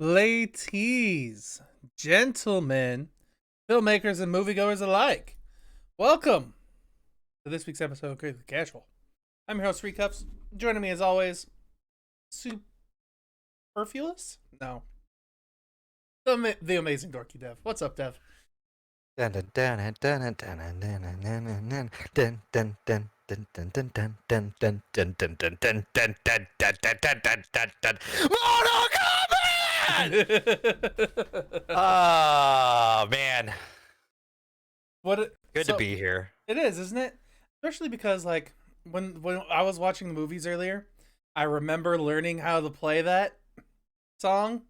ladies, gentlemen, filmmakers and moviegoers alike. Welcome to this week's episode of Critically Casual. I'm your host, Srekcuf5. Joining me as always, superfluous? No. The amazing Dorkydev. What's up, Dev? Oh man, What? good to be here. It is, isn't it? Especially because, like, when I was watching the movies earlier, I remember learning how to play that song,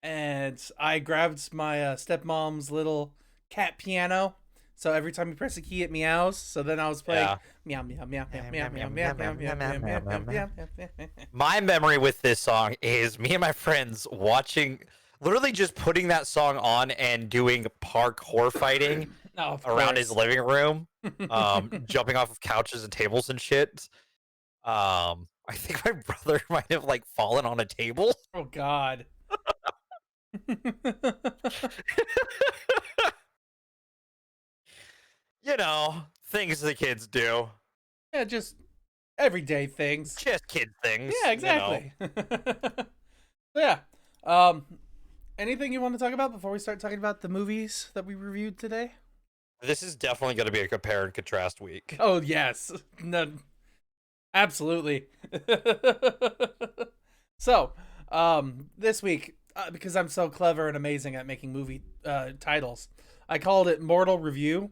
and I grabbed my stepmom's little cat piano. So every time you press a key, it meows. So then I was playing meow meow meow meow meow meow meow meow meow meow meow meow. My memory with this song is me and my friends watching, literally just putting that song on and doing parkour fighting around his living room, jumping off of couches and tables and shit. I think my brother might have like fallen on a table. Oh God. You know, things the kids do. Yeah, just everyday things. Just kid things. Yeah, exactly. You know. So yeah. Anything you want to talk about before we start talking about the movies that we reviewed today? This is definitely going to be a compare and contrast week. Oh yes, no, absolutely. So, this week, because I'm so clever and amazing at making movie titles, I called it M0rtal Review,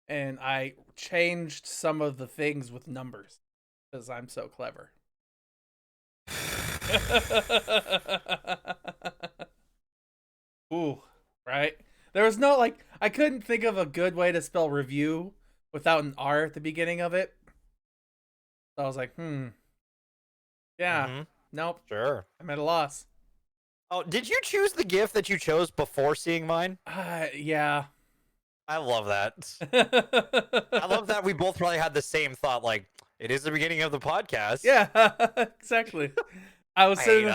and I changed some of the things with numbers because I'm so clever. Ooh, right? There was no, like, I couldn't think of a good way to spell review without an R at the beginning of it. So I was like, yeah, nope. Sure. I'm at a loss. Oh, did you choose the GIF that you chose before seeing mine? Yeah. I love that. I love that we both probably had the same thought, like, it is the beginning of the podcast. Yeah, exactly. I hate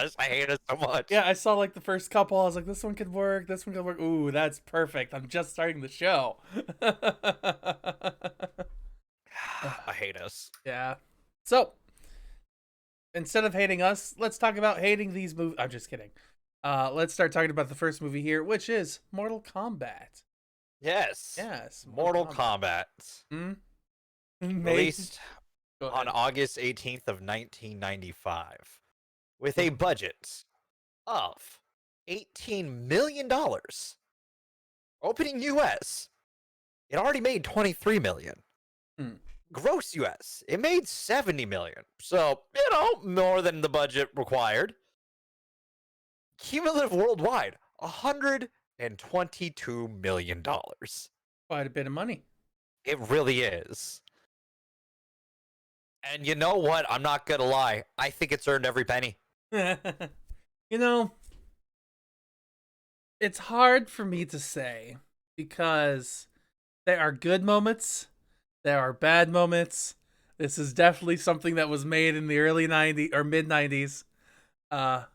us so much. Yeah, I saw like the first couple. I was like, this one could work. This one could work. Ooh, that's perfect. I'm just starting the show. I hate us. Yeah. So, instead of hating us, let's talk about hating these movies. I'm just kidding. Let's start talking about the first movie here, which is Mortal Kombat. Yes. Yes. Mortal Kombat. Released on August 18th of 1995 with a budget of $18 million. Opening US, it already made $23 million. Gross US, it made $70 million. So, you know, more than the budget required. Cumulative worldwide, $122 million. Quite a bit of money. It really is. And you know what? I'm not gonna lie. I think it's earned every penny. You know, it's hard for me to say because there are good moments, there are bad moments. This is definitely something that was made in the early 90s or mid 90s. But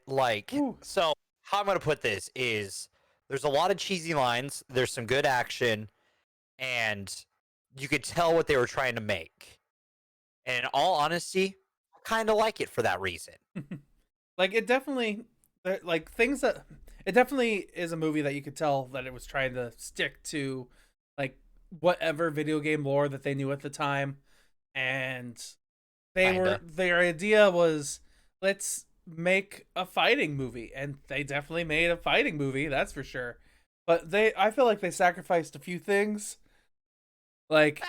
like, so how I'm gonna put this is there's a lot of cheesy lines, there's some good action, and you could tell what they were trying to make. And in all honesty, I kind of like it for that reason. Like, it definitely, like, things that, it definitely is a movie that you could tell that it was trying to stick to, like, whatever video game lore that they knew at the time. And their idea was, let's make a fighting movie. And they definitely made a fighting movie, that's for sure. But I feel like they sacrificed a few things. Like,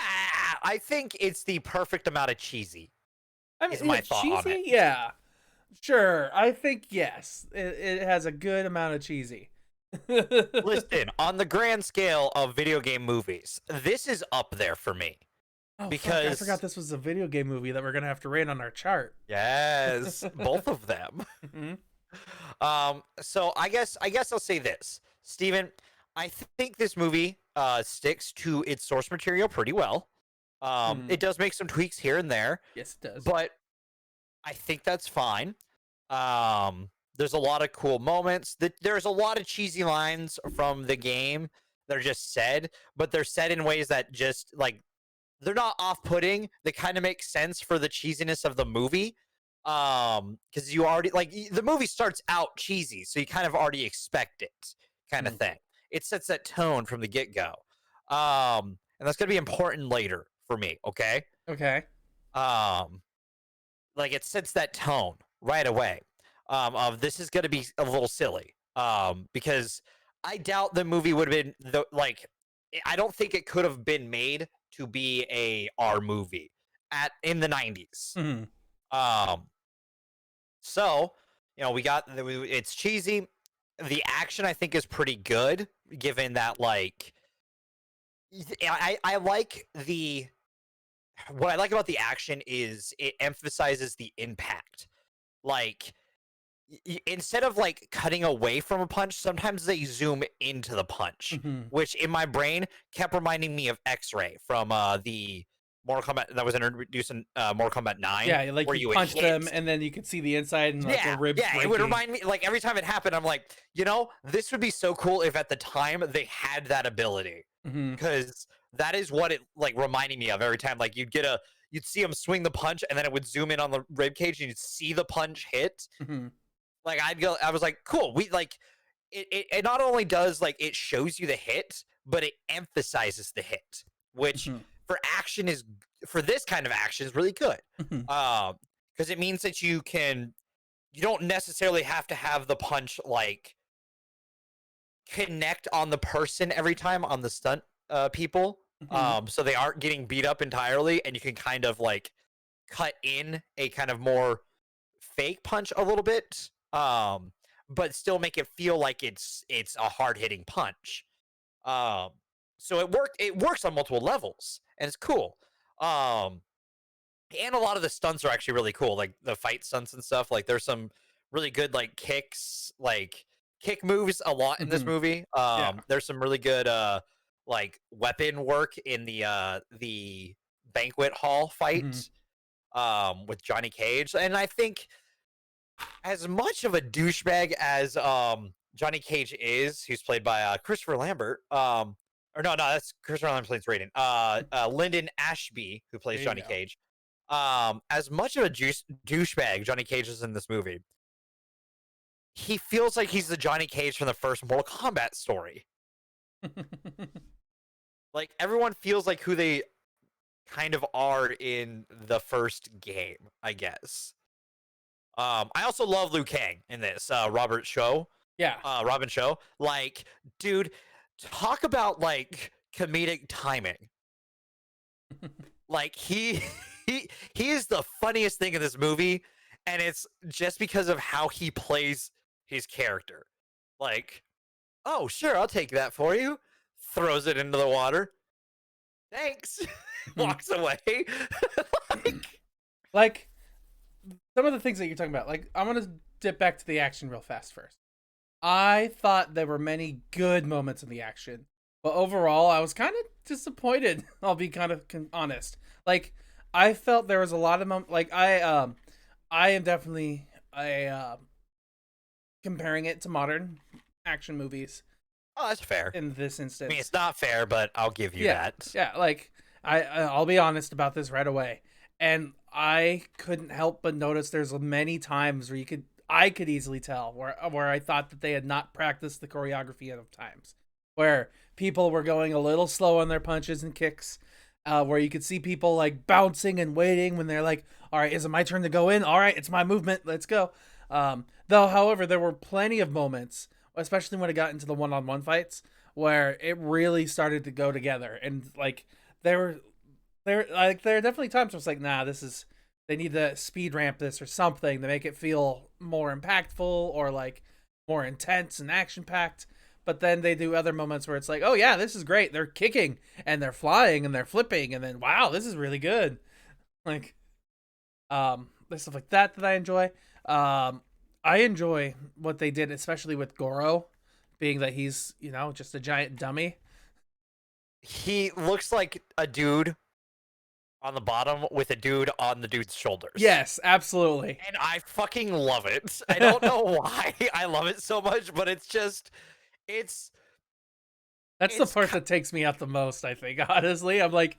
I think it's the perfect amount of cheesy. I mean, is my thought cheesy? on it. Yeah. Sure, I think yes. It has a good amount of cheesy. Listen, on the grand scale of video game movies, this is up there for me. Oh, because I forgot this was a video game movie that we're gonna have to rate on our chart. Yes, both of them. So I guess I'll say this, Steven. I think this movie sticks to its source material pretty well. It does make some tweaks here and there. Yes, it does. But I think that's fine. There's a lot of cool moments. There's a lot of cheesy lines from the game that are just said, but they're said in ways that just like they're not off-putting. They kind of make sense for the cheesiness of the movie. Because you already like the movie starts out cheesy, so you kind of already expect it, kind of thing. It sets that tone from the get-go. And that's gonna be important later for me, okay? Okay. Like it sets that tone right away. Of this is gonna be a little silly. Because I doubt the movie would have been I don't think it could have been made to be a R movie in the 90s. So, you know, it's cheesy. The action I think is pretty good, given that like I like what I like about the action is it emphasizes the impact. Like instead of like cutting away from a punch, sometimes they zoom into the punch, which in my brain kept reminding me of X-Ray from the Mortal Kombat that was introduced in Mortal Kombat 9. Yeah, like where you punch them and then you could see the inside and like the ribs breaking. It would remind me, like every time it happened, I'm like, you know, this would be so cool if at the time they had that ability, because that is what it like reminding me of every time. Like you'd see him swing the punch and then it would zoom in on the rib cage and you'd see the punch hit. Like I was like, cool. We like it not only does like it shows you the hit, but it emphasizes the hit, which for this kind of action is really good. Because it means that you don't necessarily have to have the punch like connect on the person every time on the stunt people. So they aren't getting beat up entirely, and you can kind of like cut in a kind of more fake punch a little bit, but still make it feel like it's a hard-hitting punch. So it works on multiple levels, and it's cool. And a lot of the stunts are actually really cool, like the fight stunts and stuff. Like there's some really good like kicks, like kick moves a lot in this movie. There's some really good like weapon work in the banquet hall fight with Johnny Cage. And I think as much of a douchebag as Johnny Cage is, who's played by Christopher Lambert, or no, that's Christopher Lambert plays Raiden. Lyndon Ashby, who plays Johnny Cage. As much of a douchebag Johnny Cage is in this movie, he feels like he's the Johnny Cage from the first Mortal Kombat story. Like everyone feels like who they kind of are in the first game, I guess. I also love Liu Kang in this. Robin Shaw. Like, dude, talk about like comedic timing. Like he is the funniest thing in this movie, and it's just because of how he plays his character. Like, oh sure, I'll take that for you. Throws it into the water. Thanks. Walks away. like some of the things that you're talking about. Like, I'm gonna dip back to the action real fast first. I thought there were many good moments in the action, but overall, I was kind of disappointed. I'll be kind of honest. Like, I felt there was a lot of moments. Like, I am definitely comparing it to modern action movies. Oh, that's fair. In this instance, I mean, it's not fair, but I'll give you that. Yeah, like I'll be honest about this right away, and I couldn't help but notice there's many times where I could easily tell where I thought that they had not practiced the choreography enough times, where people were going a little slow on their punches and kicks, where you could see people like bouncing and waiting when they're like, all right, is it my turn to go in? All right, it's my movement. Let's go. Though, however, there were plenty of moments, especially when it got into the one-on-one fights, where it really started to go together. And like there are definitely times where it's like, nah, they need to speed ramp this or something to make it feel more impactful or like more intense and action packed. But then they do other moments where it's like, oh yeah, this is great. They're kicking and they're flying and they're flipping, and then wow, this is really good. Like, there's stuff like that I enjoy. I enjoy what they did, especially with Goro, being that he's, you know, just a giant dummy. He looks like a dude on the bottom with a dude on the dude's shoulders. Yes, absolutely. And I fucking love it. I don't know why I love it so much, but it's just, it's That's the part that takes me out the most, I think, honestly. I'm like,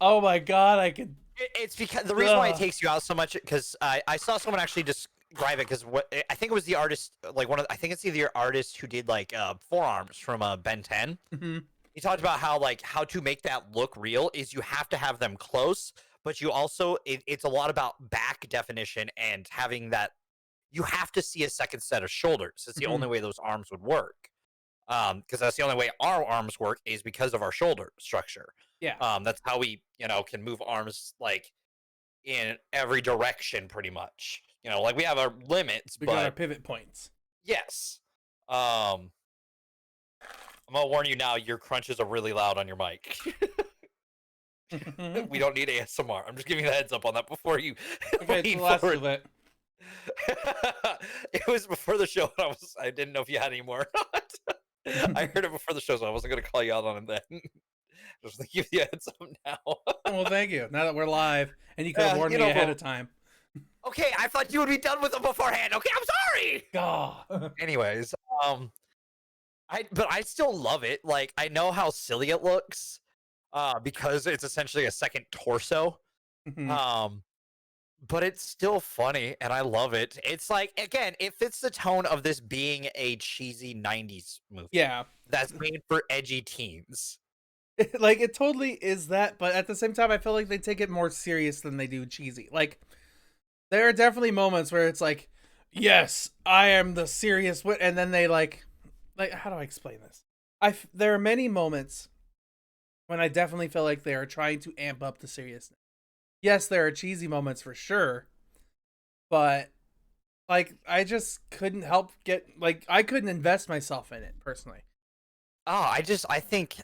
oh my god, I could. It's because the reason why it takes you out so much, because I saw someone actually describe it, because what I think it was the artist, like I think it's either artist who did like forearms from Ben 10. Mm-hmm. He talked about how to make that look real is you have to have them close, but you also it's a lot about back definition and having that you have to see a second set of shoulders. It's the only way those arms would work. Because that's the only way our arms work is because of our shoulder structure. Yeah. That's how we, can move arms like in every direction pretty much. Like we have our limits, We but got our pivot points. yes. I'm gonna warn you now, your crunches are really loud on your mic. We don't need ASMR. I'm just giving you the heads up on that before you okay, it's the last of it. It was before the show, and I didn't know if you had any more or not. I heard it before the show, so I wasn't going to call you out on it then. Just to give you a heads up now. Well, thank you. Now that we're live, and you could have warned me ahead of time. Okay, I thought you would be done with them beforehand. Okay, I'm sorry. God. Anyways, but I still love it. Like, I know how silly it looks, because it's essentially a second torso. But it's still funny, and I love it. It's like, again, it fits the tone of this being a cheesy 90s movie. Yeah. That's made for edgy teens. Like, it totally is that, but at the same time, I feel like they take it more serious than they do cheesy. Like, there are definitely moments where it's like, yes, I am the serious wit, and then they like, how do I explain this? There are many moments when I definitely feel like they are trying to amp up the seriousness. Yes, there are cheesy moments for sure, but like I just couldn't help I couldn't invest myself in it personally. Oh, I think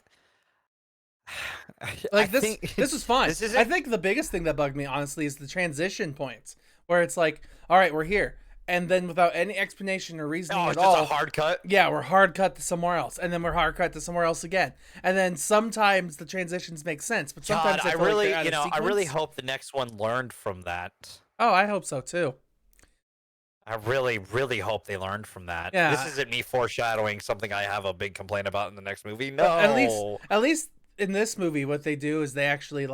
like this is fine. I think the biggest thing that bugged me honestly is the transition points where it's like, all right, we're here, and then without any explanation or reasoning at all, just a hard cut. Yeah, we're hard cut to somewhere else, and then we're hard cut to somewhere else again, and then sometimes the transitions make sense, but sometimes I really hope the next one learned from that. Oh, I hope so too. I really, really hope they learned from that. Yeah. This isn't me foreshadowing something I have a big complaint about in the next movie. No. Well, at least in this movie, what they do is they actually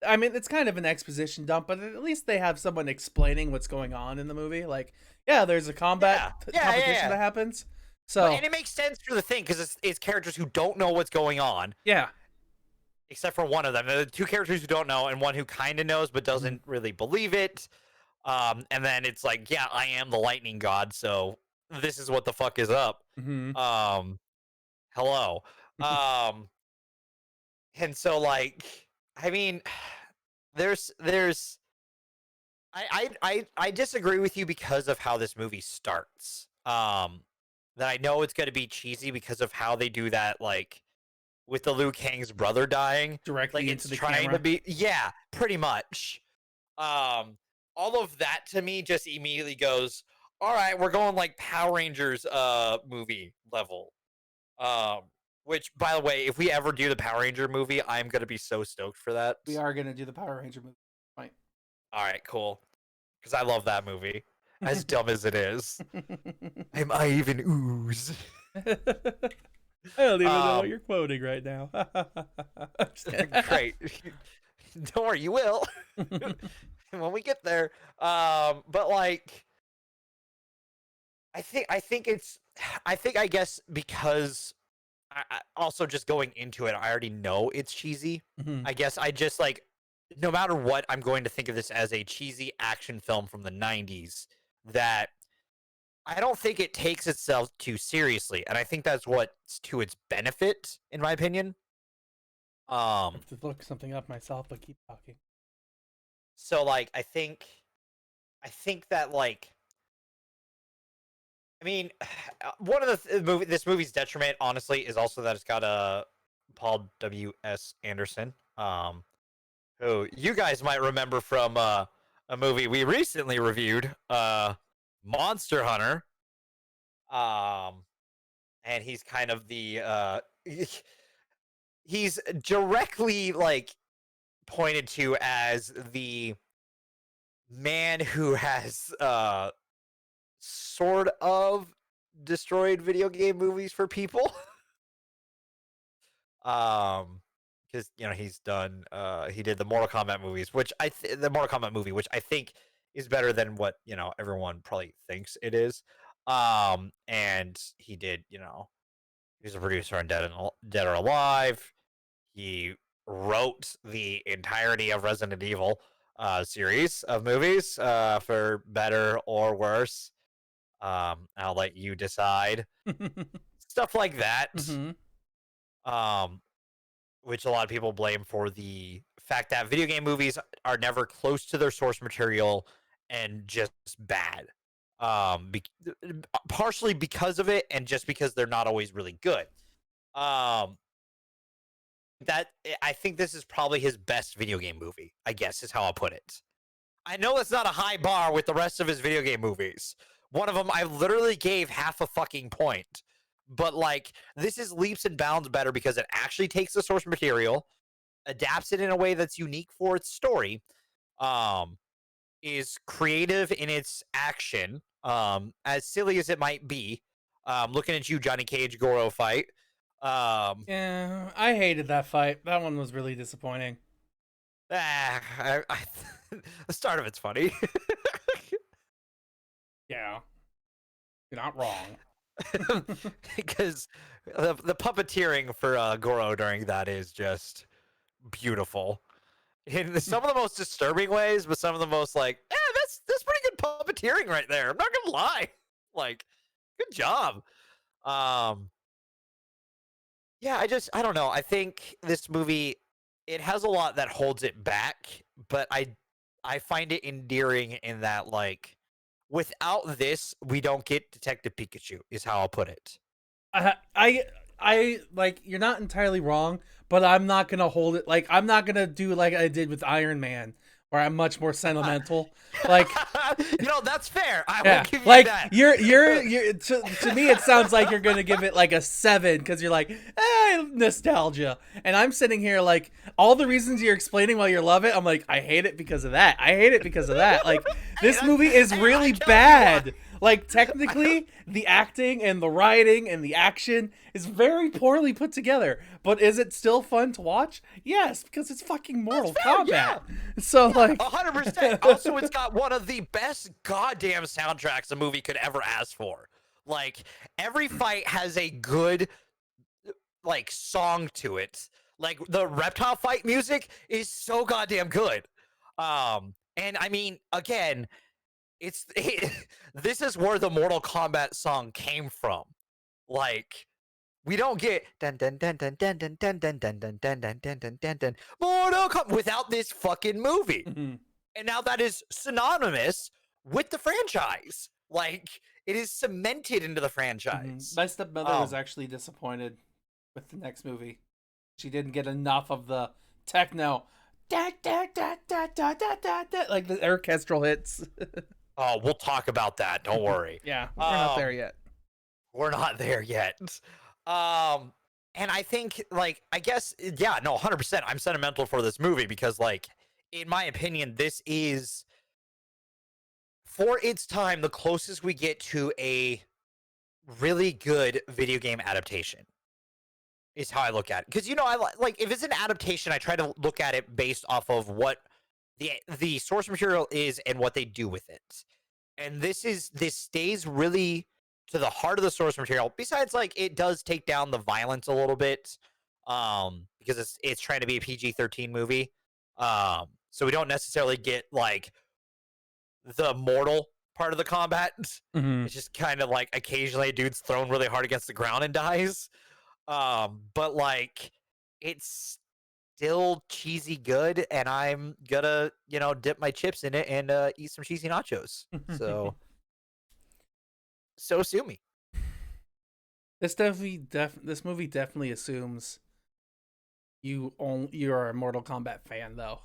I mean, it's kind of an exposition dump, but at least they have someone explaining what's going on in the movie. Like, yeah, there's a combat competition that happens. So, and it makes sense for the thing because it's characters who don't know what's going on. Yeah. Except for one of them. The two characters who don't know and one who kind of knows but doesn't really believe it. And then it's like, yeah, I am the lightning god, so this is what the fuck is up. Hello. And so like, I mean, I disagree with you because of how this movie starts. That I know it's gonna be cheesy because of how they do that, like with the Liu Kang's brother dying directly like into the trying camera. to be, yeah, pretty much. All of that to me just immediately goes, all right, we're going like Power Rangers movie level. Which, by the way, if we ever do the Power Ranger movie, I'm gonna be so stoked for that. We are gonna do the Power Ranger movie. Fine. All right, cool. Because I love that movie, as dumb as it is. Am I even ooze? I don't even know what you're quoting right now. Great. Don't worry, you will. When we get there. But like, I guess because I also just going into it, I already know it's cheesy. I guess I just like, no matter what, I'm going to think of this as a cheesy action film from the 90s that I don't think it takes itself too seriously. And I think that's what's to its benefit, in my opinion. I have to look something up myself, but keep talking. So like, I think that like, I mean, one of this movie's detriment, honestly, is also that it's got Paul W.S. Anderson, who you guys might remember from a movie we recently reviewed, Monster Hunter. And he's kind of the he's directly like pointed to as the man who has sort of destroyed video game movies for people. Because he's done he did the Mortal Kombat movies, which the Mortal Kombat movie, which I think is better than what everyone probably thinks it is. And he did, he was a producer on Dead or Alive. He wrote the entirety of Resident Evil series of movies, for better or worse. I'll let you decide. Stuff like that. Mm-hmm. Which a lot of people blame for the fact that video game movies are never close to their source material and just bad. Partially because of it, and just because they're not always really good. That I think this is probably his best video game movie, I guess is how I'll put it. I know it's not a high bar with the rest of his video game movies. One of them I literally gave half a fucking point. But like, this is leaps and bounds better because it actually takes the source material, adapts it in a way that's unique for its story, is creative in its action, as silly as it might be. Looking at you, Johnny Cage Goro fight. Yeah, I hated that fight. That one was really disappointing. The start of it's funny. Yeah, you're not wrong. Because the puppeteering for Goro during that is just beautiful in some of the most disturbing ways, but some of the most like, that's pretty good puppeteering right there. I'm not gonna lie, like, good job. Yeah, I don't know. I think this movie, it has a lot that holds it back, but I find it endearing in that, like, without this, we don't get Detective Pikachu, is how I'll put it. I like, you're not entirely wrong, but I'm not gonna hold it. Like, I'm not gonna do like I did with Iron Man, where I'm much more sentimental. Like, that's fair. I yeah, will give you like, that. You're to me, it sounds like you're gonna give it like a 7 because you're like, nostalgia, and I'm sitting here like, all the reasons you're explaining why you love it, I'm like, I hate it because of that. I hate it because of that. Like, this movie is really bad. Like, technically, the acting and the writing and the action is very poorly put together. But is it still fun to watch? Yes, because it's fucking Mortal Kombat. Yeah. So, like, 100%. Also, it's got one of the best goddamn soundtracks a movie could ever ask for. Like, every fight has a good, like, song to it. Like, the reptile fight music is so goddamn good. And I mean, again, this is where the Mortal Kombat song came from. Like, we don't get dun dun dun dun dun dun dun dun dun dun dun dun dun dun dun dun Mortal Kombat without this fucking movie. And now that is synonymous with the franchise. Like, it is cemented into the franchise. My stepmother was actually disappointed with the next movie. She didn't get enough of the techno, like the orchestral hits. Oh, we'll talk about that. Don't worry. Yeah, we're not there yet. We're not there yet. And I think, like, I guess, yeah, no, 100%. I'm sentimental for this movie because, like, in my opinion, this is, for its time, the closest we get to a really good video game adaptation. Is how I look at it. Because, I like, if it's an adaptation, I try to look at it based off of what the source material is and what they do with it. And this stays really to the heart of the source material. Besides, like, it does take down the violence a little bit, because it's trying to be a PG-13 movie. So we don't necessarily get, like, the mortal part of the combat. It's just kind of like occasionally a dude's thrown really hard against the ground and dies. But, like, it's still cheesy good, and I'm gonna, dip my chips in it and eat some cheesy nachos. So sue me. This movie definitely assumes you're a Mortal Kombat fan, though.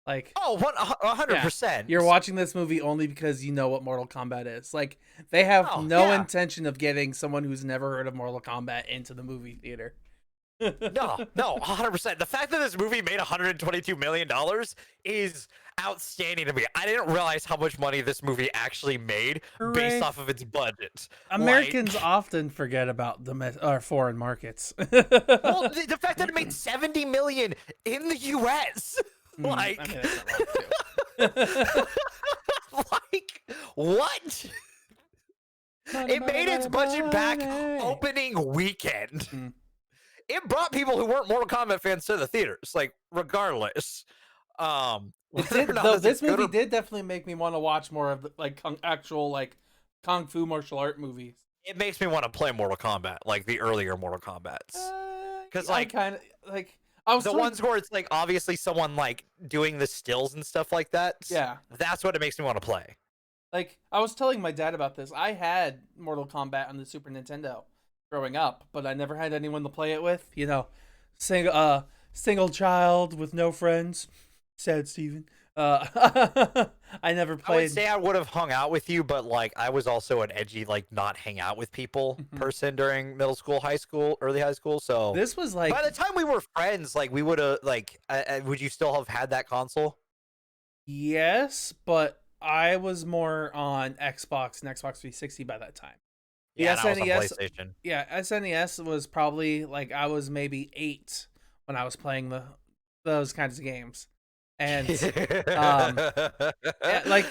Like, 100%. Yeah, you're watching this movie only because you know what Mortal Kombat is. Like, they have no intention of getting someone who's never heard of Mortal Kombat into the movie theater. No, 100%. The fact that this movie made $122 million is outstanding to me. I didn't realize how much money this movie actually made based off of its budget. Americans often forget about foreign markets. Well, the fact that it made $70 million in the U.S. Like, I mean, that's not like, what? It made its budget back opening weekend. Mm. It brought people who weren't Mortal Kombat fans to the theaters, like, regardless. It did, though, this movie did definitely make me want to watch more of the, like, actual like kung fu martial art movies. It makes me want to play Mortal Kombat, like the earlier Mortal Kombats, because like kind of like ones where it's like obviously someone like doing the stills and stuff like that. Yeah, that's what it makes me want to play. Like, I was telling my dad about this. I had Mortal Kombat on the Super Nintendo growing up, but I never had anyone to play it with. You know, single child with no friends. Sad Steven. I never played. I would say I would have hung out with you, but like I was also an edgy, like not hang out with people person during middle school, high school, early high school. So this was like by the time we were friends, like we would have like, would you still have had that console? Yes, but I was more on Xbox and Xbox 360 by that time. Yeah, the SNES, PlayStation. Yeah, SNES was probably like I was maybe 8 when I was playing those kinds of games. And yeah, like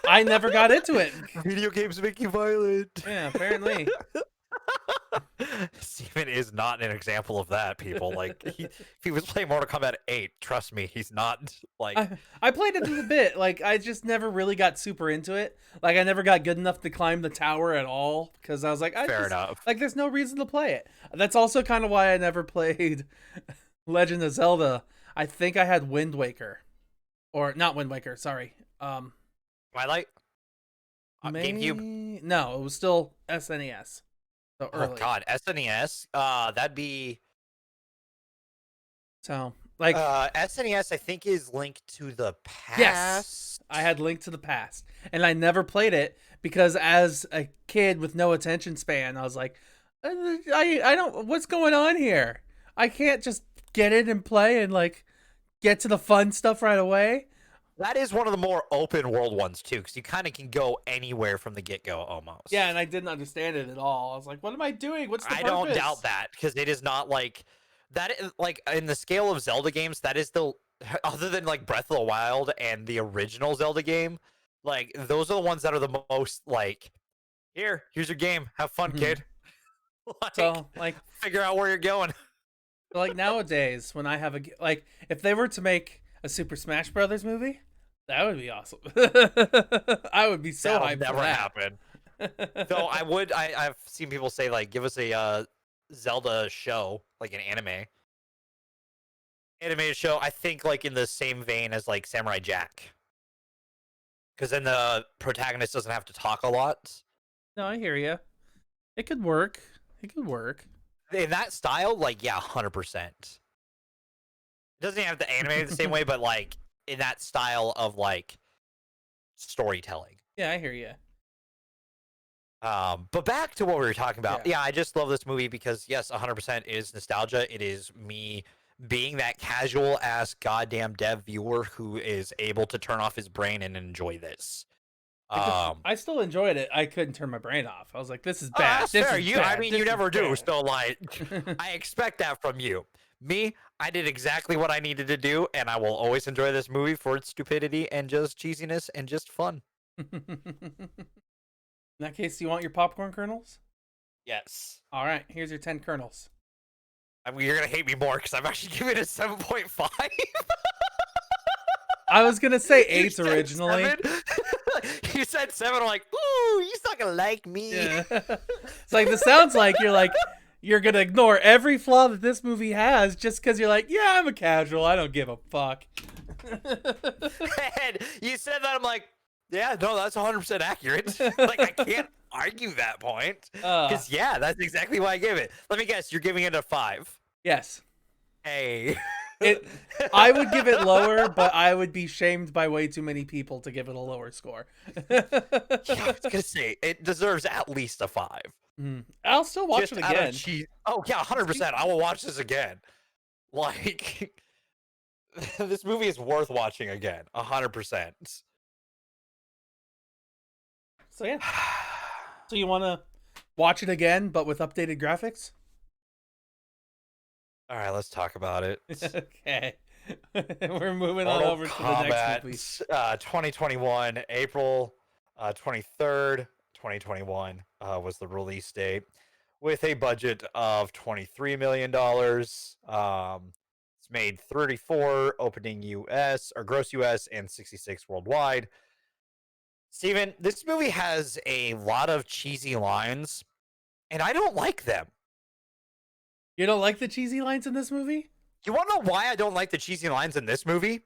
I never got into it. Video games make you violent. Yeah, apparently. Steven is not an example of that, people. Like if he was playing Mortal Kombat 8, trust me, he's not like I played it a bit. Like I just never really got super into it. Like I never got good enough to climb the tower at all because I was like, fair enough. Like there's no reason to play it. That's also kind of why I never played Legend of Zelda. I think I had Wind Waker. Or not Wind Waker, sorry. Twilight? GameCube? No, it was still SNES. So early. Oh god, SNES? That'd be so like SNES I think is Link to the Past. Yes. I had Link to the Past. And I never played it because as a kid with no attention span, I was like, I don't what's going on here? I can't just get in and play and like get to the fun stuff right away. That is one of the more open world ones too, because you kind of can go anywhere from the get-go almost. Yeah, and I didn't understand it at all. I was like, what am I doing? What's the purpose? I don't doubt that, because it is not like that. Like in the scale of Zelda games, that is the other than like Breath of the Wild and the original Zelda game, like those are the ones that are the most like, here's your game, have fun, kid. So like figure out where you're going. Like nowadays, when I have if they were to make a Super Smash Brothers movie, that would be awesome. I would be so hyped. Never happen. Though I've seen people say like, give us a Zelda show, like an animated show. I think like in the same vein as like Samurai Jack, because then the protagonist doesn't have to talk a lot. No, I hear you. It could work. In that style, like, yeah, 100%. It doesn't have to animate it the same way, but like in that style of like storytelling. Yeah, I hear you. But back to what we were talking about. Yeah, I just love this movie because yes, 100% is nostalgia. It is me being that casual ass goddamn dev viewer who is able to turn off his brain and enjoy this. I still enjoyed it. I couldn't turn my brain off. I was like, "This is bad." That's fair. I mean, you never do. So, like, I expect that from you. Me, I did exactly what I needed to do, and I will always enjoy this movie for its stupidity and just cheesiness and just fun. In that case, do you want your popcorn kernels? Yes. All right. Here's your 10 kernels. I mean, you're gonna hate me more because I'm actually giving it a 7.5. I was gonna say 8 originally. You said 7. I'm like, ooh, he's not gonna like me. Yeah. It's like this sounds like you're gonna ignore every flaw that this movie has just because you're like, yeah, I'm a casual. I don't give a fuck. And you said that, I'm like, yeah, no, that's 100% accurate. Like, I can't argue that point. Because, yeah, that's exactly why I gave it. Let me guess, you're giving it a 5. Yes. Hey. I would give it lower, but I would be shamed by way too many people to give it a lower score. Yeah, I was going to say, it deserves at least a 5. I'll still watch it again. Oh yeah, 100%. I will watch this again. Like, this movie is worth watching again, 100%. So yeah. So you want to watch it again, but with updated graphics? All right, let's talk about it. Okay. We're moving on over to the next movie. 2021, April 23rd, 2021 was the release date, with a budget of $23 million. It's made 34 opening US or gross US and 66 worldwide. Steven, this movie has a lot of cheesy lines, and I don't like them. You don't like the cheesy lines in this movie? You want to know why I don't like the cheesy lines in this movie?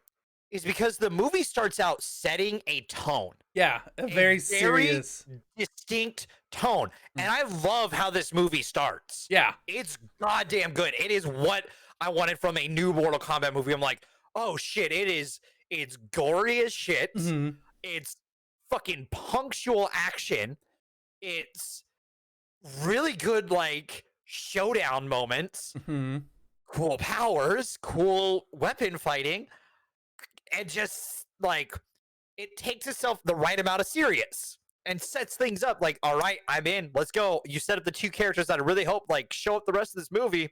Is because the movie starts out setting a tone. Yeah, a very serious, distinct tone. And I love how this movie starts. Yeah. It's goddamn good. It is what I wanted from a new Mortal Kombat movie. I'm like, oh shit, it's gory as shit. It's fucking punctual action. It's really good, like, showdown moments, cool powers, cool weapon fighting, and just like it takes itself the right amount of serious and sets things up like, all right, I'm in, let's go. You set up the two characters that I really hope like show up the rest of this movie,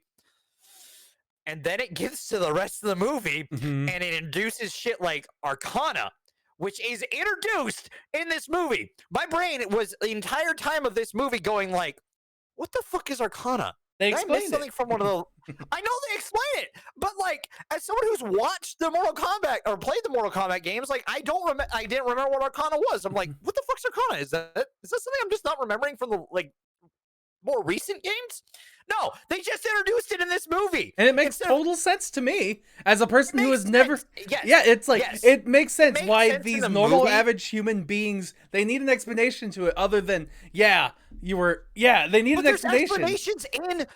and then it gets to the rest of the movie and it induces shit like Arcana, which is introduced in this movie. My brain was the entire time of this movie going like, what the fuck is Arcana? They explained something from one of the. I know they explain it, but like, as someone who's watched the Mortal Kombat or played the Mortal Kombat games, like I didn't remember what Arcana was. I'm like, what the fuck's Arcana? Is that something I'm just not remembering from the like more recent games? No, they just introduced it in this movie, and it makes total sense to me as a person who has never. Yes. Yeah, it's like it makes sense why sense these normal, average human beings, they need an explanation to it other than they need an explanation. Explanations in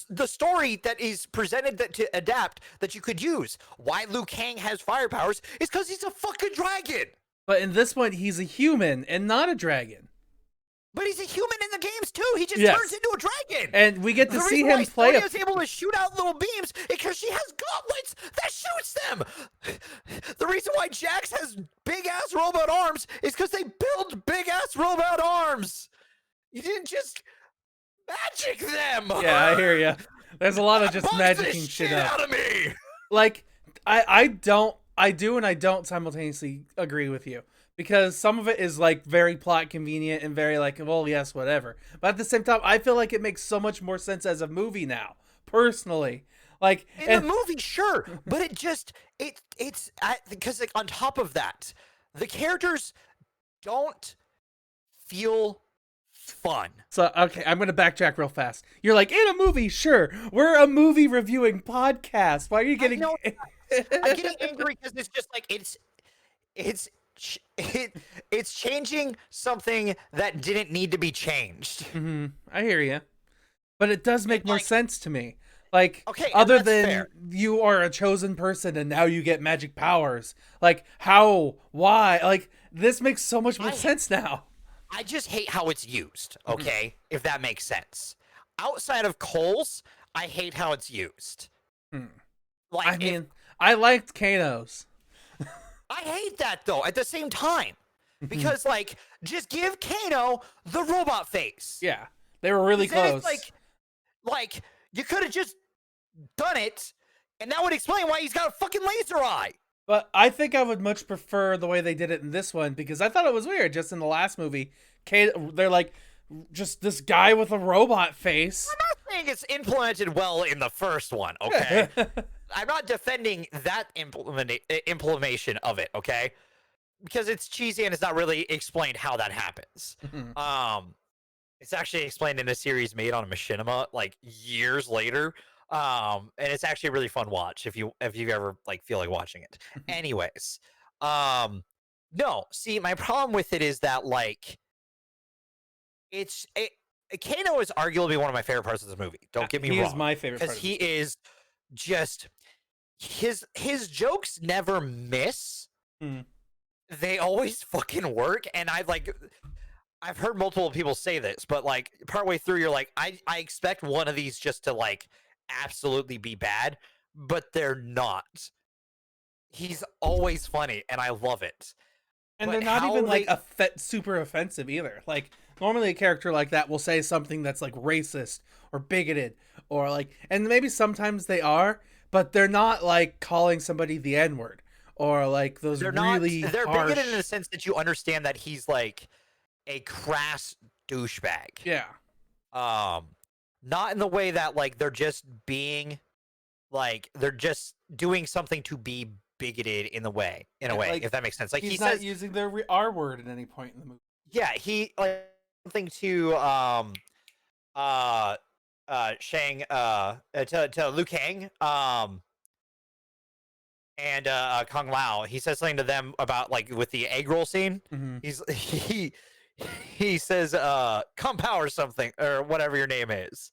the story that is presented to adapt that you could use. Why Liu Kang has fire powers is because he's a fucking dragon. But in this one, he's a human and not a dragon. But he's a human in the games too. He just turns into a dragon, and we get to see him play. He was able to shoot out little beams because she has gauntlets that shoots them. The reason why Jax has big ass robot arms is because they build big ass robot arms. You didn't just magic them. Yeah, I hear you. There's a lot of just magicking shit out of me. Like I do and I don't simultaneously agree with you. Because some of it is like very plot convenient and very like, well, yes, whatever. But at the same time, I feel like it makes so much more sense as a movie now, personally. Like in the movie, sure, but it's because like, on top of that, the characters don't feel fun. So okay, I'm gonna backtrack real fast. You're like, in a movie, sure. We're a movie reviewing podcast. Why are you getting? I'm getting angry because it's just like it's changing something that didn't need to be changed. I hear you, but it does make more sense to me. Like, okay, other than you are a chosen person and now you get magic powers. Like, how? Why? Like, this makes so much more sense now. I just hate how it's used. Okay, if that makes sense. Outside of Cole's, I hate how it's used. Like, I mean, I liked Kano's. I hate that though at the same time because like just give Kano the robot face. Yeah, they were really close. Like you could have just done it and that would explain why he's got a fucking laser eye. But I think I would much prefer the way they did it in this one because I thought it was weird. Just in the last movie, they're like just this guy with a robot face. I'm not saying it's implemented well in the first one, okay? I'm not defending that implementation of it, okay? Because it's cheesy and it's not really explained how that happens. It's actually explained in a series made on a machinima like years later. And it's actually a really fun watch if you ever like feel like watching it. Anyways, no, see, my problem with it is that like Kano is arguably one of my favorite parts of this movie. Don't get me wrong. He is my favorite because he is just his jokes never miss. They always fucking work, and I've heard multiple people say this, but like partway through, you're like, I expect one of these just to like absolutely be bad, but they're not. He's always funny, and I love it. And But they're not even they, like super offensive either. Like normally a character like that will say something that's like racist or bigoted or like, and maybe sometimes they are, but they're not like calling somebody the N-word or like those they're really not. They're harsh... bigoted in the sense that you understand that he's like a crass douchebag. Yeah. Not in the way that like they're just being like they're just doing something to be bigoted in a way, like, if that makes sense. Like he's he not says using the R word at any point in the movie. yeah, he like something to Shang to Liu Kang and Kung Lao. He says something to them about like with the egg roll scene. Mm-hmm. He says come power something or whatever your name is.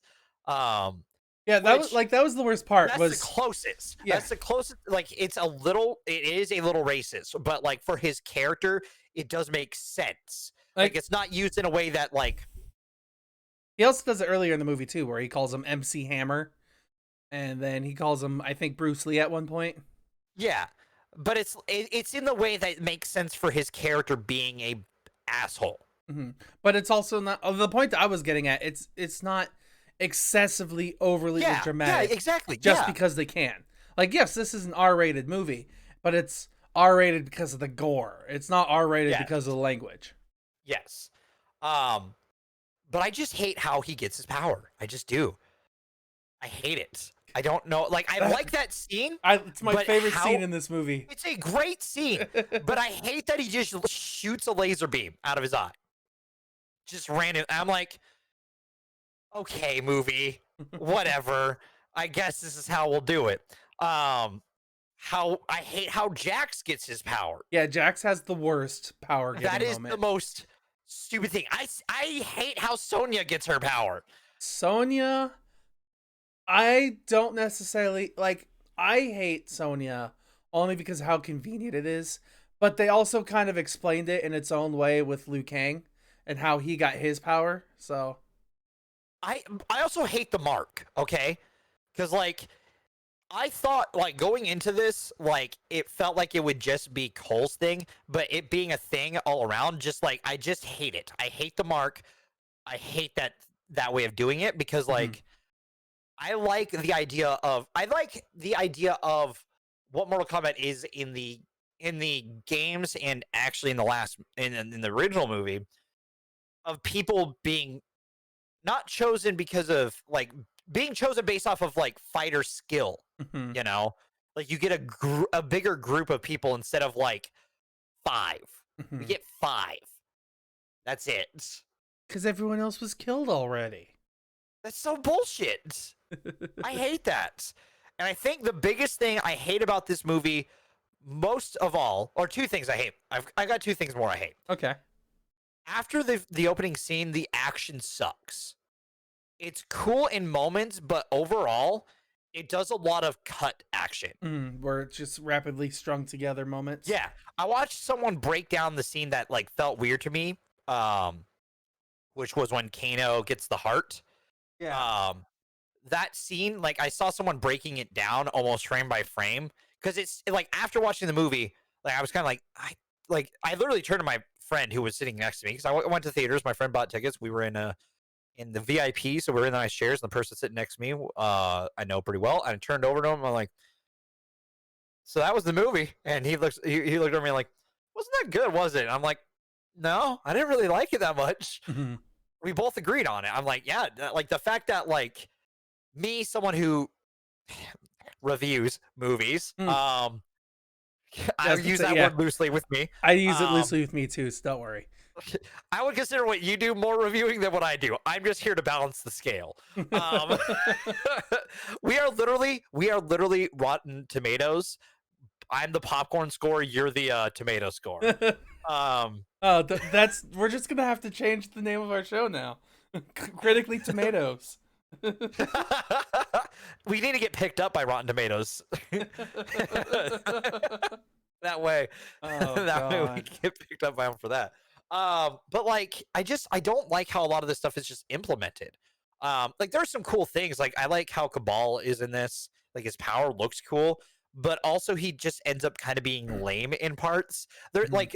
Yeah, that was the worst part. That's the closest. Yeah. That's the closest. Like it is a little racist, but like for his character, it does make sense. Like it's not used in a way that like. He also does it earlier in the movie too, where he calls him MC Hammer, and then he calls him, I think, Bruce Lee at one point. Yeah, but it's in the way that makes sense for his character being a asshole. Mm-hmm. But it's also not the point that I was getting at. It's not excessively overly dramatic. Yeah, exactly. Just because they can. Like, yes, this is an R-rated movie, but it's R-rated because of the gore. It's not R-rated because of the language. Yes. But I just hate how he gets his power. I just do. I hate it. I don't know. Like, I like that scene. It's my favorite scene in this movie. It's a great scene, but I hate that he just shoots a laser beam out of his eye. Just random. I'm like, okay, movie, whatever. I guess this is how we'll do it. How I hate how Jax gets his power. Yeah, Jax has the worst power. That is the most stupid thing. I hate how Sonya gets her power. Sonya, I don't necessarily like. I hate Sonya only because of how convenient it is. But they also kind of explained it in its own way with Liu Kang and how he got his power. So I also hate the mark. Okay, because like. I thought, like, going into this, like, it felt like it would just be Cole's thing, but it being a thing all around, just, like, I just hate it. I hate the mark. I hate that way of doing it because, like, I like the idea of what Mortal Kombat is in the games and actually in the original movie of people being not chosen because of, like, being chosen based off of like fighter skill, you know, like you get a bigger group of people instead of like 5. We get 5. That's it. Because everyone else was killed already. That's so bullshit. I hate that. And I think the biggest thing I hate about this movie, most of all, or 2 things I hate. I got 2 things more I hate. Okay. After the opening scene, the action sucks. It's cool in moments, but overall, it does a lot of cut action. Where it's just rapidly strung together moments. Yeah. I watched someone break down the scene that like felt weird to me, which was when Kano gets the heart. Yeah. That scene, like I saw someone breaking it down almost frame by frame. Because it's like after watching the movie, like I was kind of like, I literally turned to my friend who was sitting next to me because I went to theaters. My friend bought tickets. We were in the VIP, so we were in the nice chairs, and the person sitting next to me, I know pretty well, and I turned over to him, I'm like, so that was the movie, and he looked at me like, wasn't that good, was it? And I'm like, no, I didn't really like it that much. We both agreed on it. I'm like, yeah, like the fact that like me, someone who reviews movies, I use that word loosely with me. I use it loosely with me too, so don't worry. I would consider what you do more reviewing than what I do. I'm just here to balance the scale. We are literally Rotten Tomatoes. I'm the popcorn score. You're the tomato score. We're just gonna have to change the name of our show now. Critically Tomatoes. We need to get picked up by Rotten Tomatoes. That way, way we can get picked up by them for that. But like, I don't like how a lot of this stuff is just implemented. Like there's some cool things. Like I like how Cabal is in this. Like his power looks cool, but also he just ends up kind of being lame in parts. There, like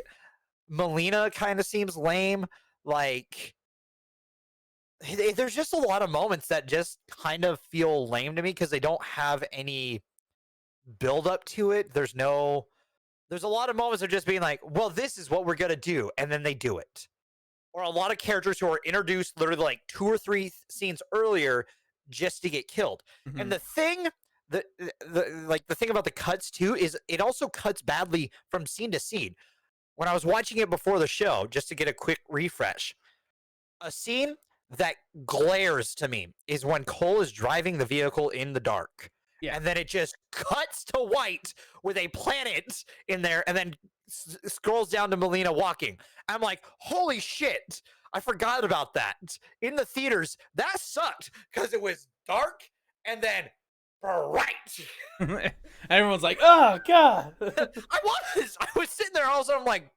Melina kind of seems lame. Like there's just a lot of moments that just kind of feel lame to me because they don't have any build up to it. There's a lot of moments of just being like, well, this is what we're gonna do, and then they do it. Or a lot of characters who are introduced literally like 2 or 3 scenes earlier just to get killed. And the thing the thing about the cuts too is it also cuts badly from scene to scene. When I was watching it before the show, just to get a quick refresh, a scene that glares to me is when Cole is driving the vehicle in the dark. Yeah. And then it just cuts to white with a planet in there and then scrolls down to Melina walking. I'm like, holy shit, I forgot about that. In the theaters, that sucked because it was dark and then bright. Everyone's like, oh, God. I was sitting there all of a sudden, I'm like,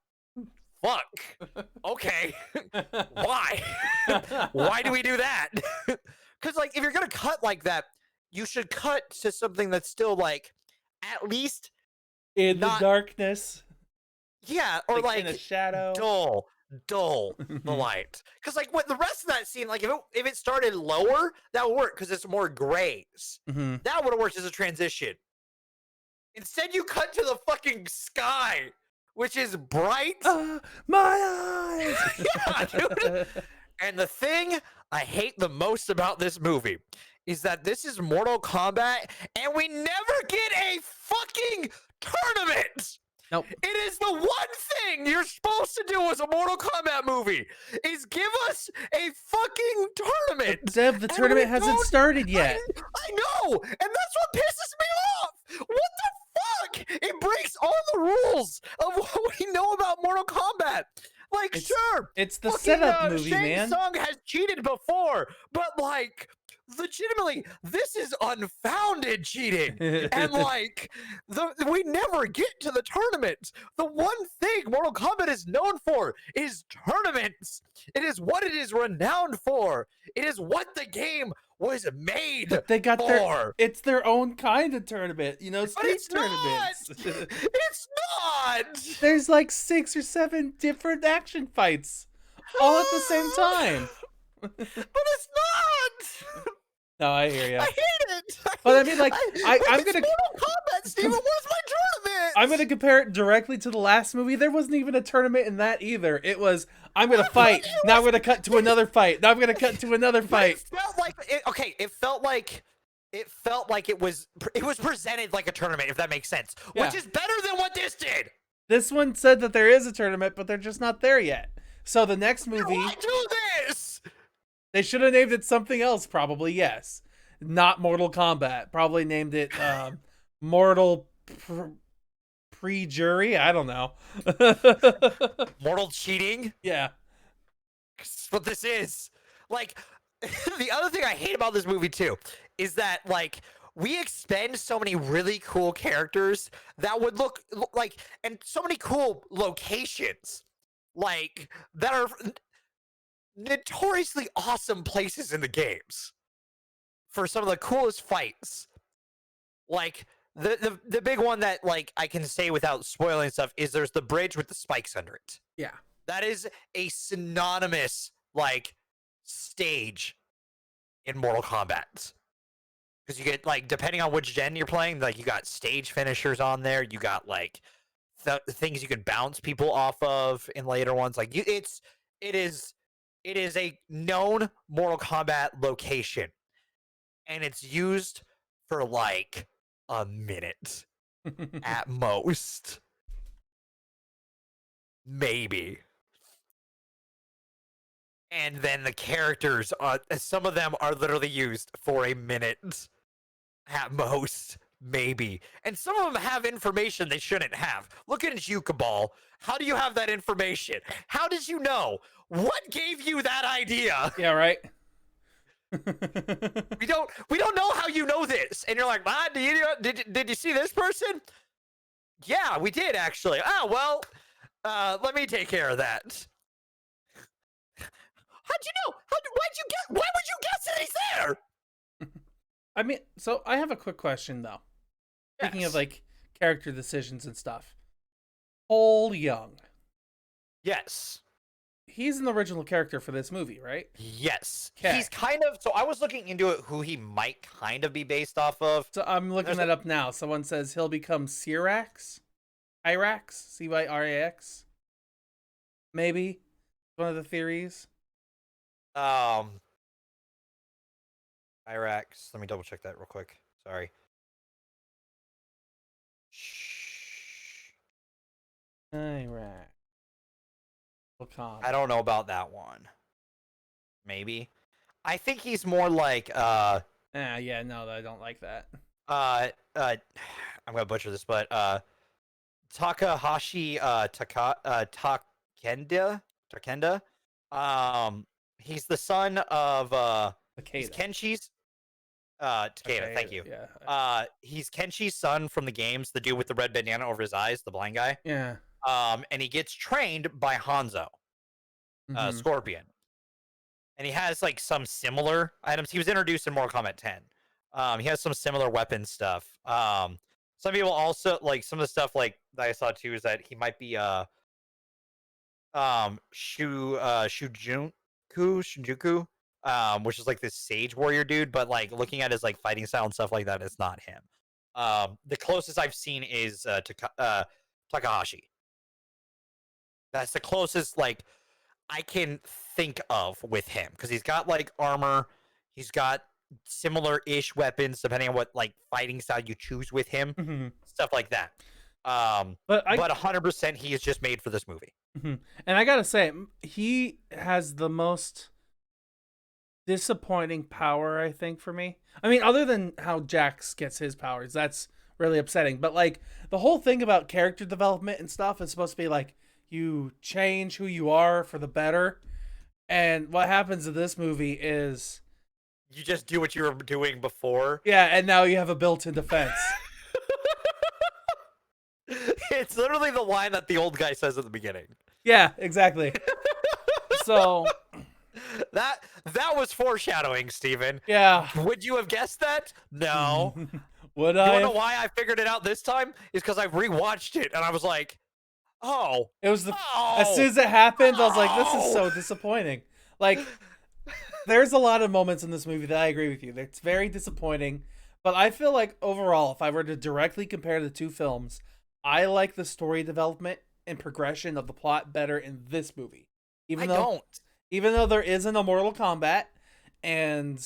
fuck. Okay. Why? Why do we do that? Because, like, if you're going to cut like that, you should cut to something that's still, like, at least in the darkness. Yeah, or like in a shadow. Dull the light. Because, like, what the rest of that scene, like, if it started lower, that would work because it's more grays. That would have worked as a transition. Instead, you cut to the fucking sky, which is bright. My eyes! Yeah, dude. And the thing I hate the most about this movie is that this is Mortal Kombat, and we never get a fucking tournament. Nope. It is the one thing you're supposed to do as a Mortal Kombat movie is give us a fucking tournament. But Dev, the tournament hasn't started yet. I know, and that's what pisses me off. What the fuck? It breaks all the rules of what we know about Mortal Kombat. Like, sure, it's the setup movie, Shang man. Tsung has cheated before, but like, legitimately, this is unfounded cheating. And like, we never get to the tournament. The one thing Mortal Kombat is known for is tournaments. It is what it is renowned for. It is what the game was made they got for. It's their own kind of tournament, you know, state tournaments. It's not. There's like 6 or 7 different action fights all at the same time. But it's not. No, I hear you. I hate it. But I mean, like, I'm gonna Mortal Kombat, Steven. Where's my tournament? I'm gonna compare it directly to the last movie. There wasn't even a tournament in that either. It was, I'm gonna fight. Now I'm gonna cut to another fight. Now I'm gonna cut to another fight. It felt like it felt like it was presented like a tournament, if that makes sense. Yeah. Which is better than what this did. This one said that there is a tournament, but they're just not there yet. So the next movie, why do this? They should have named it something else, probably, yes. Not Mortal Kombat. Probably named it Mortal Pre-Jury. I don't know. Mortal Cheating? Yeah. That's what this is. Like, the other thing I hate about this movie, too, is that, like, we expend so many really cool characters that would look like, and so many cool locations, like, that are notoriously awesome places in the games for some of the coolest fights. Like the big one that, like, I can say without spoiling stuff is there's the bridge with the spikes under it. Yeah, that is a synonymous, like, stage in Mortal Kombat, because you get, like, depending on which gen you're playing, like, you got stage finishers on there, you got, like, things you can bounce people off of in later ones. Like, it is a known Mortal Kombat location, and it's used for like a minute at most, maybe. And then the characters, some of them are literally used for a minute at most, maybe. And some of them have information they shouldn't have. Look at you, Cabal. How do you have that information? How did you know? What gave you that idea? Yeah, right. we don't know how you know this. And you're like, man, did you see this person? Yeah, we did, actually. Oh, well, let me take care of that. How'd you know? Why'd you guess? Why would you guess that he's there? I mean, so I have a quick question though. Speaking of like character decisions and stuff, Cole Young. Yes. He's an original character for this movie, right? Yes. Okay. He's kind of. So I was looking into it, who he might kind of be based off of. So I'm looking that up now. Someone says he'll become Cyrax. Cyrax. Maybe one of the theories. Cyrax. Let me double check that real quick. Sorry. Cyrax. I don't know about that one. Maybe. I think he's more like yeah, no, I don't like that. I'm gonna butcher this, but Takahashi Takenda. He's the son of he's Kenshi's Takeda, thank you. Yeah. He's Kenshi's son from the games, the dude with the red bandana over his eyes, the blind guy. Yeah. And he gets trained by Hanzo, Scorpion. And he has like some similar items. He was introduced in Mortal Kombat 10. He has some similar weapon stuff. Some people also like some of the stuff like that I saw too is that he might be Shujuku, which is like this sage warrior dude, but like looking at his like fighting style and stuff like that, it's not him. The closest I've seen is Takahashi. That's the closest like I can think of with him because he's got like armor, he's got similar-ish weapons depending on what like fighting style you choose with him, stuff like that. But 100% he is just made for this movie. And I gotta say, he has the most disappointing power, I think, for me. I mean, other than how Jax gets his powers, that's really upsetting. But like the whole thing about character development and stuff is supposed to be like you change who you are for the better. And what happens in this movie is you just do what you were doing before. Yeah, and now you have a built-in defense. It's literally the line that the old guy says at the beginning. Yeah, exactly. So that was foreshadowing, Steven. Yeah. Would you have guessed that? No. Would I? You want to know why I figured it out this time? Is because I rewatched it and I was like, oh. It was as soon as it happened, I was like, this is so disappointing. Like, there's a lot of moments in this movie that I agree with you. It's very disappointing. But I feel like overall, if I were to directly compare the two films, I like the story development and progression of the plot better in this movie. Even though there isn't a Mortal Kombat, and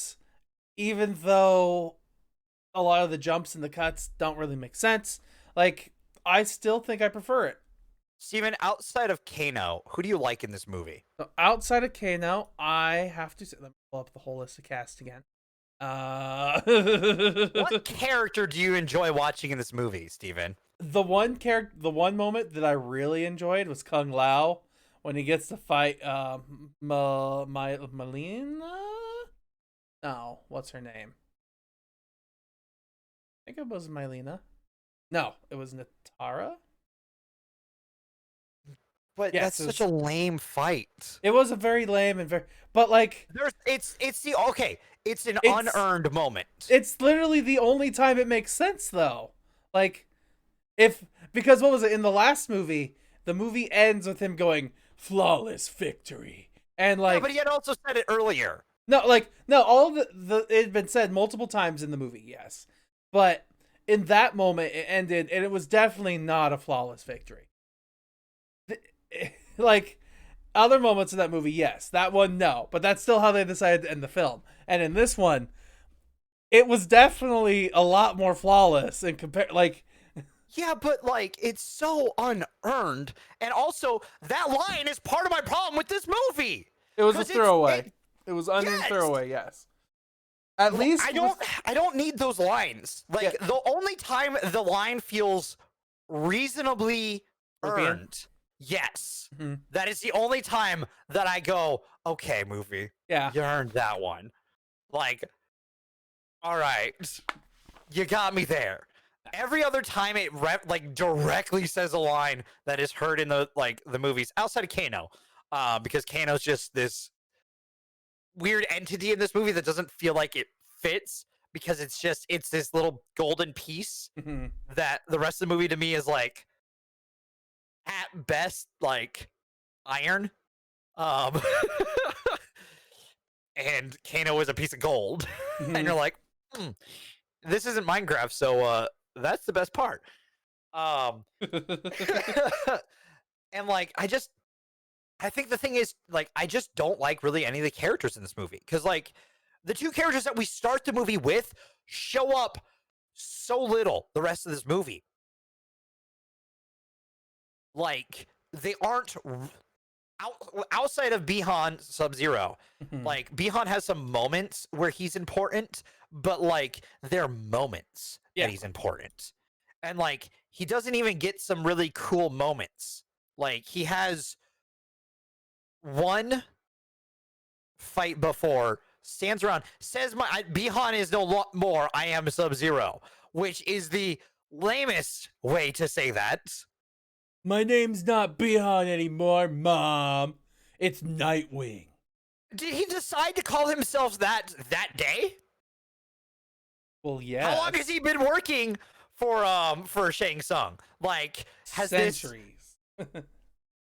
even though a lot of the jumps and the cuts don't really make sense, like, I still think I prefer it. Steven, outside of Kano, who do you like in this movie? So outside of Kano, I have to let me pull up the whole list of cast again. What character do you enjoy watching in this movie, Steven? The one moment that I really enjoyed was Kung Lao when he gets to fight Melina? No, what's her name? I think it was Mylena. No, it was Natara. But yes, that's such a lame fight. It was a very lame and but like it's an unearned moment. It's literally the only time it makes sense though. Like because what was it in the last movie? The movie ends with him going flawless victory. And like but he had also said it earlier. No, all it had been said multiple times in the movie, yes. But in that moment it ended and it was definitely not a flawless victory. Like other moments in that movie, yes. That one, no. But that's still how they decided to end the film. And in this one, it was definitely a lot more flawless and yeah, but like it's so unearned, and also that line is part of my problem with this movie. It was a throwaway. It was unearned throwaway, yes. At least I don't need those lines. Like the only time the line feels reasonably earned. Yes. Mm-hmm. That is the only time that I go, okay, movie. Yeah. You earned that one. Like, all right. You got me there. Every other time it directly says a line that is heard in the movies outside of Kano. Because Kano's just this weird entity in this movie that doesn't feel like it fits because it's this little golden piece that the rest of the movie to me is like at best like iron. And Kano is a piece of gold. And you're like, this isn't Minecraft, so that's the best part. And like I think the thing is, like, I just don't like really any of the characters in this movie. Because, like, the two characters that we start the movie with show up so little the rest of this movie. Like, they aren't outside of Bihan Sub-Zero. Like, Bihan has some moments where he's important, but, like, they're moments that he's important. And, like, he doesn't even get some really cool moments. Like, he has one fight before, stands around, says Bihan is no more, I am Sub-Zero, which is the lamest way to say that. My name's not Bihan anymore, Mom. It's Nightwing. Did he decide to call himself that day? Well, yeah. How long has he been working for Shang Tsung? Like, has centuries.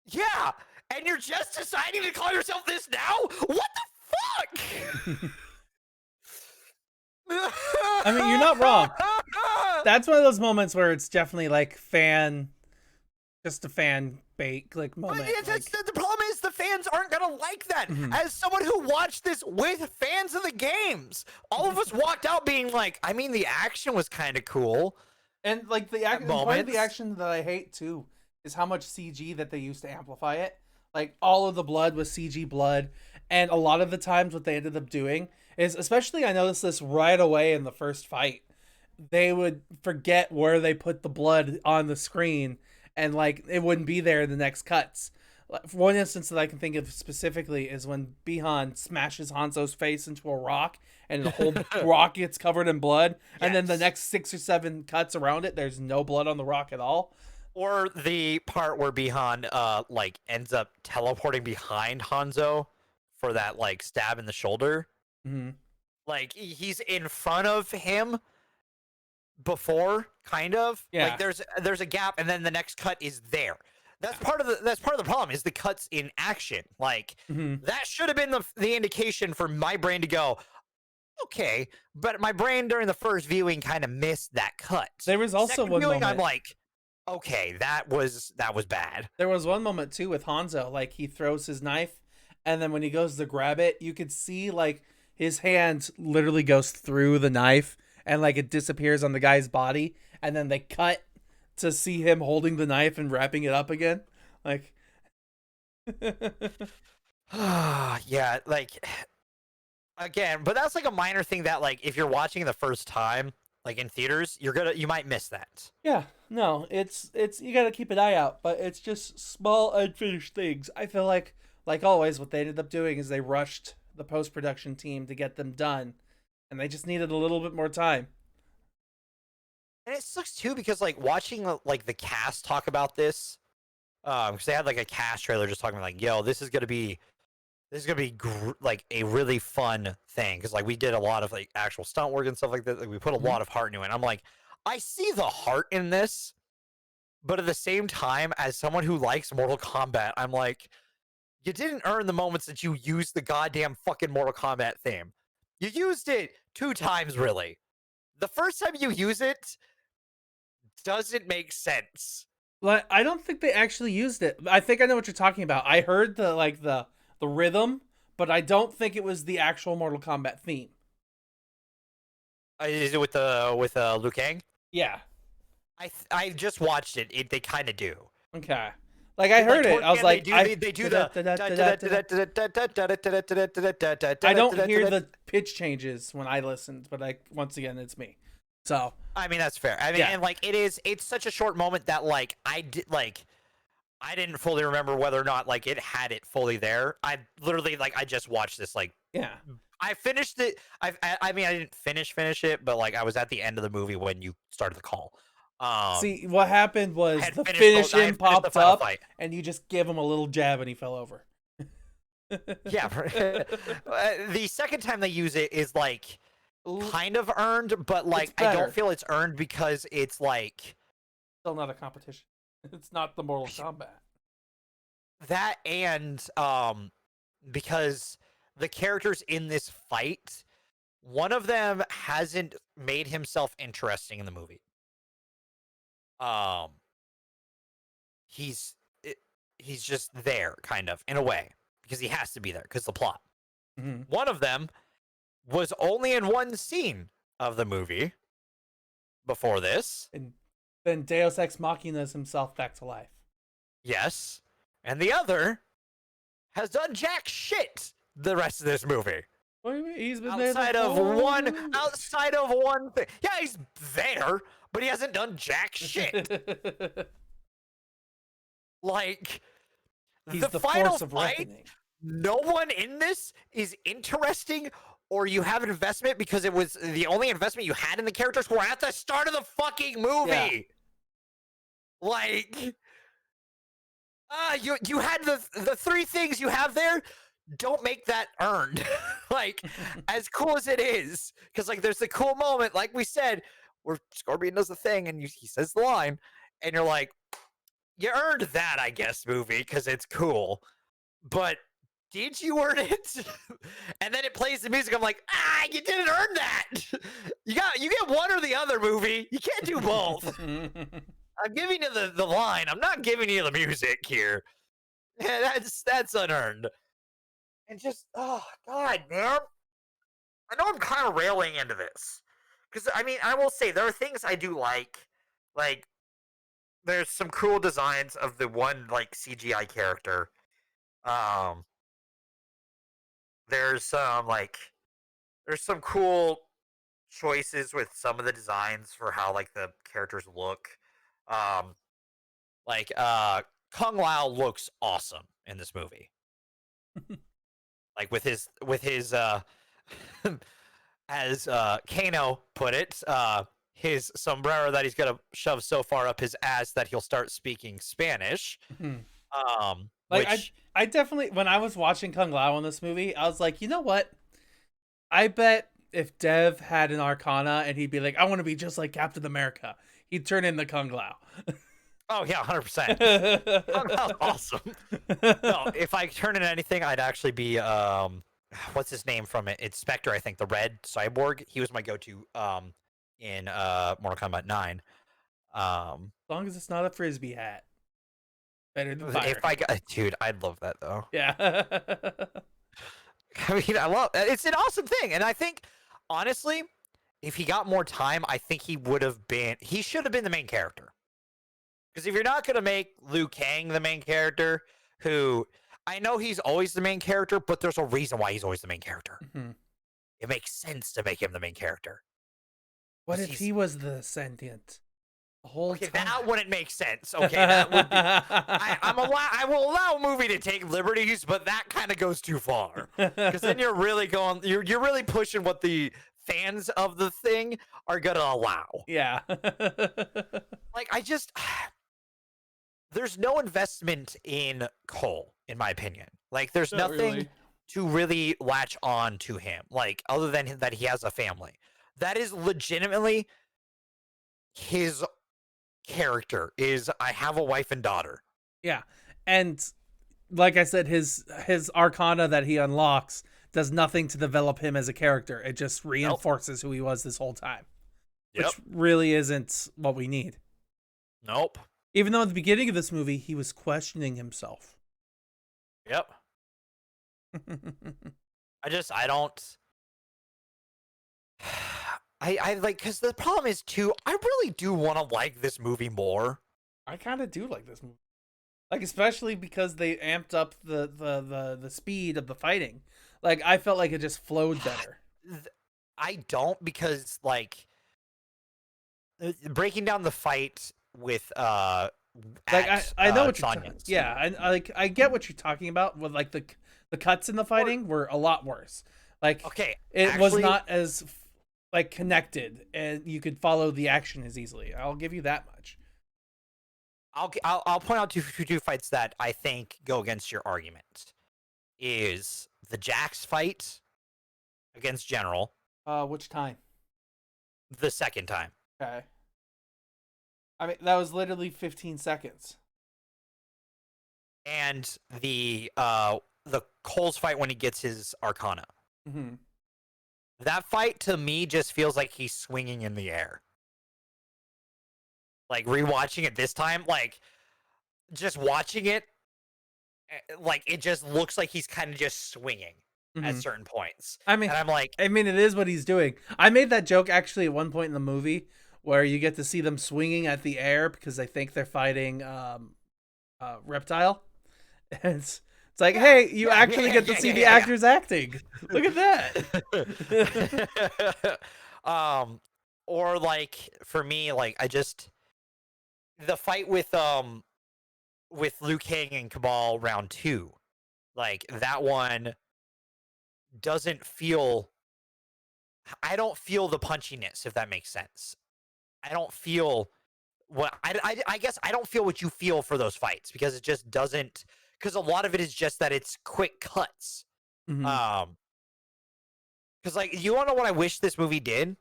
Yeah. And you're just deciding to call yourself this now? What the fuck? I mean, you're not wrong. That's one of those moments where it's definitely like just a fan bait click moment. But the problem is the fans aren't gonna like that. As someone who watched this with fans of the games, all of us walked out being like, I mean, the action was kind of cool. And like part of the action that I hate too is how much CG that they used to amplify it. Like, all of the blood was CG blood. And a lot of the times what they ended up doing is, especially I noticed this right away in the first fight, they would forget where they put the blood on the screen, and like it wouldn't be there in the next cuts. One instance that I can think of specifically is when Bihan smashes Hanzo's face into a rock and the whole rock gets covered in blood. And then the next 6 or 7 cuts around it, there's no blood on the rock at all. Or the part where Bihan like ends up teleporting behind Hanzo for that like stab in the shoulder. Like, he's in front of him before, kind of. Like, there's a gap, and then the next cut is there. That's part of the problem, is the cuts in action. Like, that should have been the indication for my brain to go, okay, but my brain during the first viewing kind of missed that cut. There was also Second one viewing, moment. I'm like, okay, that was bad. There was one moment too with Hanzo, like he throws his knife, and then when he goes to grab it, you could see like his hand literally goes through the knife, and like it disappears on the guy's body, and then they cut to see him holding the knife and wrapping it up again. Like, yeah, like, again, but that's like a minor thing that, like, if you're watching the first time, like in theaters, you might miss that. Yeah, no, it's you gotta keep an eye out, but it's just small unfinished things. I feel like always, what they ended up doing is they rushed the post-production team to get them done, and they just needed a little bit more time. And it sucks too, because like watching like the cast talk about this, because they had like a cast trailer just talking about like, yo, this is gonna be like a really fun thing, because like we did a lot of like actual stunt work and stuff like that. Like, we put a lot of heart into it. I'm like, I see the heart in this, but at the same time, as someone who likes Mortal Kombat, I'm like, you didn't earn the moments that you used the goddamn fucking Mortal Kombat theme. You used it 2 times, really. The first time you use it doesn't make sense. Like, I don't think they actually used it. I think I know what you're talking about. I heard the rhythm, but I don't think it was the actual Mortal Kombat theme. Is it with Liu Kang? Yeah. I just watched it. They kind of do. Okay. Like, I heard it. I was like, they do the. I don't hear the pitch changes when I listened, but once again, it's me. So I mean, that's fair. I mean, and like it's such a short moment that like I didn't fully remember whether or not like it had it fully there. I literally like I just watched this like I finished it. I mean, I didn't finish it, but like I was at the end of the movie when you started the call. See, what happened was the finish him popped up, and you just give him a little jab, and he fell over. Yeah. The second time they use it is like kind of earned, but like I don't feel it's earned because it's like still not a competition. It's not the Mortal Kombat. That and because the characters in this fight, one of them hasn't made himself interesting in the movie. Um he's he's just there kind of in a way because he has to be there because the plot. Mm-hmm. One of them was only in one scene of the movie before this. And then Deus Ex Machina's himself back to life. Yes. And the other has done jack shit the rest of this movie. What do you mean? He's been outside of one thing. Yeah, he's there, but he hasn't done jack shit. Like he's the final force of fight, reckoning. no one in this is interesting, or you have an investment because it was the only investment you had in the characters were at the start of the fucking movie. Yeah. Like, you had the three things you have there. Don't make that earned. Like, as cool as it is, because like there's the cool moment, like we said, where Scorpion does the thing and he says the line, and you're like, you earned that, I guess, movie, because it's cool. But did you earn it? And then it plays the music. I'm like, you didn't earn that. You get one or the other, movie. You can't do both. I'm giving you the line. I'm not giving you the music here. Yeah, that's unearned. And just, oh god, man. I know I'm kind of railing into this, because I mean, I will say there are things I do like there's some cool designs of the one like CGI character. There's some cool choices with some of the designs for how like the characters look. Kung Lao looks awesome in this movie. Like with his as Kano put it, his sombrero that he's gonna shove so far up his ass that he'll start speaking Spanish. I definitely, when I was watching Kung Lao in this movie, I was like, you know what? I bet if Dev had an Arcana and he'd be like, I want to be just like Captain America, he'd turn into Kung Lao. Oh yeah, 100%. Kung Lao's awesome. No, if I turn into anything, I'd actually be what's his name from it? It's Spectre, I think, the red cyborg. He was my go-to in Mortal Kombat 9. As long as it's not a frisbee hat. Better than fire. If I got, dude, I'd love that though. Yeah. I mean, it's an awesome thing, and I think honestly, if he got more time, I think he should have been the main character. Because if you're not gonna make Liu Kang the main character, who I know he's always the main character, but there's a reason why he's always the main character. Mm-hmm. It makes sense to make him the main character. What if he was the sentient? Okay, that wouldn't make sense. Okay, that would be. I will allow a movie to take liberties, but that kind of goes too far. Because then you're really pushing what the fans of the thing are gonna allow. Yeah. Like there's no investment in Cole, in my opinion. Like there's nothing to really latch on to him, like other than that he has a family. That is legitimately his character, is I have a wife and daughter. Yeah. And like I said, his Arcana that he unlocks does nothing to develop him as a character. It just reinforces who he was this whole time. Which really isn't what we need. Nope. Even though at the beginning of this movie, he was questioning himself. Yep. I like, because the problem is too, I really do want to like this movie more. I kind of do like this movie. Like, especially because they amped up the speed of the fighting. Like, I felt like it just flowed better. I don't, because like breaking down the fight with I know what you're talking. Yeah, I get what you're talking about. With like the cuts in the fighting were a lot worse. Like, okay, it was not as like connected, and you could follow the action as easily. I'll give you that much. I'll point out two fights that I think go against your argument. is the Jax fight against General. Which time? The second time. Okay. I mean, that was literally 15 seconds. And the Coles fight when he gets his Arcana. Mm-hmm. That fight to me just feels like he's swinging in the air. Like rewatching it this time, like just watching it, like it just looks like he's kind of just swinging at certain points. I mean, and I'm like, it is what he's doing. I made that joke actually at one point in the movie where you get to see them swinging at the air because they think they're fighting Reptile. And it's like, hey, you actually get to see the actors acting. Look at that. Or like for me, like the fight with Liu Kang and Cabal round 2, like that one doesn't feel. I don't feel the punchiness, if that makes sense. I don't feel what I guess I don't feel what you feel for those fights because it just doesn't. Because a lot of it is just that it's quick cuts. Because like you want to know what I wish this movie did?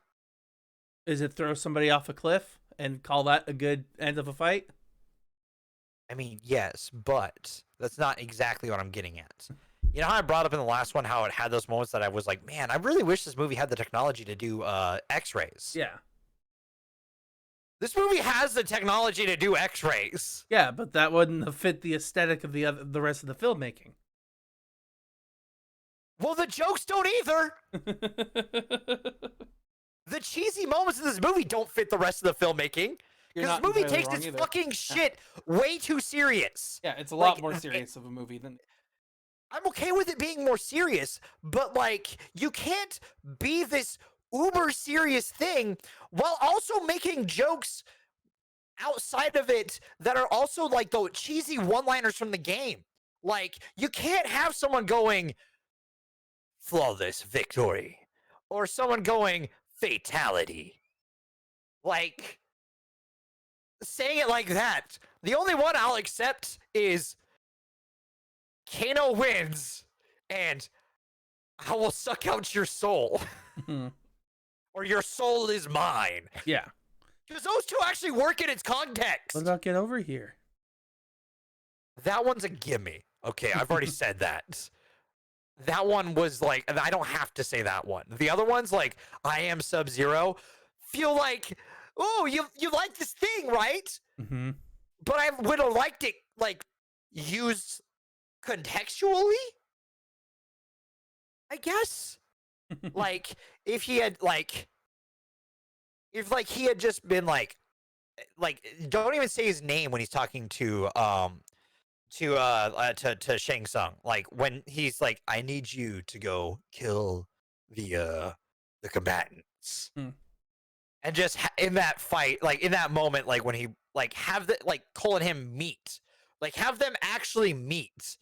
Is it throw somebody off a cliff and call that a good end of a fight? I mean, yes, but that's not exactly what I'm getting at. You know how I brought up in the last one how it had those moments that I was like, man, I really wish this movie had the technology to do X-rays. Yeah. This movie has the technology to do X-rays. Yeah, but that wouldn't have fit the aesthetic of the rest of the filmmaking. Well, the jokes don't either. The cheesy moments in this movie don't fit the rest of the filmmaking. Because this movie takes its fucking shit way too serious. Yeah, it's a lot more serious of a movie than... I'm okay with it being more serious, but like, you can't be this uber serious thing while also making jokes outside of it that are also like the cheesy one-liners from the game. Like, you can't have someone going flawless victory or someone going fatality. Like, saying it like that. The only one I'll accept is Kano wins and I will suck out your soul. Or your soul is mine. Yeah. Because those two actually work in its context. What about get over here? That one's a gimme. Okay, I've already said that. That one was like, I don't have to say that one. The other ones, like, I am Sub-Zero, feel like, oh, you like this thing, right? Mm-hmm. But I would have liked it, like, used contextually? I guess. Like, if he had, like, he had just been, like, don't even say his name when he's talking to Shang Tsung. Like, when he's like, I need you to go kill the combatants. And just in that fight, like, in that moment, like, when he, like, have the, like, Cole and him meet. Like, have them actually meet.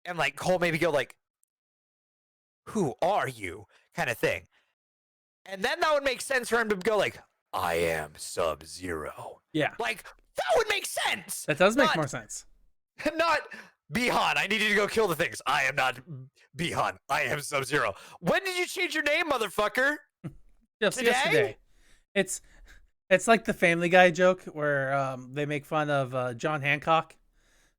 And, like, Cole maybe go, like, who are you? Kind of thing. And then that would make sense for him to go, like, I am Sub-Zero. Yeah. Like, that would make sense. That does make more sense. Not Bihan, I need you to go kill the things. I am not Bihan. I am Sub-Zero. When did you change your name, motherfucker? Just yesterday. It's like the Family Guy joke where they make fun of John Hancock.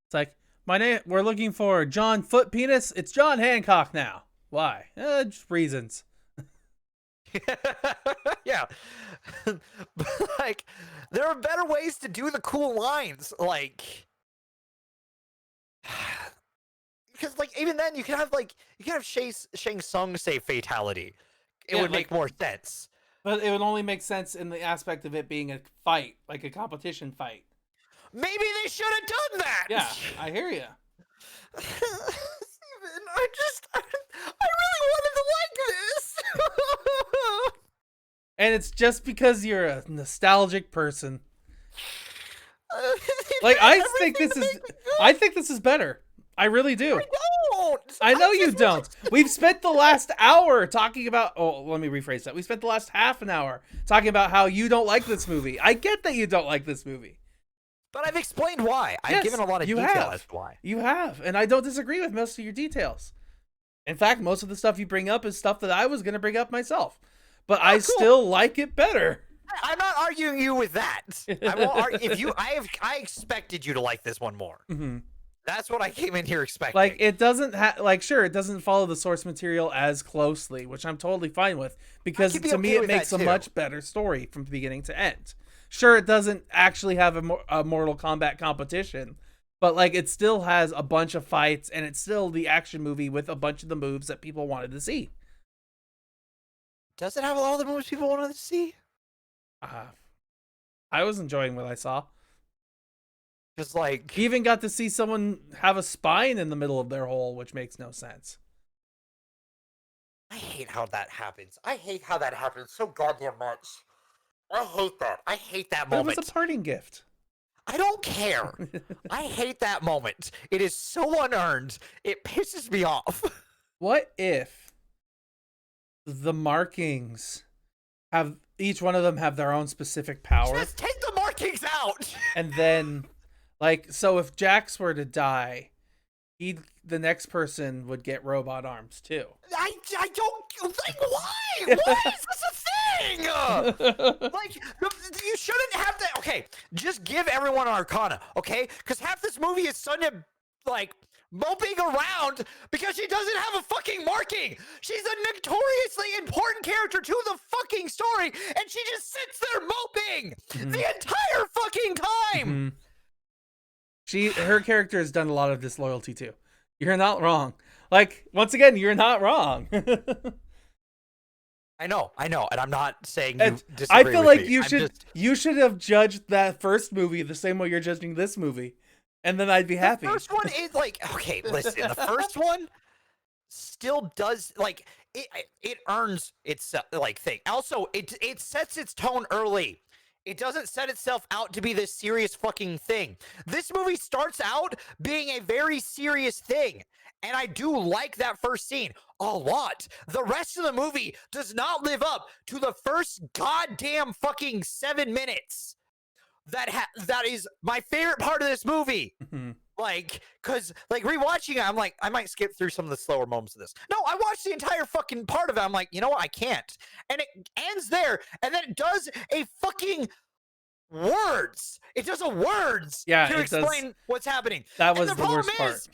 It's like, we're looking for John Foot Penis. It's John Hancock now. Why? Just reasons. Yeah. But, like, there are better ways to do the cool lines. Like, because, like, even then you can have Shang Tsung say fatality. It would make more sense. But it would only make sense in the aspect of it being a fight, like a competition fight. Maybe they should have done that. Yeah, I hear you. Steven, I really wanted to like this. And it's just because you're a nostalgic person. Like, I think this is better. I really do. I don't. I know you don't. We've spent the last hour talking about... Oh, let me rephrase that. We spent the last half an hour talking about how you don't like this movie. I get that you don't like this movie. But I've explained why. I've given a lot of detail as to why. You have, and I don't disagree with most of your details. In fact, most of the stuff you bring up is stuff that I was going to bring up myself. But I still like it better. I'm not arguing you with that. I won't argue. I expected you to like this one more. Mm-hmm. That's what I came in here expecting. Like, it doesn't sure, it doesn't follow the source material as closely, which I'm totally fine with, because to me it makes a much better story from beginning to end. Sure, it doesn't actually have a Mortal Kombat competition, but like it still has a bunch of fights, and it's still the action movie with a bunch of the moves that people wanted to see. Does it have all the moves people wanted to see? I was enjoying what I saw. Just like, you even got to see someone have a spine in the middle of their hole, which makes no sense. I hate how that happens. I hate how that happens so goddamn much. I hate that. I hate that moment. It was a parting gift. I don't care. I hate that moment. It is so unearned. It pisses me off. What if the markings have, each one of them have their own specific power? Just take the markings out. And then, like, so if Jax were to die, the next person would get robot arms too. I don't, like, why? Why is this a thing? Like, you shouldn't have that. Okay, just give everyone an Arcana, okay? Because half this movie is Sonya, like, moping around because she doesn't have a fucking marking. She's a notoriously important character to the fucking story, and she just sits there moping the entire fucking time. Her character has done a lot of disloyalty too. You're not wrong. Like, once again, you're not wrong. I know, and I'm not saying you disagree. I feel like me. you should have judged that first movie the same way you're judging this movie, and then I'd be happy. The first one is like, okay, listen, the first one still does, like, it earns its like thing. Also, it sets its tone early. It doesn't set itself out to be this serious fucking thing. This movie starts out being a very serious thing, and I do like that first scene a lot. The rest of the movie does not live up to the first goddamn fucking 7 minutes. That is my favorite part of this movie. Like, cause like rewatching it, I'm like, I might skip through some of the slower moments of this. No, I watched the entire fucking part of it. I'm like, you know what? I can't. And it ends there, and then it does a fucking words. It does a words to explain what's happening. That was the worst part.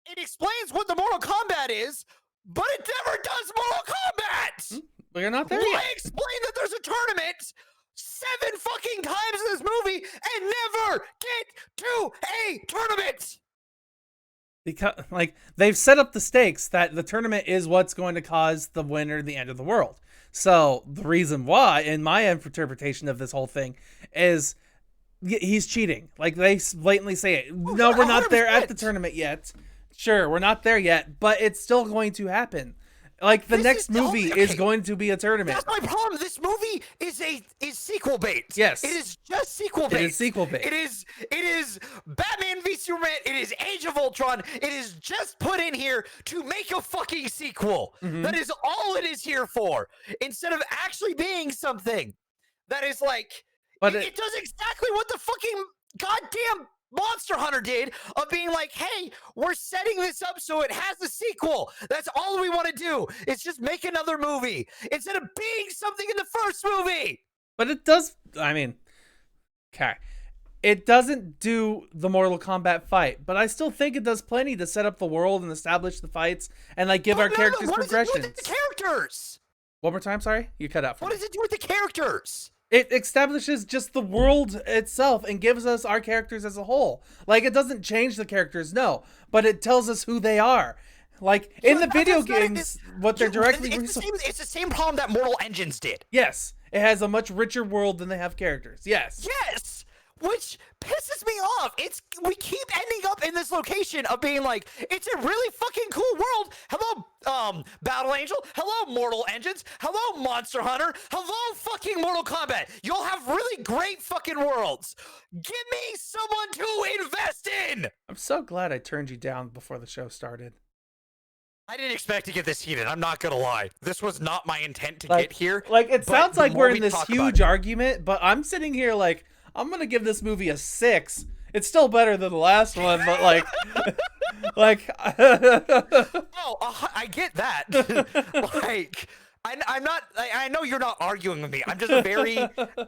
It explains what the Mortal Kombat is, but it never does Mortal Kombat. But you're not there yet. Why explain that there's a tournament 7 fucking times in this movie and never get to a tournament? Because, like, they've set up the stakes that the tournament is what's going to cause the winner the end of the world. So the reason why, in my interpretation of this whole thing, is he's cheating. Like, they blatantly say it. No, we're not there at the tournament yet. Sure, we're not there yet, but it's still going to happen. Like, the next movie is going to be a tournament. That's my problem. This movie is sequel bait. Yes. It is just sequel bait. It is sequel bait. It is Batman v Superman. It is Age of Ultron. It is just put in here to make a fucking sequel. That is all it is here for. Instead of actually being something that is like, but it does exactly what the fucking goddamn Monster Hunter did, of being like, hey, we're setting this up so it has a sequel. That's all we want to do. It's just make another movie instead of being something in the first movie. But it does, I mean, okay. It doesn't do the Mortal Kombat fight, but I still think it does plenty to set up the world and establish the fights and like give our characters progressions. What does it do with the characters? One more time, sorry? You cut out for me. What does it do with the characters? It establishes just the world itself and gives us our characters as a whole. Like, it doesn't change the characters, no, but it tells us who they are. Like, in the video games, what they're directly... It's the same problem that Mortal Engines did. Yes. It has a much richer world than they have characters. Yes. Yes! Which pisses me off. We keep ending up in this location of being like, it's a really fucking cool world. Hello, Battle Angel. Hello, Mortal Engines. Hello, Monster Hunter. Hello, fucking Mortal Kombat. You'll have really great fucking worlds. Give me someone to invest in. I'm so glad I turned you down before the show started. I didn't expect to get this heated. I'm not gonna lie. This was not my intent to get here. Like, it sounds like we're in this huge argument, but I'm sitting here like, I'm gonna give this movie a 6. It's still better than the last one, but like, Like, I get that. Like, I'm not. I know you're not arguing with me. I'm just very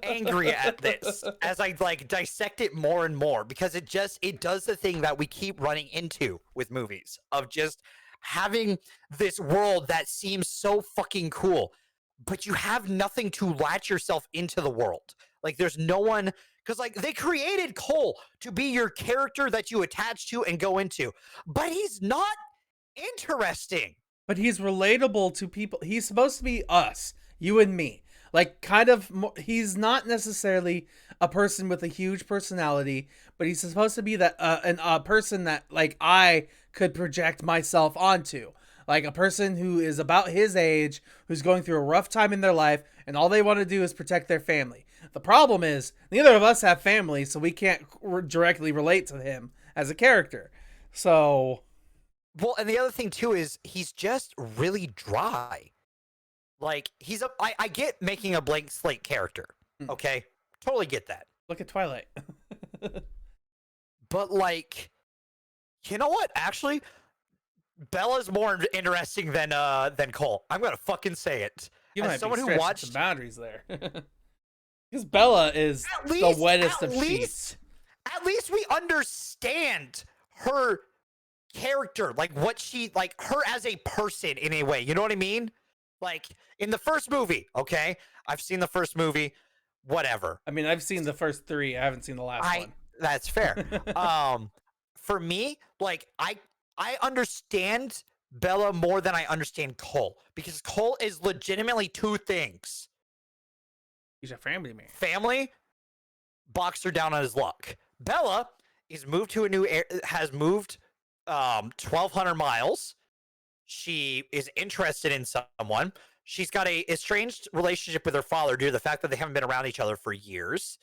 angry at this as I like dissect it more and more because it does the thing that we keep running into with movies of just having this world that seems so fucking cool, but you have nothing to latch yourself into the world. Like, there's no one. Because, like, they created Cole to be your character that you attach to and go into, but he's not interesting. but he's relatable to people. He's supposed to be us, you and me. Like, kind of, he's not necessarily a person with a huge personality, but he's supposed to be that a person that like I could project myself onto. Like a person who is about his age, who's going through a rough time in their life, and all they want to do is protect their family. The problem is, neither of us have family, so we can't directly relate to him as a character. So, well, and the other thing too is he's just really dry. Like I get making a blank slate character. Okay, totally get that. Look at Twilight. But like, you know what? Actually, Bella's more interesting than Cole. I'm gonna fucking say it. You might someone who watched the boundaries there. Because Bella is the wettest of sheets. At least we understand her character, like what she, like her as a person in a way. You know what I mean? Like in the first movie, okay? I've seen the first movie, whatever. I mean, I've seen the first 3. I haven't seen the last one. That's fair. For me, like I understand Bella more than I understand Cole because Cole is legitimately 2 things. He's a family man. Family boxed her down on his luck. Bella is moved to has moved 1,200 miles. She is interested in someone. She's got a estranged relationship with her father due to the fact that they haven't been around each other for years.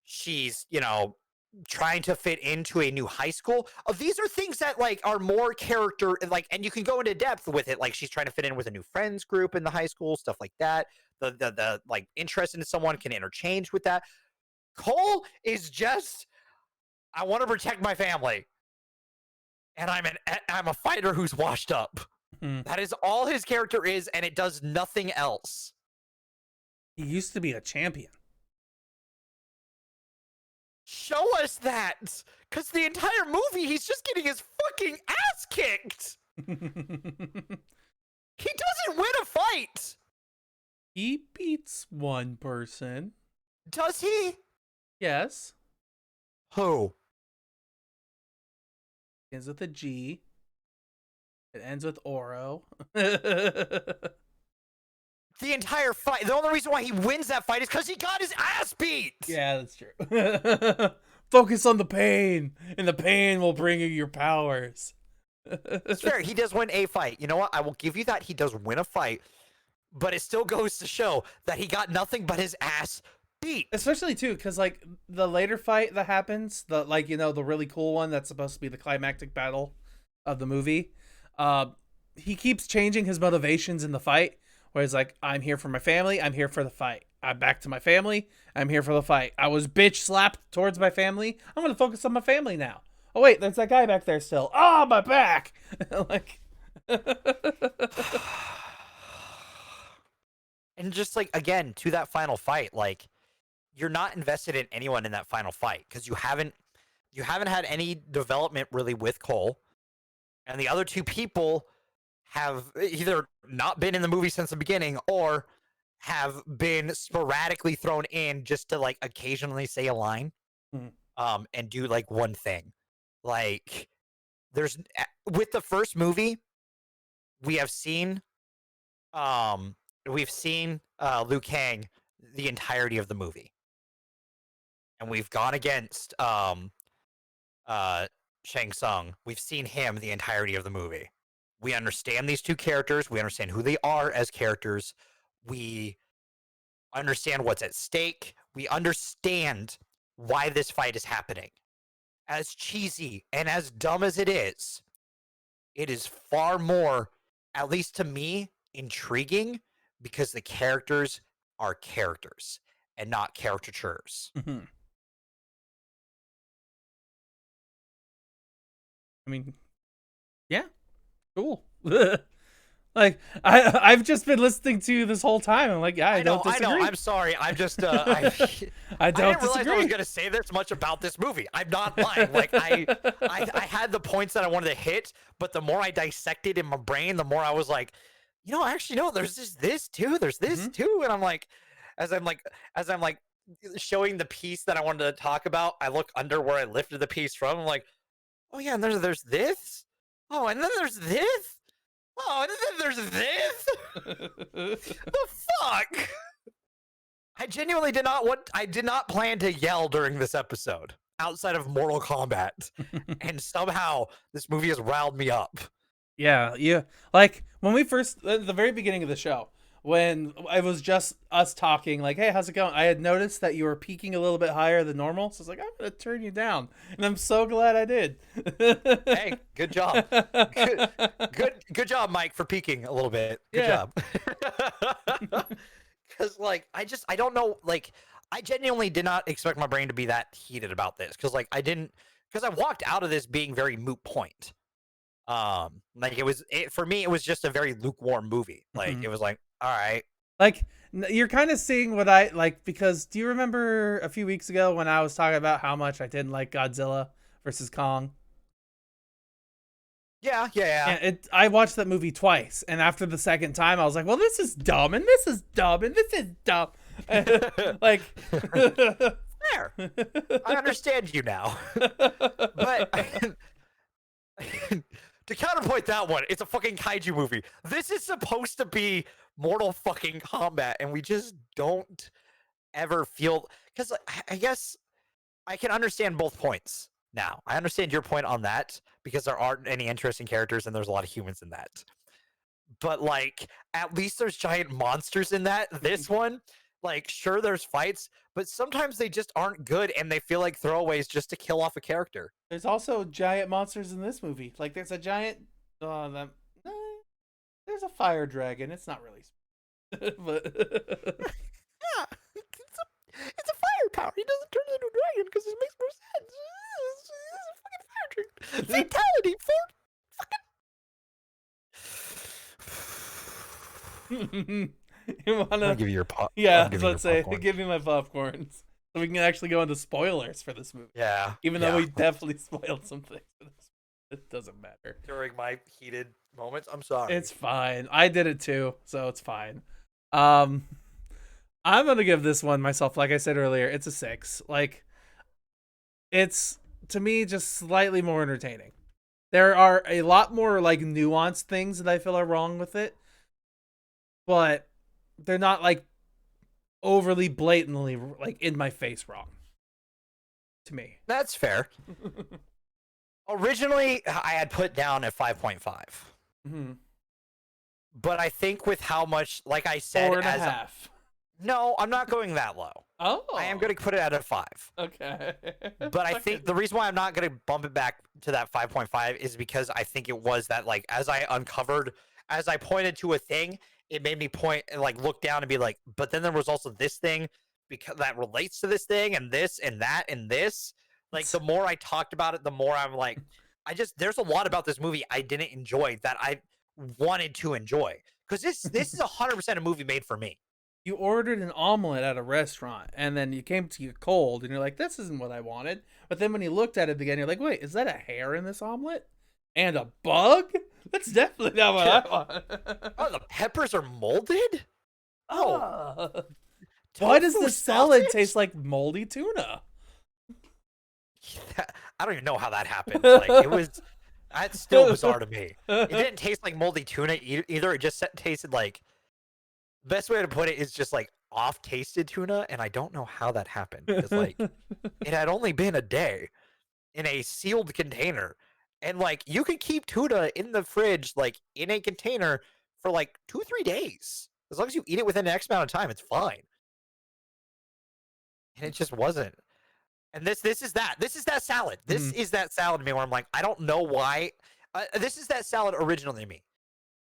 She's, you know, trying to fit into a new high school. These are things that like are more character, like, and you can go into depth with it. Like she's trying to fit in with a new friends group in the high school, stuff like that. The like interest in someone can interchange with that. Cole is just, I want to protect my family, and I'm a fighter who's washed up. That is all his character is, and it does nothing else. He used to be a champion. Show us that, because the entire movie he's just getting his fucking ass kicked. He doesn't win a fight. He beats one person. Does he? Yes. Who? It ends with a G. It ends with Oro. The entire fight. The only reason why he wins that fight is because he got his ass beat. Yeah, that's true. Focus on the pain, and the pain will bring you your powers. It's fair. He does win a fight. You know what? I will give you that. He does win a fight, but it still goes to show that he got nothing but his ass beat. Especially too, because like the later fight that happens, the like you know the really cool one that's supposed to be the climactic battle of the movie. He keeps changing his motivations in the fight. Where he's like, I'm here for my family. I'm here for the fight. I'm back to my family. I'm here for the fight. I was bitch slapped towards my family. I'm going to focus on my family now. Oh, wait, there's that guy back there still. Oh, my back. Like, and just like, again, to that final fight, like you're not invested in anyone in that final fight because you haven't had any development really with Cole. And the other 2 people have either not been in the movie since the beginning or have been sporadically thrown in just to like occasionally say a line and do like one thing. Like there's with the first movie we have seen Liu Kang the entirety of the movie. And we've gone against Shang Tsung. We've seen him the entirety of the movie. We understand these 2 characters. We understand who they are as characters. We understand what's at stake. We understand why this fight is happening. As cheesy and as dumb as it is far more, at least to me, intriguing because the characters are characters and not caricatures. 。I mean, yeah, cool. Like I've just been listening to you this whole time. I'm like, yeah, I don't disagree. I know. I'm sorry. I'm just I don't I didn't realize disagree. I was gonna say this much about this movie. I'm not lying. Like I had the points that I wanted to hit, but the more I dissected in my brain, the more I was like, you know, actually no, there's this too. There's this too, and I'm like, as I'm like showing the piece that I wanted to talk about, I look under where I lifted the piece from. I'm like, oh yeah, and there's this. Oh, and then there's this. Oh, and then there's this. The fuck? I genuinely did not plan to yell during this episode outside of Mortal Kombat, and somehow this movie has riled me up. Yeah. Like when we first, at the very beginning of the show, when it was just us talking, like, hey, how's it going? I had noticed that you were peaking a little bit higher than normal. So I was like, I'm going to turn you down. And I'm so glad I did. Hey, good job. Good job, Mike, for peaking a little bit. Good job. Because, like, I don't know. Like, I genuinely did not expect my brain to be that heated about this. Because, like, because I walked out of this being very moot point. Like, for me, it was just a very lukewarm movie. Like, it was like, all right. Like, you're kind of seeing what I like, because do you remember a few weeks ago when I was talking about how much I didn't like Godzilla versus Kong? Yeah. I watched that movie twice, and after the second time, I was like, well, this is dumb, and this is dumb, and this is dumb. Like, fair. I understand you now. But to counterpoint that one, it's a fucking kaiju movie. This is supposed to be Mortal fucking Kombat, and we just don't ever feel, because I guess I can understand both points now. I understand your point on that, because there aren't any interesting characters and there's a lot of humans in that. But, like, at least there's giant monsters in that. This one, like, sure, there's fights, but sometimes they just aren't good and they feel like throwaways just to kill off a character. There's also giant monsters in this movie. Like, there's a giant there's a fire dragon. It's not really but yeah, it's a fire power. He doesn't turn into a dragon because it makes more sense. It's a fucking fire dragon. Fatality for you wanna I'll give you your pop. Yeah, let's say give me my popcorns so we can actually go into spoilers for this movie. Yeah, even though we definitely spoiled some things for this. It doesn't matter. During my heated moments, I'm sorry. It's fine. I did it too, so it's fine. I'm gonna give this one myself. Like I said earlier, it's a 6. Like, it's, to me, just slightly more entertaining. There are a lot more, like, nuanced things that I feel are wrong with it, but they're not, like, overly blatantly, like, in my face wrong. To me. That's fair. Originally, I had put down at 5.5. But I think with how much, like I said, 4.5. No, I'm not going that low. Oh. I am going to put it at a 5. Okay. But I think the reason why I'm not going to bump it back to that 5.5 is because I think it was that, like, as I pointed to a thing, it made me point and, like, look down and be like, but then there was also this thing because that relates to this thing and this and that and this. Like, the more I talked about it, the more I'm like, there's a lot about this movie I didn't enjoy that I wanted to enjoy. Because this is 100% a movie made for me. You ordered an omelet at a restaurant, and then you came to you cold, and you're like, this isn't what I wanted. But then when you looked at it again, you're like, wait, is that a hair in this omelet? And a bug? That's definitely not what I want. Oh, the peppers are molded? Oh. Why does the salad taste like moldy tuna? I don't even know how that happened. Like, that's still bizarre to me. It didn't taste like moldy tuna either. It just tasted like, the best way to put it is just like off-tasted tuna, and I don't know how that happened. Because, like, it had only been a day in a sealed container, and, like, you could keep tuna in the fridge, like, in a container for like 2-3 days. As long as you eat it within X amount of time, it's fine. And it just wasn't. And this is that salad. This is that salad to me where I'm like, I don't know why. This is that salad originally to me.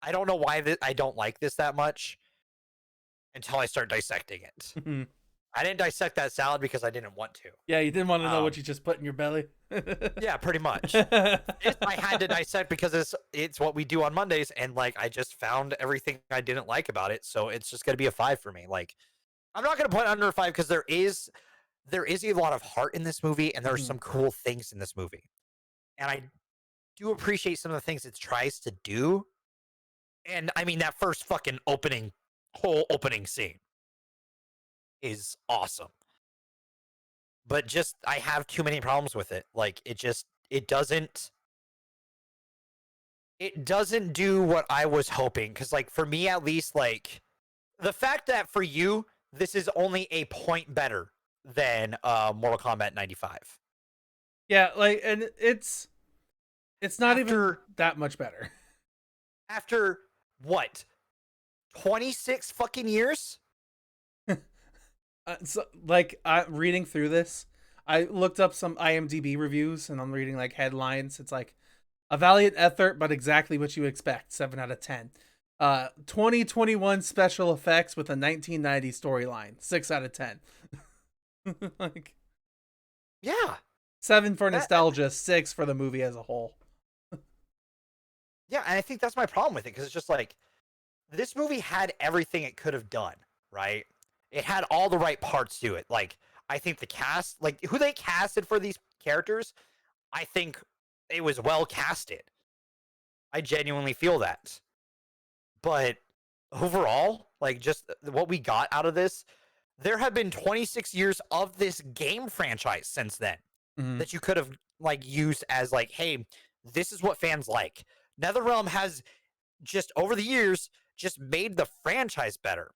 I don't know why I don't like this that much until I start dissecting it. I didn't dissect that salad because I didn't want to. Yeah, you didn't want to know what you just put in your belly. Yeah, pretty much. I had to dissect because it's what we do on Mondays, and like I just found everything I didn't like about it, so it's just gonna be a 5 for me. Like, I'm not gonna put under a 5 because there is a lot of heart in this movie, and there are some cool things in this movie, and I do appreciate some of the things it tries to do. And I mean, that first fucking whole opening scene is awesome. But just, I have too many problems with it. Like, it doesn't do what I was hoping. Because, like, for me at least, like, the fact that for you, this is only a point better than Mortal Kombat 95. Yeah, like, and it's not even that much better. After, what, 26 fucking years? So, like, reading through this, I looked up some IMDb reviews, and I'm reading, like, headlines. It's like, a valiant effort, but exactly what you expect, 7 out of 10. 2021 special effects with a 1990 storyline, 6 out of 10. Like, yeah. 7 for nostalgia, 6 for the movie as a whole. Yeah, and I think that's my problem with it, because it's just like, this movie had everything it could have done, right? It had all the right parts to it. Like, I think the cast, like, who they casted for these characters, I think it was well casted. I genuinely feel that. But overall, like, just what we got out of this, there have been 26 years of this game franchise since then that you could have, like, used as, like, hey, this is what fans like. NetherRealm has just, over the years, just made the franchise better.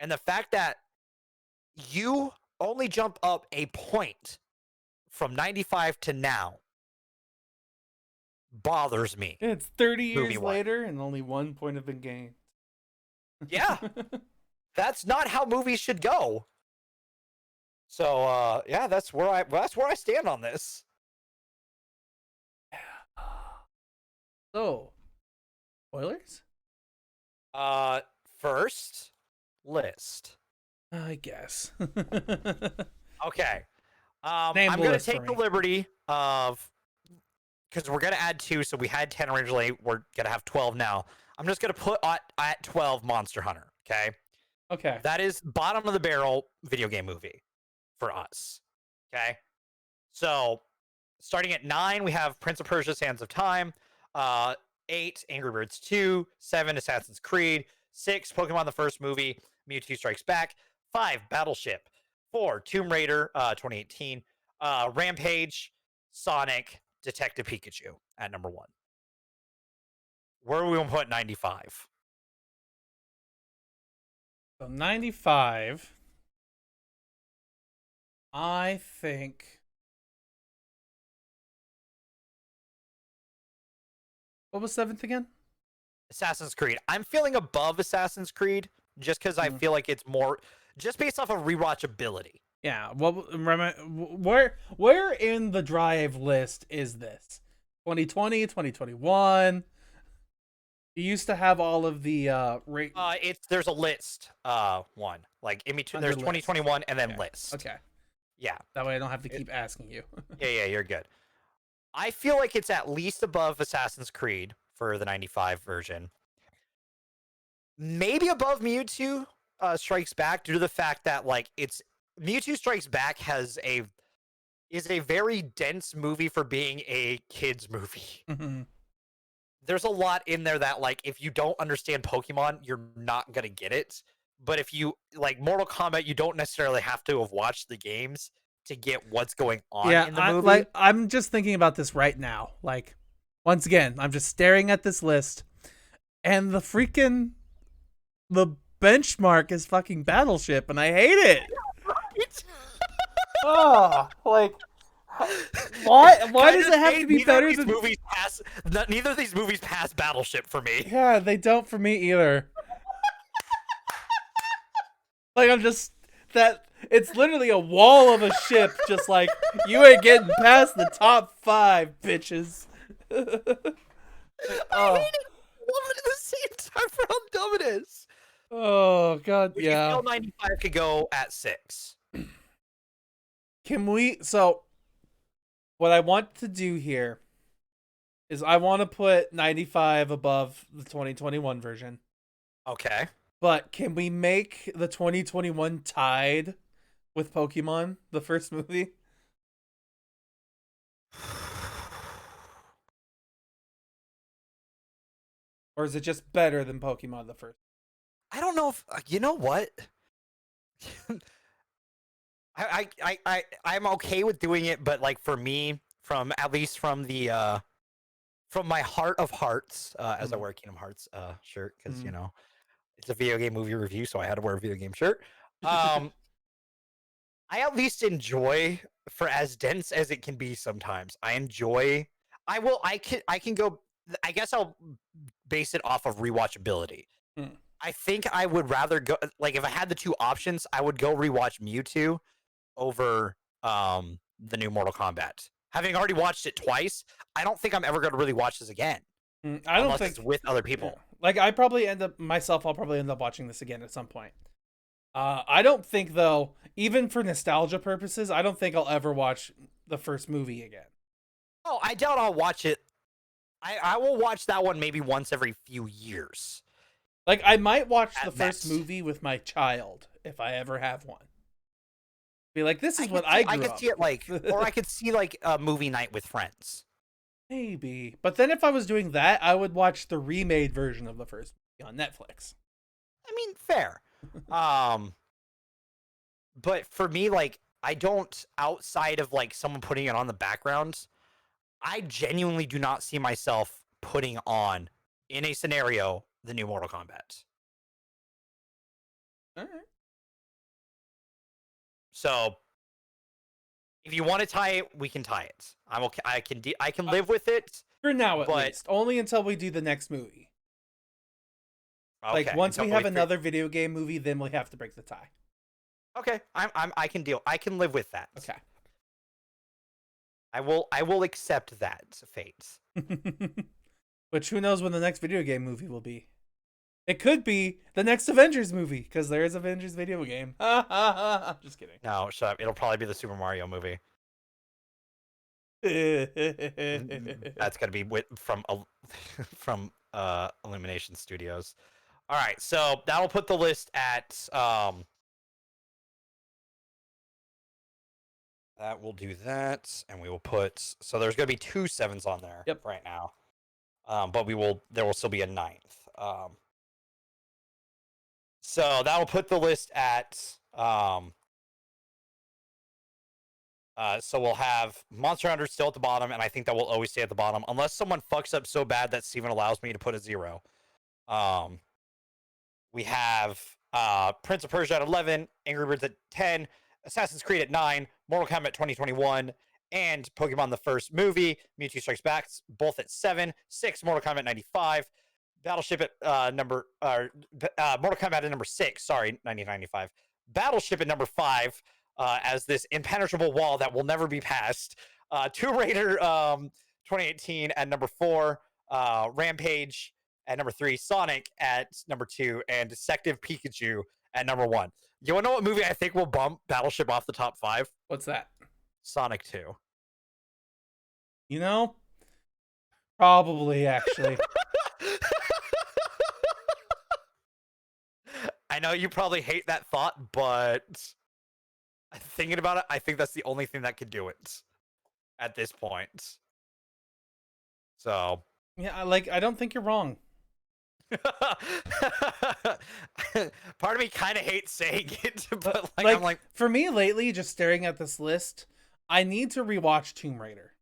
And the fact that you only jump up a point from 95 to now bothers me. It's 30 years later, and only 1 point have been gained. Yeah. That's not how movies should go. So, yeah, that's where I stand on this. So, spoilers? First list. I guess. Okay. I'm going to take the liberty of, because we're going to add 2, so we had 10 originally. We're going to have 12 now. I'm just going to put at 12 Monster Hunter, okay? Okay. That is bottom of the barrel video game movie for us, okay? So, starting at 9, we have Prince of Persia: Sands of Time. 8, Angry Birds 2. 7, Assassin's Creed. 6, Pokemon the first movie, Mewtwo Strikes Back. 5, Battleship. 4, Tomb Raider, 2018. Rampage, Sonic, Detective Pikachu at number 1. Where are we going to put 95? So 95, I think. What was 7th again? Assassin's Creed. I'm feeling above Assassin's Creed just because I feel like it's more just based off of rewatchability. Yeah. Well, where in the drive list is this? 2020, 2021. You used to have all of the there's a list one. Like in between there's 2021 and then list. Okay. Yeah. That way I don't have to keep asking you. Yeah, you're good. I feel like it's at least above Assassin's Creed for the 95 version. Maybe above Mewtwo Strikes Back due to the fact that like it's Mewtwo Strikes Back is a very dense movie for being a kids movie. Mm-hmm. There's a lot in there that like if you don't understand Pokemon, you're not gonna get it. But if you like Mortal Kombat, you don't necessarily have to have watched the games to get what's going on in the movie. I'm just thinking about this right now. Like, once again, I'm just staring at this list, and the benchmark is fucking Battleship, and I hate it. Right? Oh, like, why does it have to be better than movies? Neither of these movies pass Battleship for me. Yeah, they don't for me either. Like, I'm just that. It's literally a wall of a ship, just like, you ain't getting past the top 5, bitches. I hate it. Love it at the same time for how dumb it is. Oh, God, But yeah. you feel 95 could go at 6. Can we? So, what I want to do here is I want to put 95 above the 2021 version. Okay. But can we make the 2021 tied with Pokemon, the first movie? Or is it just better than Pokemon the first? I don't know if you know what. I'm okay with doing it, but like for me, from at least from the from my heart of hearts, as I wear a Kingdom Hearts shirt, because you know it's a video game movie review, so I had to wear a video game shirt. I at least enjoy, for as dense as it can be sometimes. I enjoy. I can go. I guess I'll base it off of rewatchability. I think I would rather go, like, if I had the two options, I would go rewatch Mewtwo over the new Mortal Kombat. Having already watched it twice, I don't think I'm ever going to really watch this again. I don't think it's with other people. Yeah. Like, I'll probably end up watching this again at some point. I don't think, though, even for nostalgia purposes, I don't think I'll ever watch the first movie again. Oh, I doubt I'll watch it. I will watch that one maybe once every few years. Like, I might watch the first movie with my child if I ever have one. Be like, this is what I grew up. I could see it like, or I could see like a movie night with friends. Maybe. But then if I was doing that, I would watch the remade version of the first movie on Netflix. I mean, fair. But for me, like, I don't, outside of like someone putting it on the background, I genuinely do not see myself putting on, in a scenario, the new Mortal Kombat. All right. So, if you want to tie it, we can tie it. I'm okay. I can live with it for now, at least. Only until we do the next movie. Okay, like, once we have another video game movie, then we have to break the tie. Okay, I can deal. I can live with that. Okay. I will accept that fate. Which, who knows when the next video game movie will be? It could be the next Avengers movie, because there is Avengers video game. I'm just kidding. No, shut up. It'll probably be the Super Mario movie. That's gonna be from Illumination Studios. All right, so that'll put the list at that will do that, and we will put, so there's gonna be 2 7s on there. Yep. Right now, but there will still be a 9th. So that'll put the list at so we'll have Monster Hunter still at the bottom, and I think that will always stay at the bottom unless someone fucks up so bad that Steven allows me to put a 0. We have Prince of Persia at 11, Angry Birds at 10, Assassin's Creed at 9, Mortal Kombat 2021, and Pokemon the first movie, Mewtwo Strikes Back, both at 7, 6, Mortal Kombat 95, Battleship at Mortal Kombat at number 6, sorry, 1995, Battleship at number 5, as this impenetrable wall that will never be passed, Tomb Raider 2018 at number 4, Rampage at number 3, Sonic at number 2, and Detective Pikachu at number 1. You want to know what movie I think will bump Battleship off the top 5? What's that? Sonic 2. You know, probably, actually. I know you probably hate that thought, but thinking about it, I think that's the only thing that could do it at this point. So, yeah, like, I don't think you're wrong. Part of me kind of hates saying it, but like, I'm like, for me lately, just staring at this list, I need to rewatch Tomb Raider.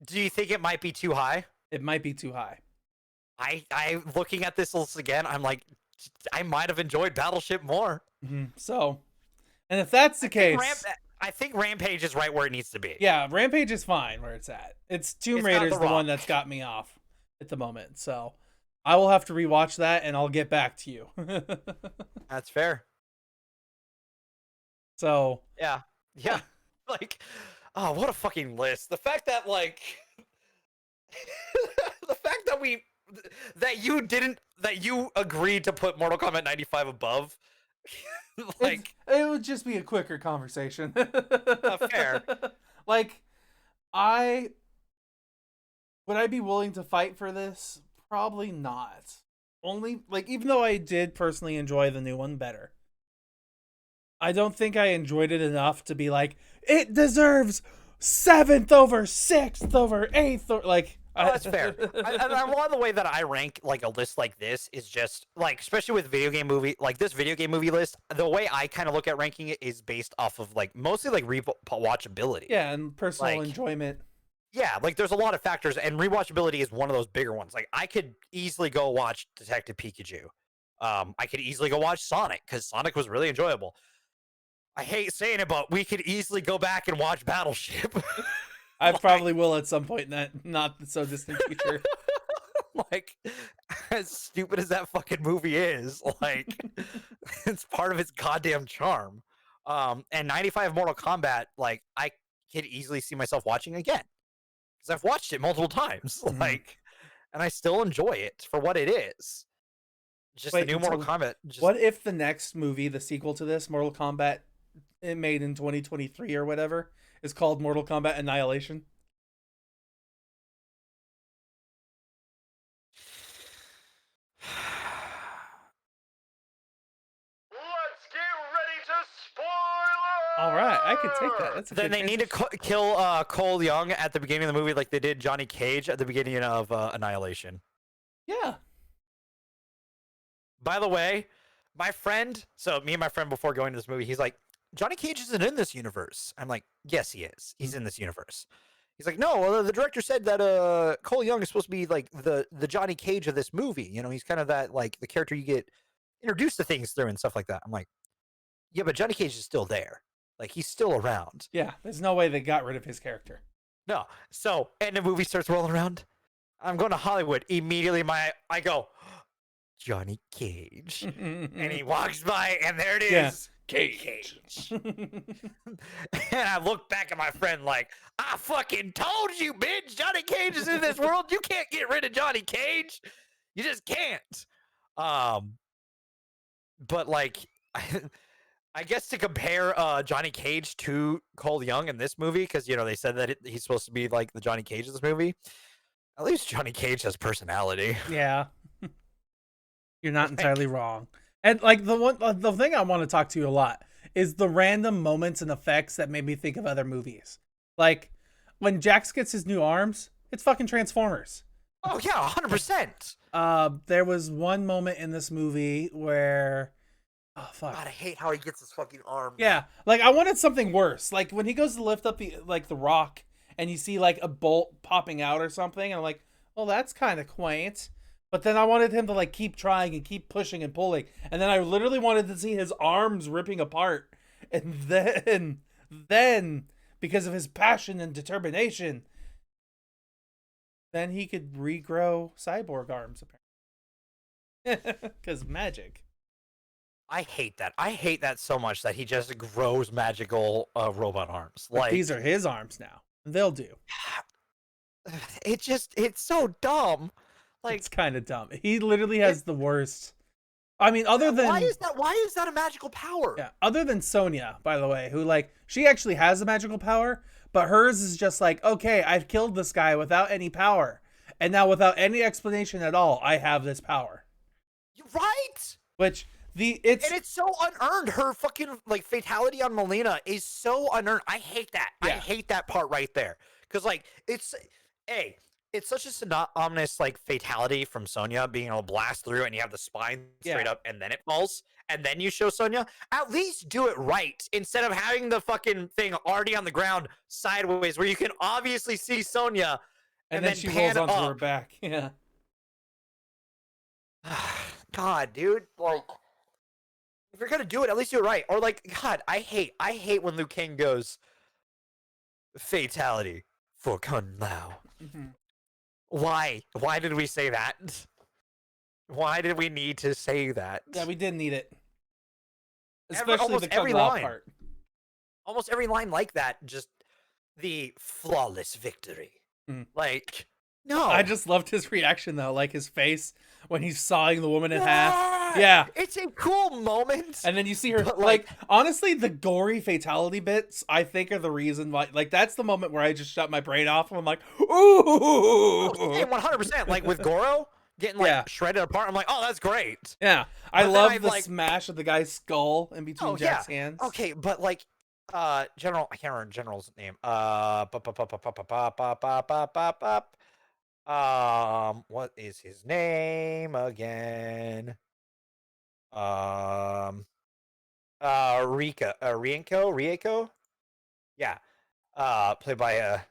Do you think it might be too high? It might be too high. I looking at this list again, I'm like, I might have enjoyed Battleship more. So, and if that's the case, I think Rampage is right where it needs to be. Yeah, Rampage is fine where it's at. It's Tomb Raider's the one that's got me off at the moment. So I will have to rewatch that, and I'll get back to you. That's fair. So yeah. Like, oh, what a fucking list. The fact that, like, the fact that you agreed to put Mortal Kombat 95 above Like, it would just be a quicker conversation. Fair. Like, would I be willing to fight for this? Probably not. Only, like, even though I did personally enjoy the new one better, I don't think I enjoyed it enough to be like, it deserves 7th over 6th over 8th, or like. Oh, that's fair. A lot of the way that I rank like a list like this is just like, especially with video game movie, like this video game movie list, the way I kind of look at ranking it is based off of like mostly like rewatchability. Yeah, and personal enjoyment. Yeah, like there's a lot of factors, and rewatchability is one of those bigger ones. Like I could easily go watch Detective Pikachu. I could easily go watch Sonic because Sonic was really enjoyable. I hate saying it, but we could easily go back and watch Battleship. I probably will at some point in that not so distant future. Like, as stupid as that fucking movie is, like, it's part of its goddamn charm. And 95 Mortal Kombat, like, I could easily see myself watching again because I've watched it multiple times, like, and I still enjoy it for what it is. Just the new Mortal Kombat. What if the next movie, the sequel to this, Mortal Kombat, it made in 2023 or whatever, is called Mortal Kombat Annihilation? Let's get ready to spoil. All right, I could take that. That's then they need to kill Cole Young at the beginning of the movie, like they did Johnny Cage at the beginning of Annihilation. Yeah. By the way, my friend, so me and my friend before going to this movie, he's like, Johnny Cage isn't in this universe. I'm like, yes, he is. He's in this universe. He's like, no, well, the director said that Cole Young is supposed to be like the Johnny Cage of this movie. You know, he's kind of that, like, the character you get introduced to things through and stuff like that. I'm like, yeah, but Johnny Cage is still there. Like, he's still around. Yeah, there's no way they got rid of his character. No. So, and the movie starts rolling around. I'm going to Hollywood. Immediately, I go, Johnny Cage. And he walks by, and there it is. Yeah. Cage. And I look back at my friend like, I fucking told you, bitch, Johnny Cage is in this world. You can't get rid of Johnny Cage. You just can't. But like, I guess to compare Johnny Cage to Cole Young in this movie, because, you know, they said that he's supposed to be like the Johnny Cage of this movie. At least Johnny Cage has personality. Yeah. You're not entirely wrong. And like the thing I want to talk to you a lot is the random moments and effects that made me think of other movies. Like when Jax gets his new arms, it's fucking Transformers. Oh yeah, 100%. There was one moment in this movie where, oh fuck, God, I hate how he gets his fucking arms. Yeah, like I wanted something worse. Like when he goes to lift up the rock and you see like a bolt popping out or something, and I'm like, well, that's kind of quaint. But then I wanted him to like keep trying and keep pushing and pulling. And then I literally wanted to see his arms ripping apart. And then because of his passion and determination, then he could regrow cyborg arms apparently. Because magic. I hate that. I hate that so much that he just grows magical robot arms. Like these are his arms now. They'll do. It's so dumb. Like, it's kind of dumb. He literally has the worst. I mean, other than why is that a magical power? Yeah, other than Sonya, by the way, who like she actually has a magical power, but hers is just like, okay, I've killed this guy without any power, and now without any explanation at all, I have this power. You're right. Which it's so unearned. Her fucking like fatality on Melina is so unearned. I hate that. Yeah. I hate that part right there because like it's such a synonymous like fatality from Sonya being able to blast through and you have the spine straight up and then it falls and then you show Sonya. At least do it right instead of having the fucking thing already on the ground sideways where you can obviously see Sonya and then she rolls onto her back. Yeah. God, dude, like if you're gonna do it, at least do it right. Or like, God, I hate when Liu Kang goes fatality for Kun Lao. Mm-hmm. Why? Why did we say that? Why did we need to say that? Yeah, we didn't need it. Especially the every line. Part. Almost every line like that, just the flawless victory. Like, no. I just loved his reaction though, like his face when he's sawing the woman in half. Yeah. It's a cool moment. And then you see her, but, like, honestly, the gory fatality bits, I think, are the reason why, like, that's the moment where I just shut my brain off and I'm like, ooh. Oh, 100%. Like, with Goro getting, like, shredded apart, I'm like, oh, that's great. Yeah. I But love then the like, smash of the guy's skull in between Jack's hands. Okay, but, like, General, I can't remember General's name. What is his name again? Rieko? Yeah. Played by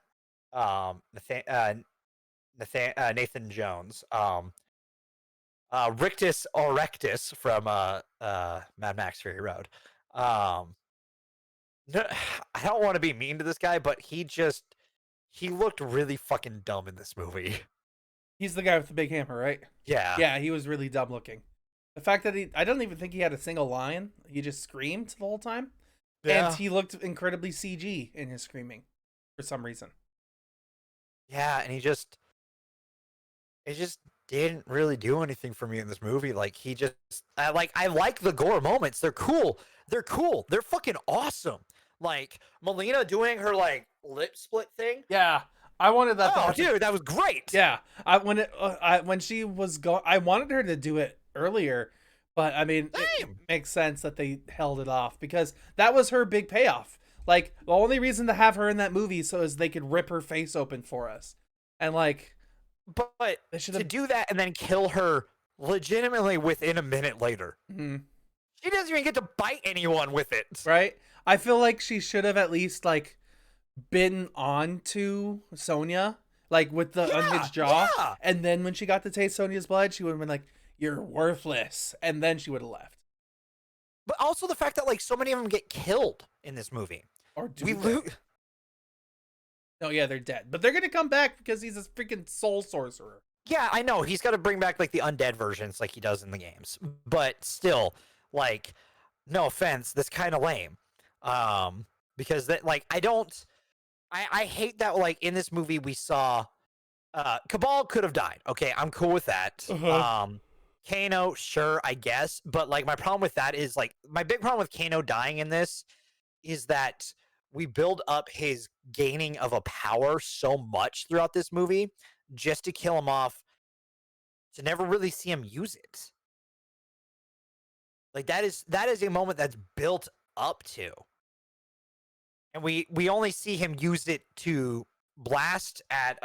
Nathan Jones. Rictus Orectus from Mad Max Fury Road. No, I don't want to be mean to this guy, but he looked really fucking dumb in this movie. He's the guy with the big hammer, right? Yeah. Yeah, he was really dumb looking. The fact that I don't even think he had a single line. He just screamed the whole time. Yeah. And he looked incredibly CG in his screaming for some reason. Yeah, and it just didn't really do anything for me in this movie. Like, I like the gore moments. They're cool. They're fucking awesome. Like, Melina doing her, like, lip split thing. Yeah. I wanted that. Oh, dude, that was great. Yeah. When she was going, I wanted her to do it earlier, but I mean, it makes sense that they held it off because that was her big payoff. Like, the only reason to have her in that movie so is they could rip her face open for us. And like, but to do that and then kill her legitimately within a minute later. Mm-hmm. She doesn't even get to bite anyone with it. Right? I feel like she should have at least, like, bitten onto Sonya, like, with the unhinged jaw. Yeah. And then when she got to taste Sonya's blood, she would have been like, you're worthless. And then she would have left. But also the fact that, like, so many of them get killed in this movie. Or do they? Oh, yeah, they're dead. But they're going to come back because he's a freaking soul sorcerer. Yeah, I know. He's got to bring back, like, the undead versions like he does in the games. But still, like, no offense, that's kind of lame. Because, that, like, I hate that, like, in this movie we saw Cabal could have died. Okay, I'm cool with that. Kano, sure, I guess. But, like, my problem with that is, like, my big problem with Kano dying in this is that we build up his gaining of a power so much throughout this movie just to kill him off, to never really see him use it. Like, that is a moment that's built up to. And we only see him use it to blast at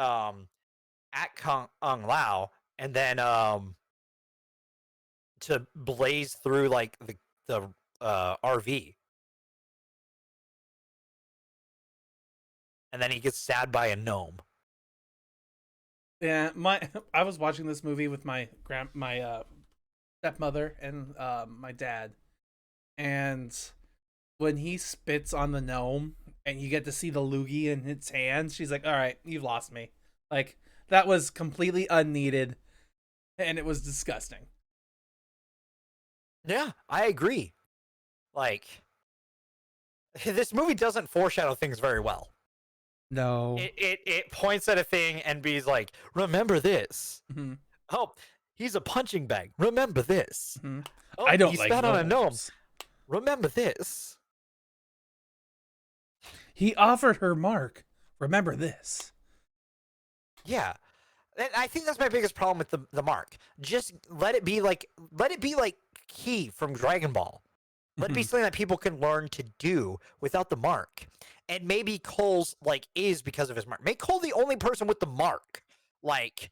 Kung Lao, and then to blaze through, like, the RV. And then he gets stabbed by a gnome. Yeah, I was watching this movie with my stepmother and my dad, and when he spits on the gnome and you get to see the loogie in its hands, she's like, "All right, you've lost me." Like, that was completely unneeded, and it was disgusting. Yeah, I agree. Like, this movie doesn't foreshadow things very well. No. It points at a thing and be like, remember this. Mm-hmm. Oh, he's a punching bag. Remember this. Mm-hmm. Oh, I don't he like spat gnomes. on a gnome. Remember this. He offered her Mark. Remember this. Yeah. And I think that's my biggest problem with the Mark. Just let it be like Ki from Dragon Ball. Let it be something that people can learn to do without the Mark. And maybe Cole's, like, is because of his Mark. Make Cole the only person with the Mark. Like,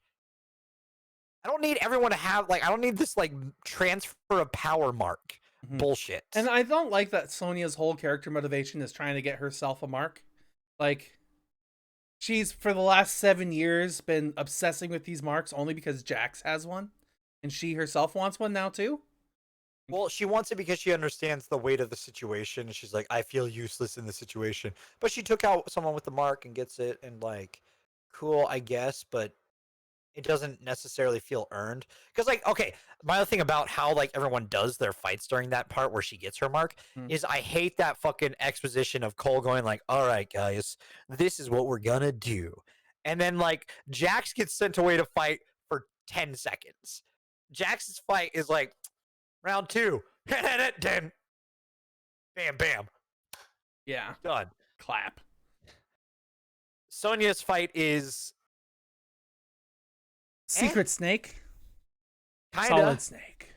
I don't need everyone to have, like, I don't need this, like, transfer of power Mark bullshit. And I don't like that Sonya's whole character motivation is trying to get herself a Mark. Like, she's, for the last 7 years, been obsessing with these marks only because Jax has one. And she herself wants one now, too. Well, she wants it because she understands the weight of the situation. She's like, I feel useless in the situation. But she took out someone with the Mark and gets it, and, like, cool, I guess, but it doesn't necessarily feel earned. Because, like, okay, my other thing about how, like, everyone does their fights during that part where she gets her Mark is I hate that fucking exposition of Cole going, like, all right, guys, this is what we're gonna do. And then, like, Jax gets sent away to fight for 10 seconds. Jax's fight is like, Round 2. Bam, bam. Yeah. Done. Clap. Sonya's fight is Secret Snake. kinda. Solid Snake.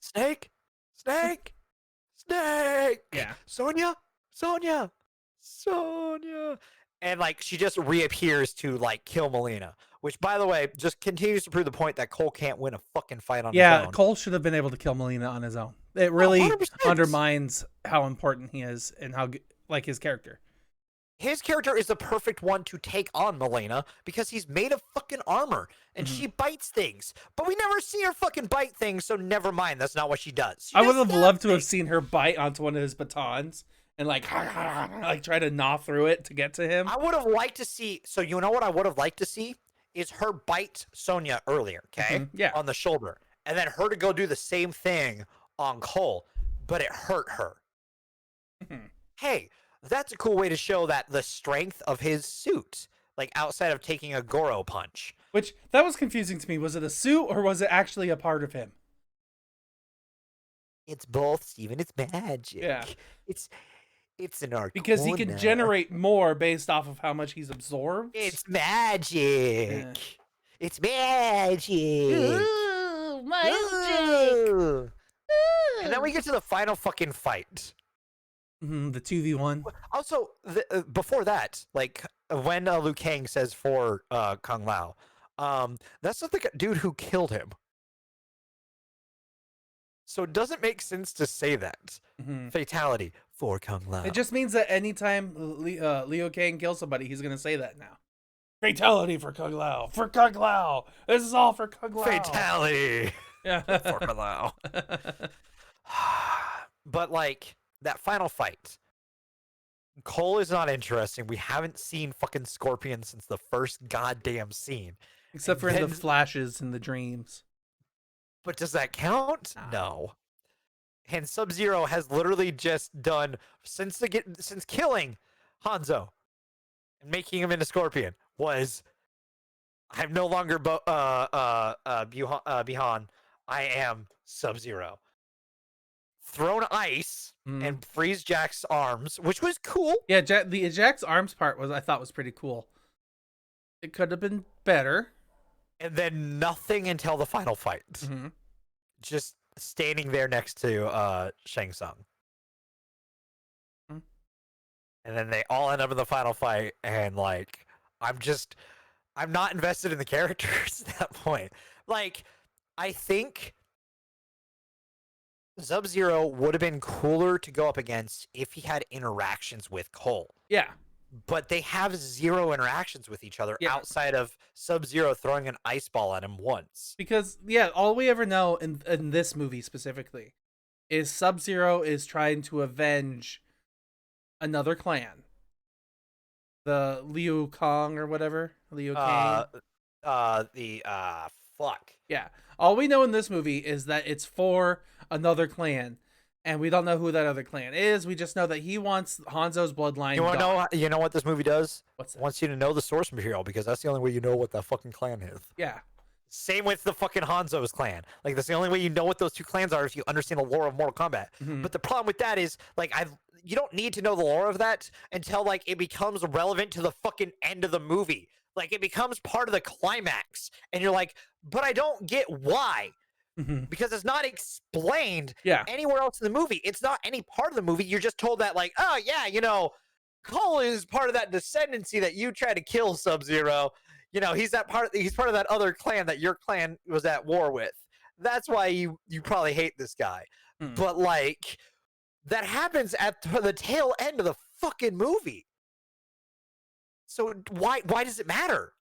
Snake. Yeah. Sonya. And like she just reappears to like kill Melina, which by the way just continues to prove the point that Cole can't win a fucking fight on his own. Cole should have been able to kill Melina on his own. It really 100%. undermines how important he is and how like his character. His character is the perfect one to take on Melina because he's made of fucking armor and she bites things, but we never see her fucking bite things, so never mind. That's not what she does. I would have loved to have seen her bite onto one of his batons and like try to gnaw through it to get to him. I would have liked to see. So you know what I would have liked to see is her bite Sonya earlier, okay? Yeah. On the shoulder, and then her to go do the same thing on Cole, but it hurt her. Hey, that's a cool way to show that the strength of his suit, like outside of taking a Goro punch. Which that was confusing to me. Was it a suit or was it actually a part of him? It's both, Steven. It's magic. Yeah. It's an art because he can generate more based off of how much he's absorbed. It's magic. Yeah. It's magic. Ooh, Ooh. And then we get to the final fucking fight. The 2v1. Also, before that, like when Liu Kang says for Kung Lao, that's not the dude who killed him. So it doesn't make sense to say that. Fatality for Kung Lao. It just means that anytime Liu Kang kills somebody, he's going to say that now. Fatality for Kung Lao. For Kung Lao. This is all for Kung Lao. Fatality. Yeah. For Kung Lao. But like that final fight, Cole is not interesting. We haven't seen fucking Scorpion since the first goddamn scene. Except for in the flashes and the dreams. But does that count? No. And Sub-Zero has literally just done since killing Hanzo and making him into Scorpion was I'm no longer Bihan. I am Sub-Zero. Thrown ice and freeze Jack's arms, which was cool. Yeah, Jack's arms part I thought was pretty cool. It could have been better. And then nothing until the final fight. Just standing there next to Shang Tsung. And then they all end up in the final fight, and like I'm not invested in the characters at that point. Like, I think Sub-Zero would have been cooler to go up against if he had interactions with Cole. Yeah. But they have zero interactions with each other outside of Sub-Zero throwing an ice ball at him once. Because, all we ever know in this movie specifically is Sub-Zero is trying to avenge another clan. The Liu Kang or whatever. Liu Kang. Fuck. Yeah. All we know in this movie is that it's for another clan. And we don't know who that other clan is. We just know that he wants Hanzo's bloodline. You know what this movie does? What's that? It wants you to know the source material because that's the only way you know what that fucking clan is. Yeah. Same with the fucking Hanzo's clan. Like, that's the only way you know what those two clans are if you understand the lore of Mortal Kombat. But the problem with that is, like, you don't need to know the lore of that until, like, it becomes relevant to the fucking end of the movie. Like, it becomes part of the climax. And you're like, but I don't get why. Because it's not explained anywhere else in the movie. It's not any part of the movie. You're just told that, like, oh, yeah, you know, Cole is part of that descendancy that you tried to kill Sub-Zero. You know, he's part of that other clan that your clan was at war with. That's why you probably hate this guy. But, like, that happens at the tail end of the fucking movie. So why does it matter?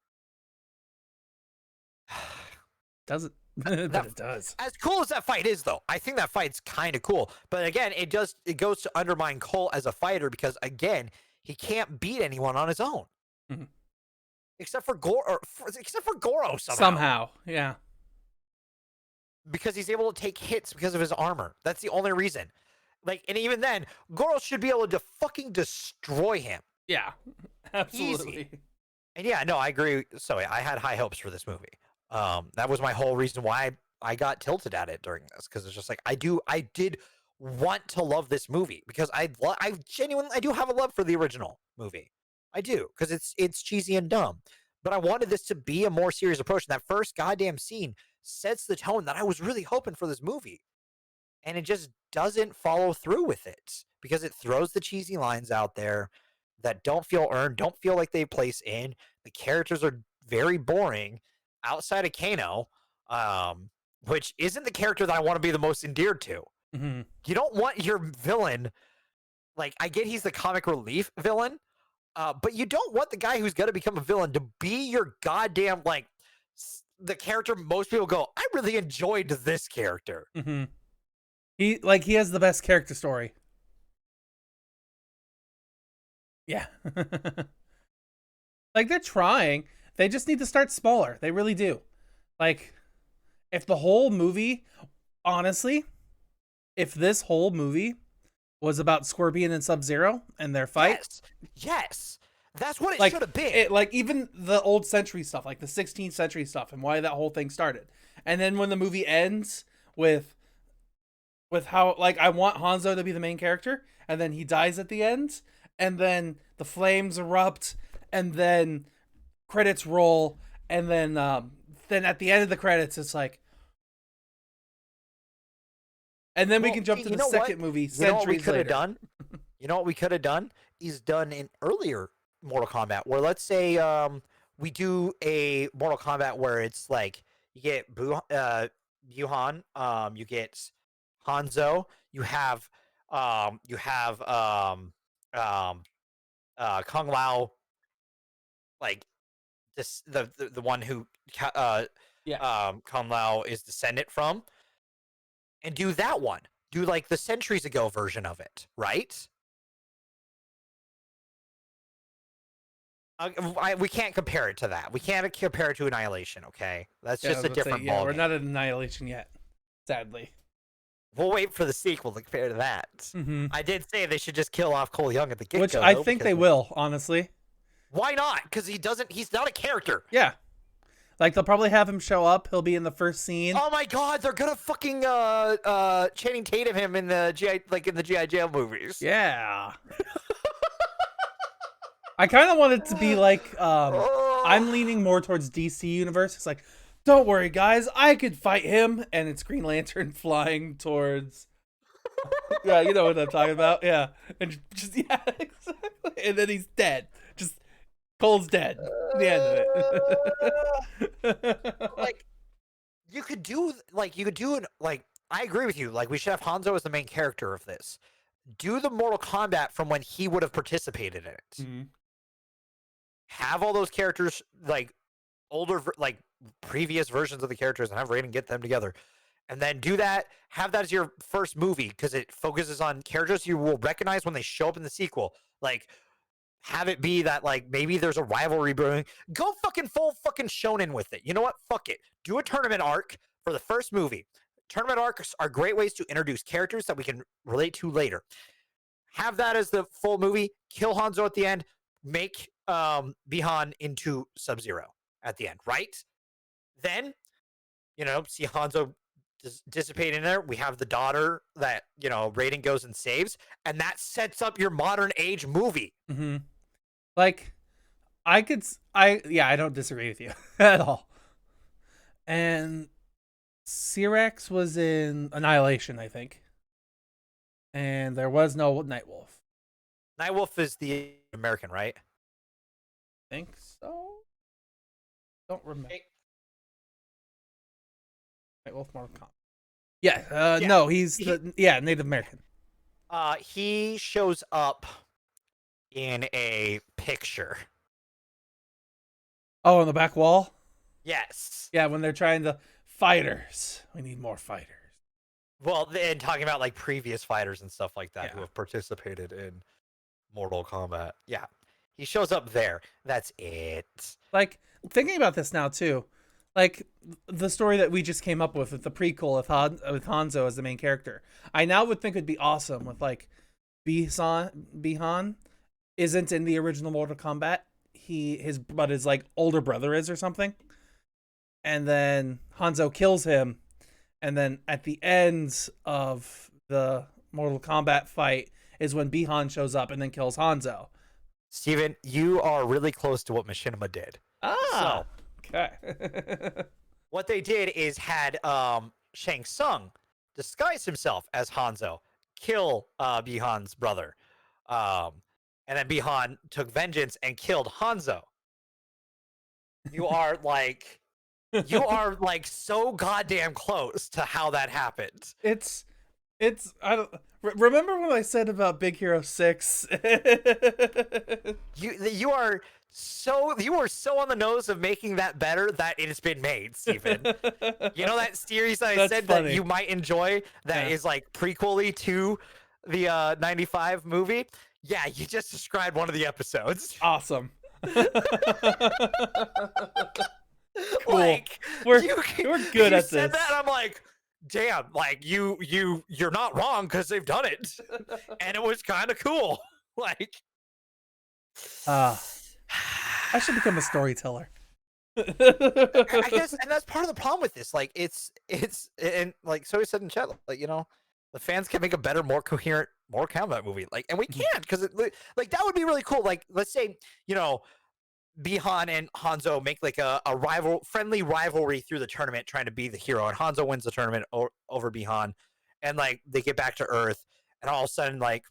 Doesn't. But it does. As cool as that fight is, though, I think that fight's kind of cool. But again, it goes to undermine Cole as a fighter because, again, he can't beat anyone on his own, except for Goro. Somehow, yeah. Because he's able to take hits because of his armor. That's the only reason. Like, and even then, Goro should be able to fucking destroy him. Yeah, absolutely. Easy. And yeah, no, I agree. So I had high hopes for this movie. That was my whole reason why got tilted at it during this because it's just like I did want to love this movie because I genuinely do have a love for the original movie. I do because it's cheesy and dumb, but I wanted this to be a more serious approach. And that first goddamn scene sets the tone that I was really hoping for this movie, and it just doesn't follow through with it because it throws the cheesy lines out there that don't feel earned, don't feel like they place in. The characters are very boring outside of Kano, which isn't the character that I want to be the most endeared to. Mm-hmm. You don't want your villain, like, I get he's the comic relief villain, but you don't want the guy who's going to become a villain to be your goddamn, like, the character most people go, I really enjoyed this character. Mm-hmm. He has the best character story. Yeah. Like, they're trying. They just need to start smaller. They really do. Like, if the whole movie, honestly, if this whole movie was about Scorpion and Sub-Zero and their fight. Yes. That's what it should have been. Like, even the old century stuff, like the 16th century stuff and why that whole thing started. And then when the movie ends with how, like, I want Hanzo to be the main character, and then he dies at the end, and then the flames erupt, and then credits roll, and then at the end of the credits, it's like, and then we can jump to the second movie centuries later. You know what we could have done? You know what we could have done? Is done in earlier Mortal Kombat, where let's say we do a Mortal Kombat where it's like you get Buhan, you get Hanzo, you have Kung Lao, like this the one who Kung Lao is descendant from, and do that one. Do like the centuries ago version of it, right? We can't compare it to that. We can't compare it to Annihilation, okay? That's just a different ballgame. We're not at Annihilation yet, sadly. We'll wait for the sequel to compare to that. Mm-hmm. I did say they should just kill off Cole Young at the get-go. Which I think they will, honestly. Why not? Because he's not a character. Yeah. Like, they'll probably have him show up. He'll be in the first scene. Oh my god, they're gonna fucking Channing Tatum him in the G.I. Joe movies. Yeah. I kind of want it to be like, I'm leaning more towards DC Universe. It's like, don't worry, guys, I could fight him. And it's Green Lantern flying towards... Yeah, you know what I'm talking about. Yeah. And just yeah, exactly. And then he's dead. Just, Cole's dead. The end of it. Like, you could do it, like, I agree with you. Like, we should have Hanzo as the main character of this. Do the Mortal Kombat from when he would have participated in it. Mm-hmm. Have all those characters, like, older, like, previous versions of the characters, and have Raiden get them together. And then do that, have that as your first movie, because it focuses on characters you will recognize when they show up in the sequel. Like, have it be that, like, maybe there's a rivalry brewing. Go fucking full fucking shonen with it. You know what? Fuck it. Do a tournament arc for the first movie. Tournament arcs are great ways to introduce characters that we can relate to later. Have that as the full movie. Kill Hanzo at the end. Make Bihan into Sub-Zero at the end, right? Then, you know, see Hanzo dissipate in there. We have the daughter that, you know, Raiden goes and saves, and that sets up your modern age movie. Mm-hmm. Like, I don't disagree with you at all. And Srekcuf was in Annihilation, I think. And there was no Nightwolf. Nightwolf is the American, right? I think so. Don't remember. Nightwolf Mortal Kombat. Yeah, no, he's Native American. He shows up in a picture. Oh, on the back wall? Yes. Yeah, when they're trying to fighters. We need more fighters. Well, and talking about like previous fighters and stuff like that who have participated in Mortal Kombat. Yeah. He shows up there. That's it. Like, thinking about this now too, like the story that we just came up with the prequel with Hanzo as the main character. I now would think it'd be awesome with like Bihan isn't in the original Mortal Kombat. But his like older brother is or something. And then Hanzo kills him And then at the end of the Mortal Kombat fight is when Bihan shows up and then kills Hanzo. Steven, you are really close to what Machinima did. Ah, so, okay. What they did is had Shang Tsung disguise himself as Hanzo, kill Bihan's brother. And then Bihan took vengeance and killed Hanzo. You are like so goddamn close to how that happened. It's I don't remember what I said about Big Hero 6. You are so on the nose of making that better that it has been made, Stephen. You know that series that I said funny. That you might enjoy that is like prequel-y to the 95 movie? Yeah, you just described one of the episodes. Awesome. Cool. Like, we're good at this. You said that, I'm like, damn, like you're not wrong because they've done it, and it was kind of cool. Like, I should become a storyteller. I guess, and that's part of the problem with this. Like, it's and like so we said in chat, like, you know, the fans can make a better, more coherent, more combat movie. Like, and we can't because like that would be really cool. Like, let's say, you know, Bihan and Hanzo make like a friendly rivalry through the tournament, trying to be the hero, and Hanzo wins the tournament over Bihan, and like they get back to Earth, and all of a sudden like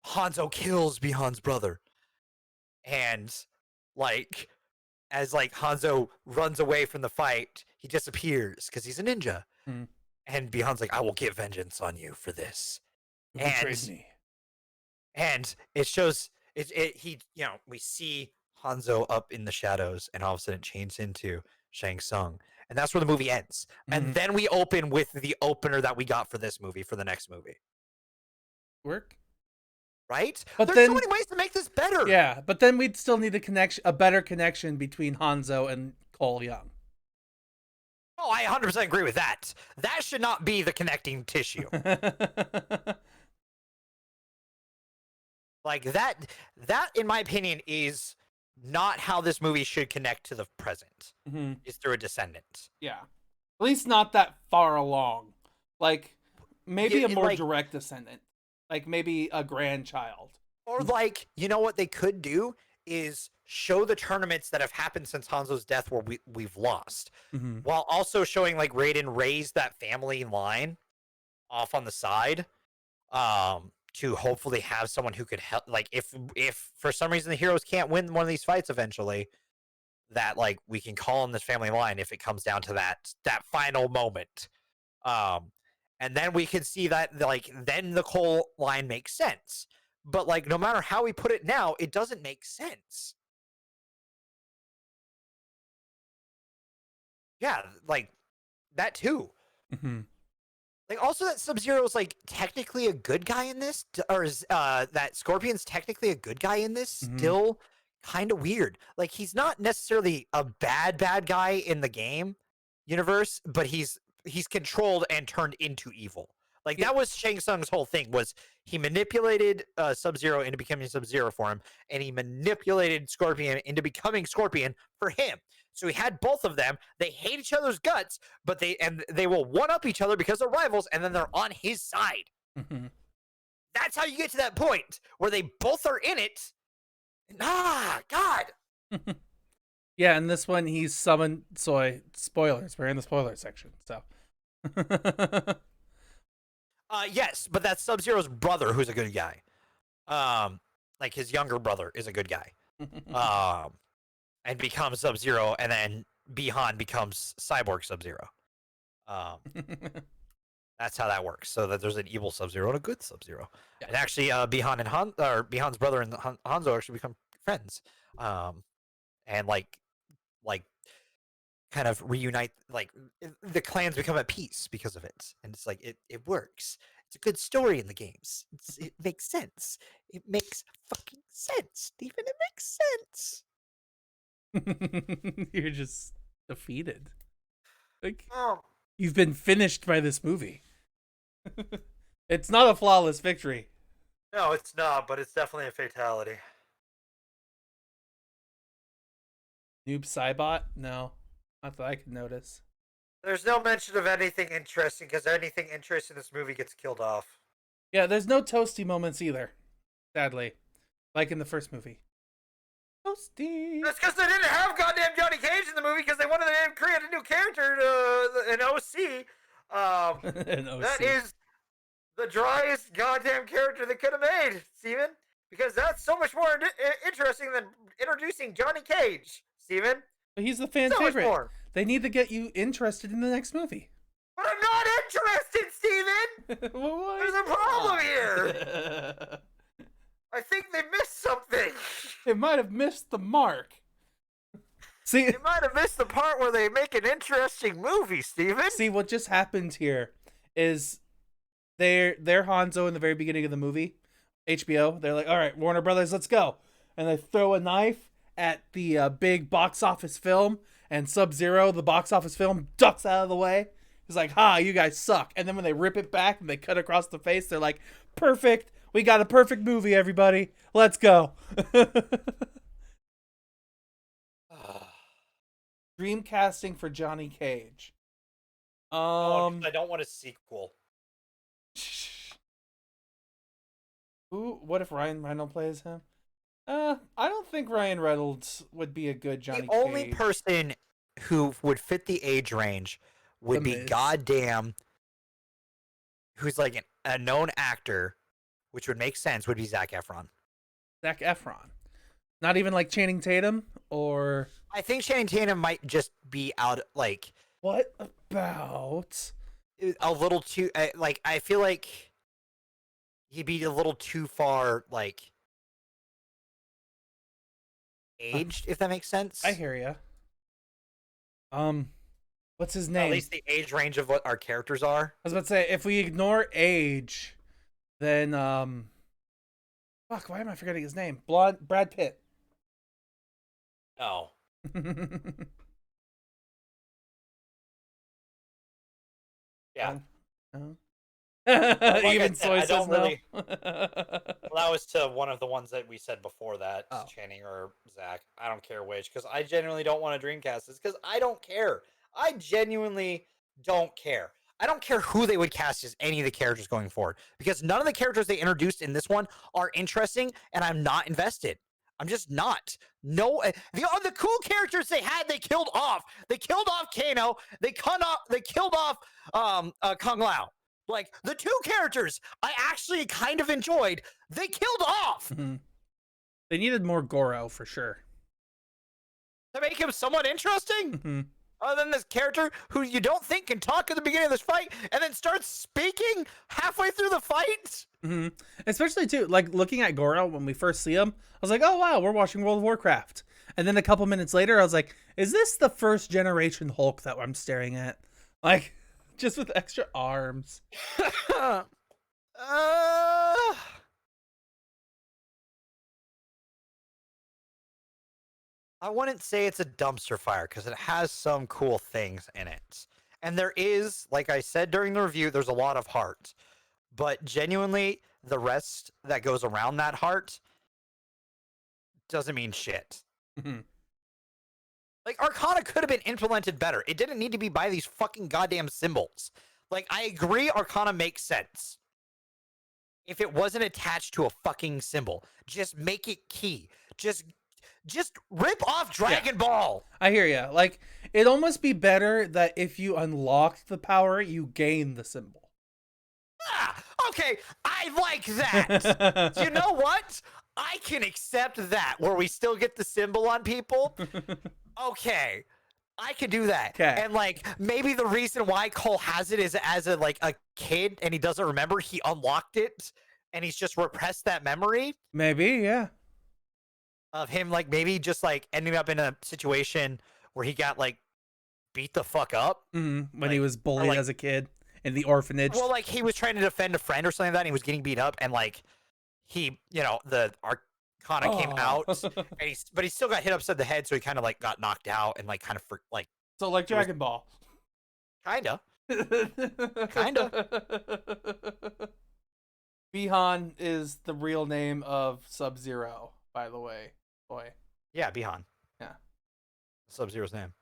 Hanzo kills Bihan's brother, and like as like Hanzo runs away from the fight, he disappears because he's a ninja, and Bihan's like, "I will get vengeance on you for this," and it shows. He, you know, we see Hanzo up in the shadows, and all of a sudden it changes into Shang Tsung, and that's where the movie ends. And then we open with the opener that we got for this movie, for the next movie. Work, right? But there's so many ways to make this better. Yeah, but then we'd still need a better connection between Hanzo and Cole Young. Oh, I 100% agree with that. That should not be the connecting tissue. Like that in my opinion is not how this movie should connect to the present. Is through a descendant. Yeah, at least not that far along. Like maybe a more direct descendant, like maybe a grandchild. Or like, you know what they could do is show the tournaments that have happened since Hanzo's death where we've lost, while also showing like Raiden raise that family line off on the side. To hopefully have someone who could help, like if for some reason the heroes can't win one of these fights eventually, that like we can call on this family line if it comes down to that final moment, and then we can see that like then the Cole line makes sense. But like no matter how we put it now, it doesn't make sense. Yeah, like that too. Like also that Sub-Zero is like technically a good guy in this, or is that Scorpion's technically a good guy in this? Still kind of weird. Like he's not necessarily a bad guy in the game universe, but he's controlled and turned into evil. Like that was Shang Tsung's whole thing, was he manipulated Sub-Zero into becoming Sub-Zero for him, and he manipulated Scorpion into becoming Scorpion for him. So he had both of them. They hate each other's guts, but they will one-up each other because they're rivals, and then they're on his side. That's how you get to that point where they both are in it. God. Yeah, and this one he's summoned. Spoilers. We're in the spoiler section, so. Yes, but that's Sub-Zero's brother who's a good guy. Like his younger brother is a good guy. And becomes Sub-Zero, and then Bihan becomes Cyborg Sub-Zero. That's how that works. So that there's an evil Sub-Zero and a good Sub-Zero. Yeah. And actually, Bihan and Bihan's brother and Hanzo actually become friends. And like kind of reunite. Like the clans become at peace because of it, and it's like it works. It's a good story in the games. It makes sense. It makes fucking sense, Stephen. It makes sense. You're just defeated. Like you've been finished by this movie. It's not a flawless victory. No, it's not, but it's definitely a fatality. Noob Saibot? No, not that I could notice. There's no mention of anything interesting because anything interesting in this movie gets killed off. Yeah, there's no toasty moments either. Sadly, like in the first movie. Toasty. That's because they didn't have goddamn Johnny Cage in the movie because they wanted to create a new character, an OC. An OC. That is the driest goddamn character they could have made, Steven. Because that's so much more interesting than introducing Johnny Cage, Steven. But he's the fan favorite. They need to get you interested in the next movie. But I'm not interested, Steven! Well, there's a problem here! I think they missed something. It might have missed the mark. See, they might have missed the part where they make an interesting movie, Steven. See, what just happened here is they're Hanzo in the very beginning of the movie. HBO, they're like, all right, Warner Brothers, let's go. And they throw a knife at the big box office film, and Sub-Zero, the box office film, ducks out of the way. He's like, ha, you guys suck. And then when they rip it back and they cut across the face, they're like, perfect. We got a perfect movie, everybody. Let's go. Dream casting for Johnny Cage. I don't want a sequel. Ooh, what if Ryan Reynolds plays him? I don't think Ryan Reynolds would be a good Johnny Cage. The only person who would fit the age range would be goddamn, who's like a known actor, which would make sense, would be Zac Efron. Zac Efron. Not even like Channing Tatum, or... I think Channing Tatum might just be out, like... What about... A little too, like, I feel like he'd be a little too far, like, aged, if that makes sense. I hear ya. What's his name? At least the age range of what our characters are. I was about to say, if we ignore age, then, fuck, why am I forgetting his name? Brad Pitt. Oh. Yeah. Even Soy says no. Well, that was to one of the ones that we said before that, Channing or Zach. I don't care which, because I genuinely don't want to Dreamcast this, because I don't care. I genuinely don't care. I don't care who they would cast as any of the characters going forward, because none of the characters they introduced in this one are interesting, and I'm not invested. I'm just not. No, the cool characters they had, they killed off. They killed off Kano. They killed off Kung Lao. Like, the two characters I actually kind of enjoyed, they killed off. Mm-hmm. They needed more Goro for sure to make him somewhat interesting. Mm-hmm. Other than this character who you don't think can talk at the beginning of this fight and then starts speaking halfway through the fight. Mm-hmm. Especially too, like looking at Goro when we first see him, I was like, oh wow, we're watching World of Warcraft. And then a couple minutes later, I was like, is this the first generation Hulk that I'm staring at? Like, just with extra arms. I wouldn't say it's a dumpster fire because it has some cool things in it. And there is, like I said during the review, there's a lot of heart. But genuinely, the rest that goes around that heart doesn't mean shit. Mm-hmm. Like, Arcana could have been implemented better. It didn't need to be by these fucking goddamn symbols. Like, I agree Arcana makes sense if it wasn't attached to a fucking symbol. Just make it key. Just rip off Dragon Ball. I hear ya. Like, it'd almost be better that if you unlocked the power, you gain the symbol. Ah, okay, I like that. You know what? I can accept that, where we still get the symbol on people. Okay, I can do that. Okay. And like, maybe the reason why Cole has it is as a kid and he doesn't remember, he unlocked it and he's just repressed that memory. Maybe, yeah. Of him, like, maybe just like ending up in a situation where he got like beat the fuck up when he was bullied as a kid in the orphanage. Well, like, he was trying to defend a friend or something like that, and he was getting beat up, and like he, the Arcana came out, and but he still got hit upside the head, so he kind of like got knocked out and like kind of so like Dragon Ball. Kinda. Bihan is the real name of Sub-Zero, by the way. Boy. Yeah, Bihan. Yeah. Sub-Zero's name.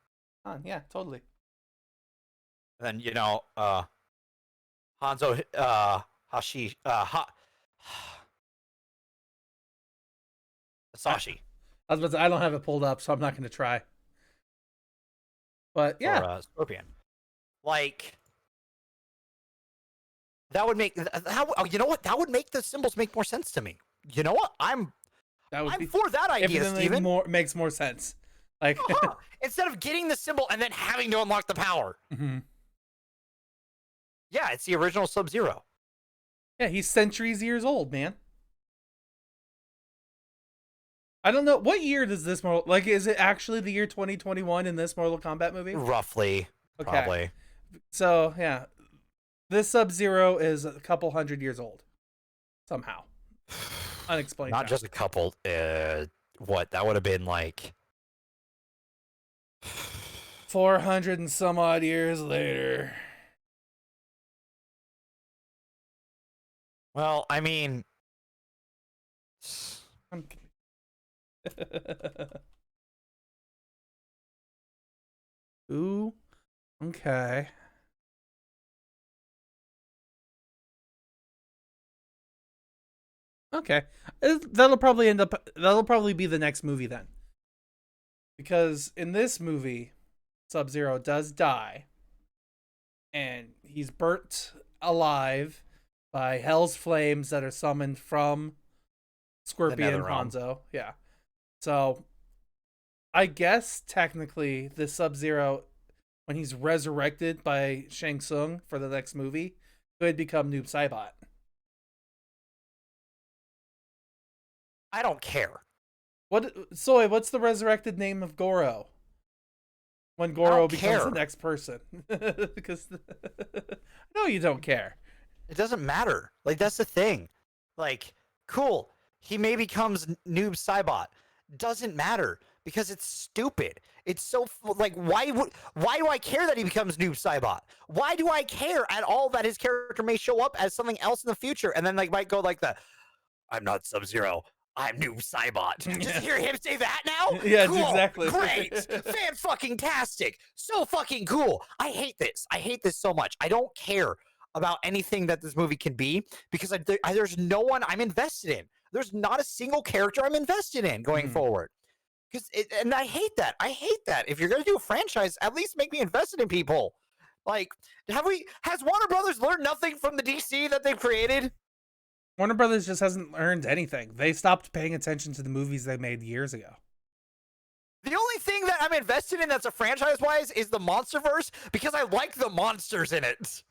Yeah, totally. And then Hanzo Hashi Sashi. I was about to say, I don't have it pulled up, so I'm not going to try. But yeah, or Scorpion. Like that would make you know what? That would make the symbols make more sense to me. You know what? I'm for that idea, Steven. Makes more sense. Like instead of getting the symbol and then having to unlock the power. Mm-hmm. Yeah, it's the original Sub-Zero. Yeah, he's centuries years old, man. I don't know. What year does this is it actually the year 2021 in this Mortal Kombat movie? Roughly. Okay. Probably. So, yeah. This Sub-Zero is a couple hundred years old. Somehow. Unexplained. Not just a couple. What? That would have been 400 and some odd years later. Well, I mean... Ooh. Okay. Okay. That'll probably be the next movie then. Because in this movie, Sub-Zero does die. And he's burnt alive by Hell's flames that are summoned from Scorpion Hanzo. Yeah. So, I guess technically the Sub-Zero, when he's resurrected by Shang Tsung for the next movie, could become Noob Saibot. I don't care. What's the resurrected name of Goro? When Goro becomes the next person. Because no, you don't care. It doesn't matter. That's the thing. Cool. He may becomes Noob Saibot. Doesn't matter because it's stupid. It's so why do I care that he becomes Noob Saibot? Why do I care at all that his character may show up as something else in the future and then might go I'm not Sub-Zero. I'm Noob Saibot. Just hear him say that now? Yeah, cool. Exactly. Great. Fan-fucking-tastic. So fucking cool. I hate this. I hate this so much. I don't care about anything that this movie can be because there's no one I'm invested in. There's not a single character I'm invested in going forward. And I hate that. I hate that. If you're going to do a franchise, at least make me invested in people. Has Warner Brothers learned nothing from the DC that they've created? Warner Brothers just hasn't learned anything. They stopped paying attention to the movies they made years ago. The only thing that I'm invested in that's a franchise-wise is the Monsterverse because I like the monsters in it.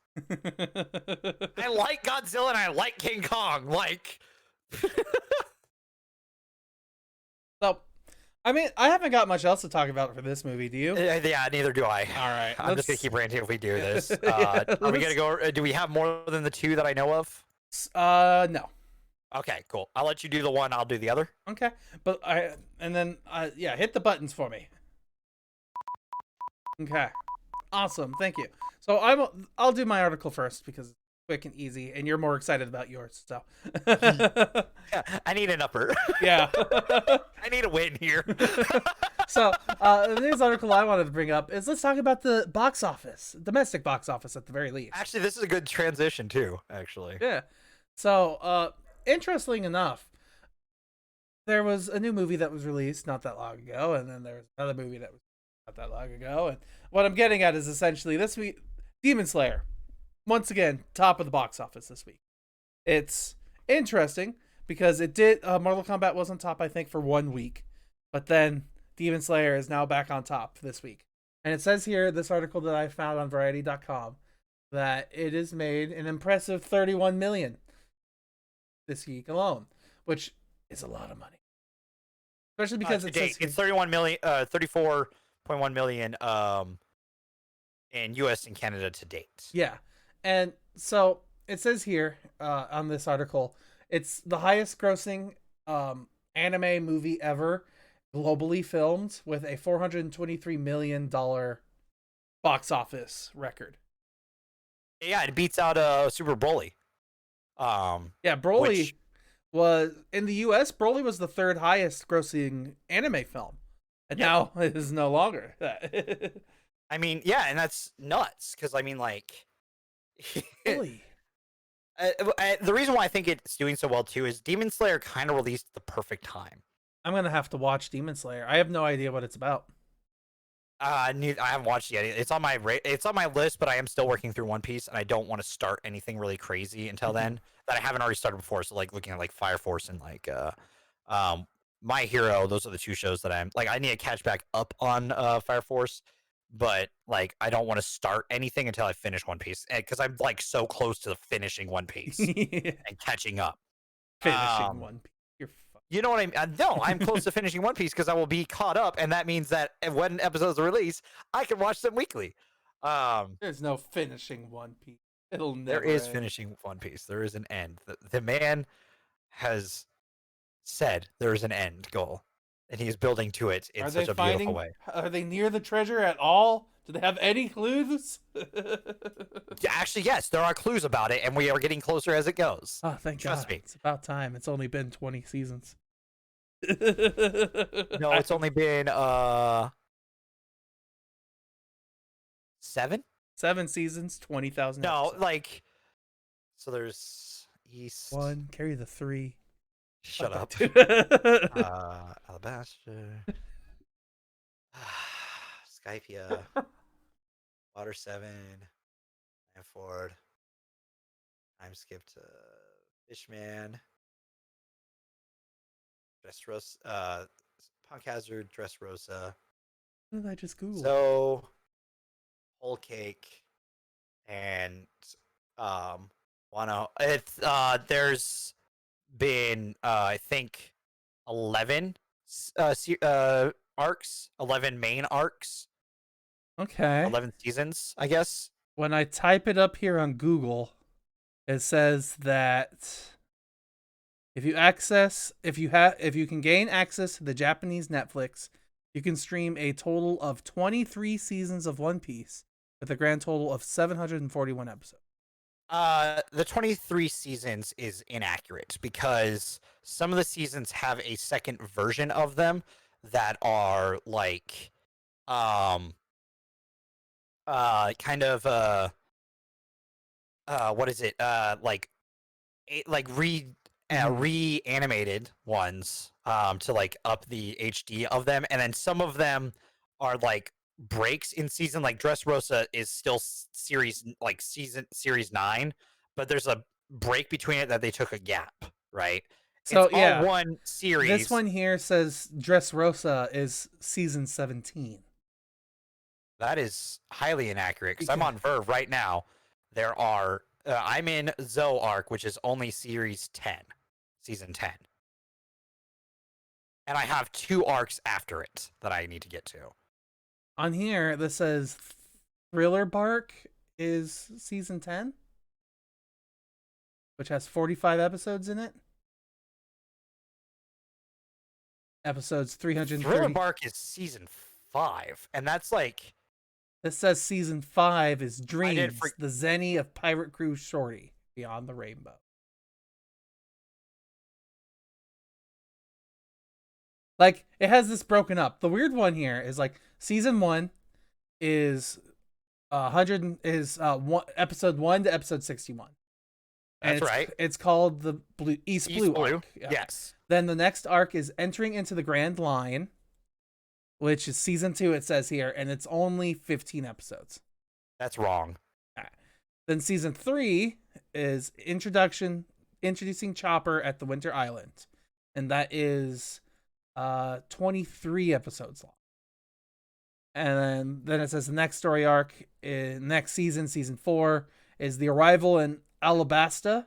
I like Godzilla and I like King Kong. So, I mean, I haven't got much else to talk about for this movie. Do you? Yeah, neither do I. All right. I'm just going to keep ranting if we do this. Are we going to go? Do we have more than the two that I know of? No. Okay, cool. I'll let you do the one. I'll do the other. Okay. But hit the buttons for me. Okay. Awesome. Thank you. So I'll do my article first because it's quick and easy, and you're more excited about yours. So yeah, I need an upper. Yeah. I need a win here. So the news article I wanted to bring up is let's talk about the box office, domestic box office at the very least. Actually, this is a good transition too. Actually. Yeah. So interestingly enough, there was a new movie that was released not that long ago, and then there was another movie that was not that long ago. And what I'm getting at is essentially this week, Demon Slayer, once again, top of the box office this week. It's interesting because it did, Mortal Kombat was on top, I think, for 1 week. But then Demon Slayer is now back on top this week. And it says here, this article that I found on Variety.com, that it has made an impressive 31 million this week alone, which is a lot of money. Especially because it's 31 million, 34.1 million in US and Canada to date. Yeah. And so it says here on this article, it's the highest grossing anime movie ever globally filmed with a $423 million box office record. Yeah, it beats out Super Broly. Yeah, Broly was in the US. Broly was the third highest grossing anime film, and now it is no longer that. I mean, yeah, and that's nuts because I mean, like, Really? the reason why I think it's doing so well too is Demon Slayer kind of released at the perfect time. I'm gonna have to watch Demon Slayer. I have no idea what it's about. I haven't watched it yet. It's on my list, but I am still working through One Piece, and I don't want to start anything really crazy until then that I haven't already started before. So like looking at like Fire Force and like My Hero, those are the two shows that I'm like I need to catch back up on Fire Force, but like I don't want to start anything until I finish One Piece because I'm like so close to finishing One Piece and catching up. Finishing One Piece. You're You know what I mean? No, I'm close to finishing One Piece because I will be caught up, and that means that when episodes release, I can watch them weekly. There's no finishing One Piece. It'll never. There is end. finishing One Piece. There is an end. The man has said there is an end goal, and he is building to it in such a beautiful way. Are they near the treasure at all? Do they have any clues? Actually, yes, there are clues about it, and we are getting closer as it goes. Oh, thank Trust God. me. It's about time. It's only been 20 seasons. No, it's only been 7? 7 seasons, 20,000 No, episodes. like so there's East 1, carry the 3. Shut up. Alabaster. Skypia. Water 7. And Ford. Time skip to Fishman. Dressrosa. Punk Hazard. Dressrosa. What did I just Google? So, Whole Cake. And, there's been, I think, 11 arcs, 11 main arcs. Okay. 11 seasons, I guess. When I type it up here on Google, it says that if you can gain access to the Japanese Netflix, you can stream a total of 23 seasons of One Piece with a grand total of 741 episodes. The 23 seasons is inaccurate because some of the seasons have a second version of them that are like kind of what is it? Reanimated ones to like up the HD of them, and then some of them are like breaks in season. Like Dressrosa is still series 9, but there's a break between it that they took a gap, right? So it's all one series. This one here says Dressrosa is season 17. That is highly inaccurate because I'm on Verve right now. There are I'm in Zoe arc, which is only series 10, season 10. And I have 2 arcs after it that I need to get to. On here, this says Thriller Bark is season 10, which has 45 episodes in it. Episodes 330. Thriller Bark is season 5, and that's like... This says season 5 is Dreams, the Zenny of Pirate Crew Shorty, Beyond the Rainbow. Like, it has this broken up. The weird one here is like season 1 is episode 1 to episode 61. That's right. It's called the East Blue arc. Yeah. Yes. Then the next arc is Entering into the Grand Line, which is season 2, it says here, and it's only 15 episodes. That's wrong. Right. Then season 3 is introducing Chopper at the Winter Island, and that is 23 episodes long. And then it says the next story arc in next season 4, is the arrival in Alabasta,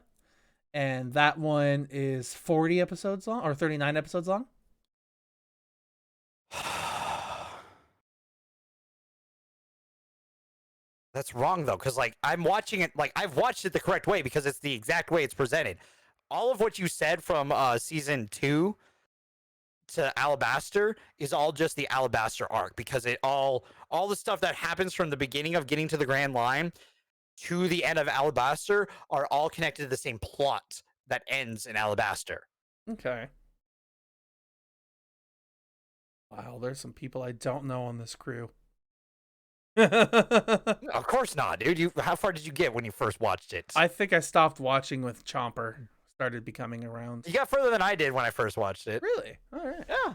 and that one is 40 episodes long, or 39 episodes long. That's wrong though, because like I'm watching it, like I've watched it the correct way because it's the exact way it's presented. All of what you said from season 2 to Alabaster is all just the Alabaster arc, because it all the stuff that happens from the beginning of getting to the Grand Line to the end of Alabaster are all connected to the same plot that ends in Alabaster. Okay. Wow, there's some people I don't know on this crew. Of course not, dude. How far did you get when you first watched it? I think I stopped watching with Chomper started becoming around. You got further than I did when I first watched it. Really? All right. Yeah.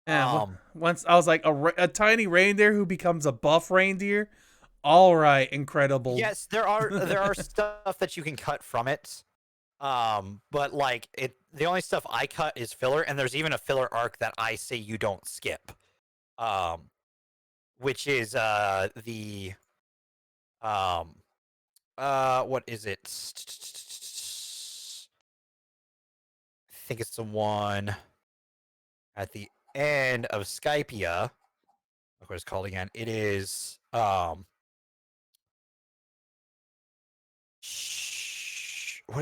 Yeah. Once I was like a tiny reindeer who becomes a buff reindeer. All right, incredible. Yes, there are stuff that you can cut from it. But like the only stuff I cut is filler, and there's even a filler arc that I say you don't skip. Which is what is it? I think it's the one at the end of Skypia. Look what it's called again. It is what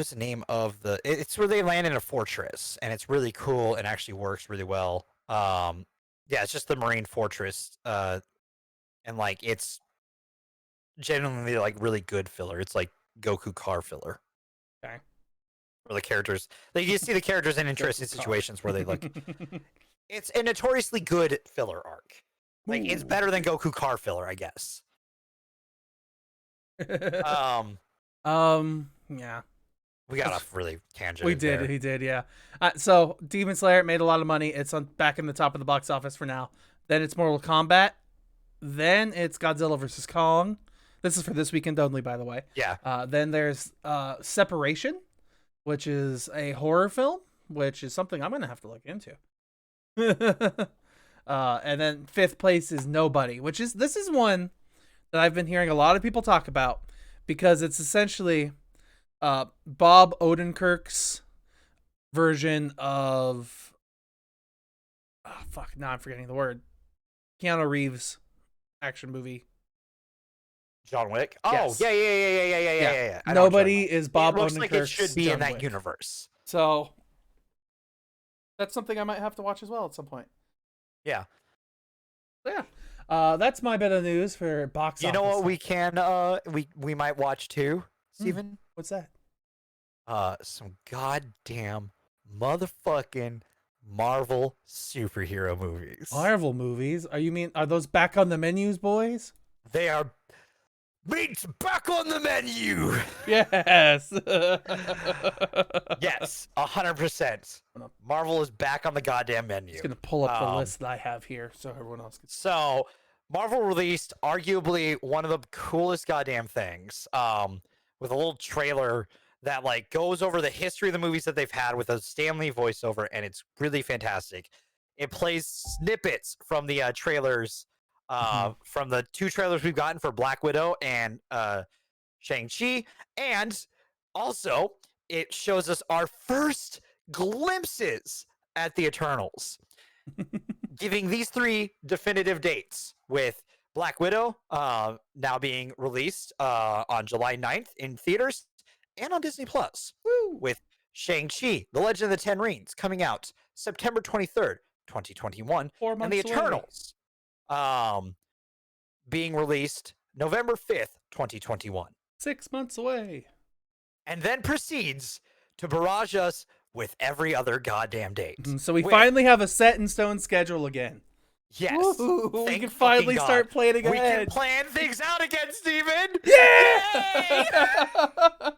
is the name of the? It's where they land in a fortress, and it's really cool and actually works really well. Yeah, it's just the Marine fortress, and like it's genuinely like really good filler. It's like Goku car filler. Okay. Where the characters, like you see the characters in interesting situations where they like. It's a notoriously good filler arc. Like it's better than Goku car filler, I guess. Yeah. We got off really tangent. We did. He did. Yeah. So Demon Slayer made a lot of money. It's back in the top of the box office for now. Then it's Mortal Kombat. Then it's Godzilla vs. Kong. This is for this weekend only, by the way. Yeah. Then there's Separation, which is a horror film, which is something I'm gonna have to look into. And then fifth place is Nobody, this is one that I've been hearing a lot of people talk about because it's essentially Bob Odenkirk's version of now I'm forgetting the word. Keanu Reeves action movie. John Wick. Yes. Oh, yeah. Nobody is Bob Odenkirk's. It looks like it should be John in that Wick. universe. So that's something I might have to watch as well at some point. Yeah. Yeah. That's my bit of news for box office. You know what we can we might watch too, Steven? What's that? Some goddamn motherfucking Marvel superhero movies. Marvel movies? Are those back on the menus, boys? They are meat back on the menu. Yes. Yes, 100%. Marvel is back on the goddamn menu. Just gonna pull up the list that I have here so everyone else can. So, Marvel released arguably one of the coolest goddamn things, with a little trailer that like goes over the history of the movies that they've had with a Stan Lee voiceover, and it's really fantastic. It plays snippets from the trailers, from the two trailers we've gotten for Black Widow and Shang-Chi, and also it shows us our first glimpses at the Eternals, giving these three definitive dates, with Black Widow now being released on July 9th in theaters and on Disney Plus. Woo! With Shang-Chi, The Legend of the Ten Rings, coming out September 23rd, 2021. 4 months and The Eternals being released November 5th, 2021. 6 months away. And then proceeds to barrage us with every other goddamn date. So we finally have a set in stone schedule again. Yes. We can finally start planning ahead. We can plan things out again, Steven. Yeah!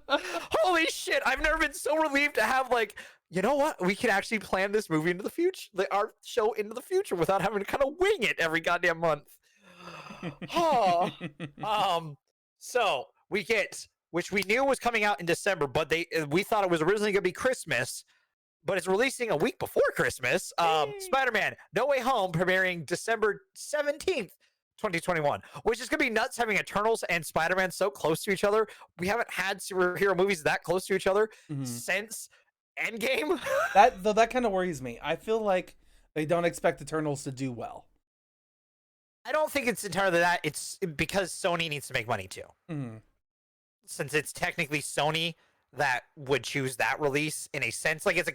Holy shit. I've never been so relieved to have, like, you know what? We can actually plan this movie into the future, our show into the future, without having to kind of wing it every goddamn month. So we get, which we knew was coming out in December, but we thought it was originally going to be Christmas, but it's releasing a week before Christmas. Spider-Man No Way Home premiering December 17th, 2021, which is going to be nuts having Eternals and Spider-Man so close to each other. We haven't had superhero movies that close to each other since Endgame. That kind of worries me. I feel like they don't expect Eternals to do well. I don't think it's entirely that. It's because Sony needs to make money too. Since it's technically Sony that would choose that release in a sense, like it's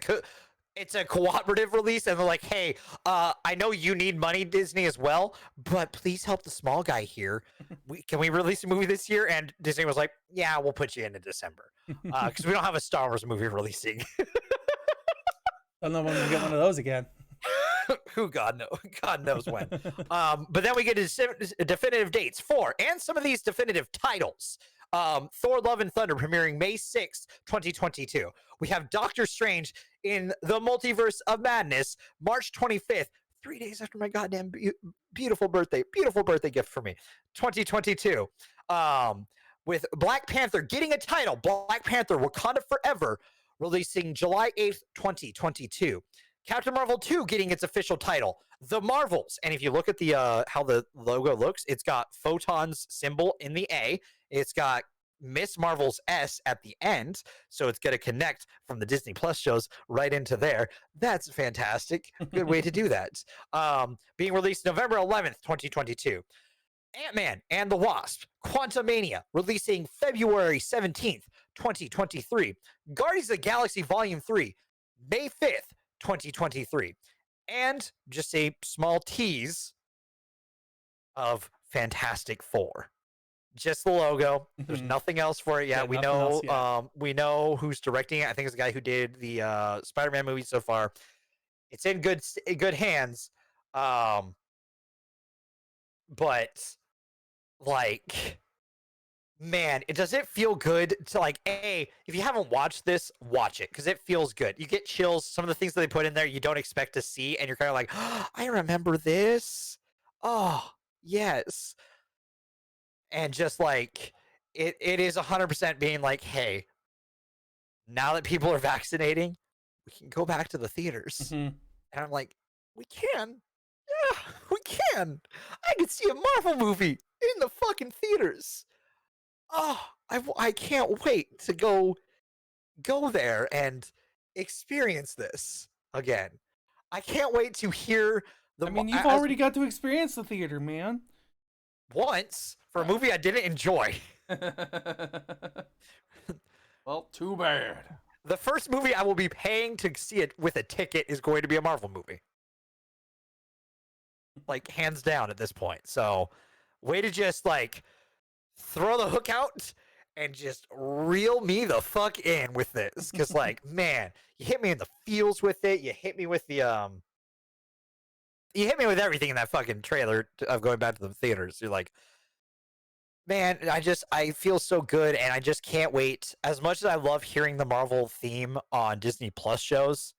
a cooperative release, and they're like, hey, I know you need money, Disney, as well, but please help the small guy here. Can we release a movie this year? And Disney was like, yeah, we'll put you into December, because we don't have a Star Wars movie releasing. I don't know when we'll get one of those again. who God knows when. But then we get definitive dates for, and some of these definitive titles. Thor: Love and Thunder premiering May 6th, 2022. We have Doctor Strange in the Multiverse of Madness, March 25th, 3 days after my goddamn beautiful birthday gift for me, 2022. With Black Panther getting a title, Black Panther Wakanda Forever, releasing July 8th, 2022. Captain Marvel 2 getting its official title, The Marvels. And if you look at the how the logo looks, it's got Photon's symbol in the A. It's got Miss Marvel's S at the end, so it's going to connect from the Disney Plus shows right into there. That's fantastic. Good way to do that. Being released November 11th, 2022. Ant-Man and the Wasp, Quantumania, releasing February 17th, 2023. Guardians of the Galaxy Volume 3, May 5th, 2023. And just a small tease of Fantastic Four. Just the logo. There's nothing else for it yet. Yeah, we know who's directing it. I think it's the guy who did the Spider-Man movie so far. It's in good hands. But like, man, does it feel good to, like, if you haven't watched this, watch it, because it feels good. You get chills. Some of the things that they put in there you don't expect to see, and you're kind of like, oh, I remember this. Oh, yes. And just like, it is 100% being like, hey, now that people are vaccinating, we can go back to the theaters. And I'm like, we can. Yeah, we can. I could see a Marvel movie in the fucking theaters. Oh, I can't wait to go there and experience this again. I can't wait to hear the. I mean, you've already got to experience the theater, man. Once for a movie I didn't enjoy. Well, too bad. The first movie I will be paying to see it with a ticket is going to be a Marvel movie. Like, hands down at this point. So, way to just, like, throw the hook out and just reel me the fuck in with this. Because, like, man, you hit me in the feels with it. You hit me with the, you hit me with everything in that fucking trailer of going back to the theaters. You're like, man, I feel so good, and I just can't wait. As much as I love hearing the Marvel theme on Disney Plus shows,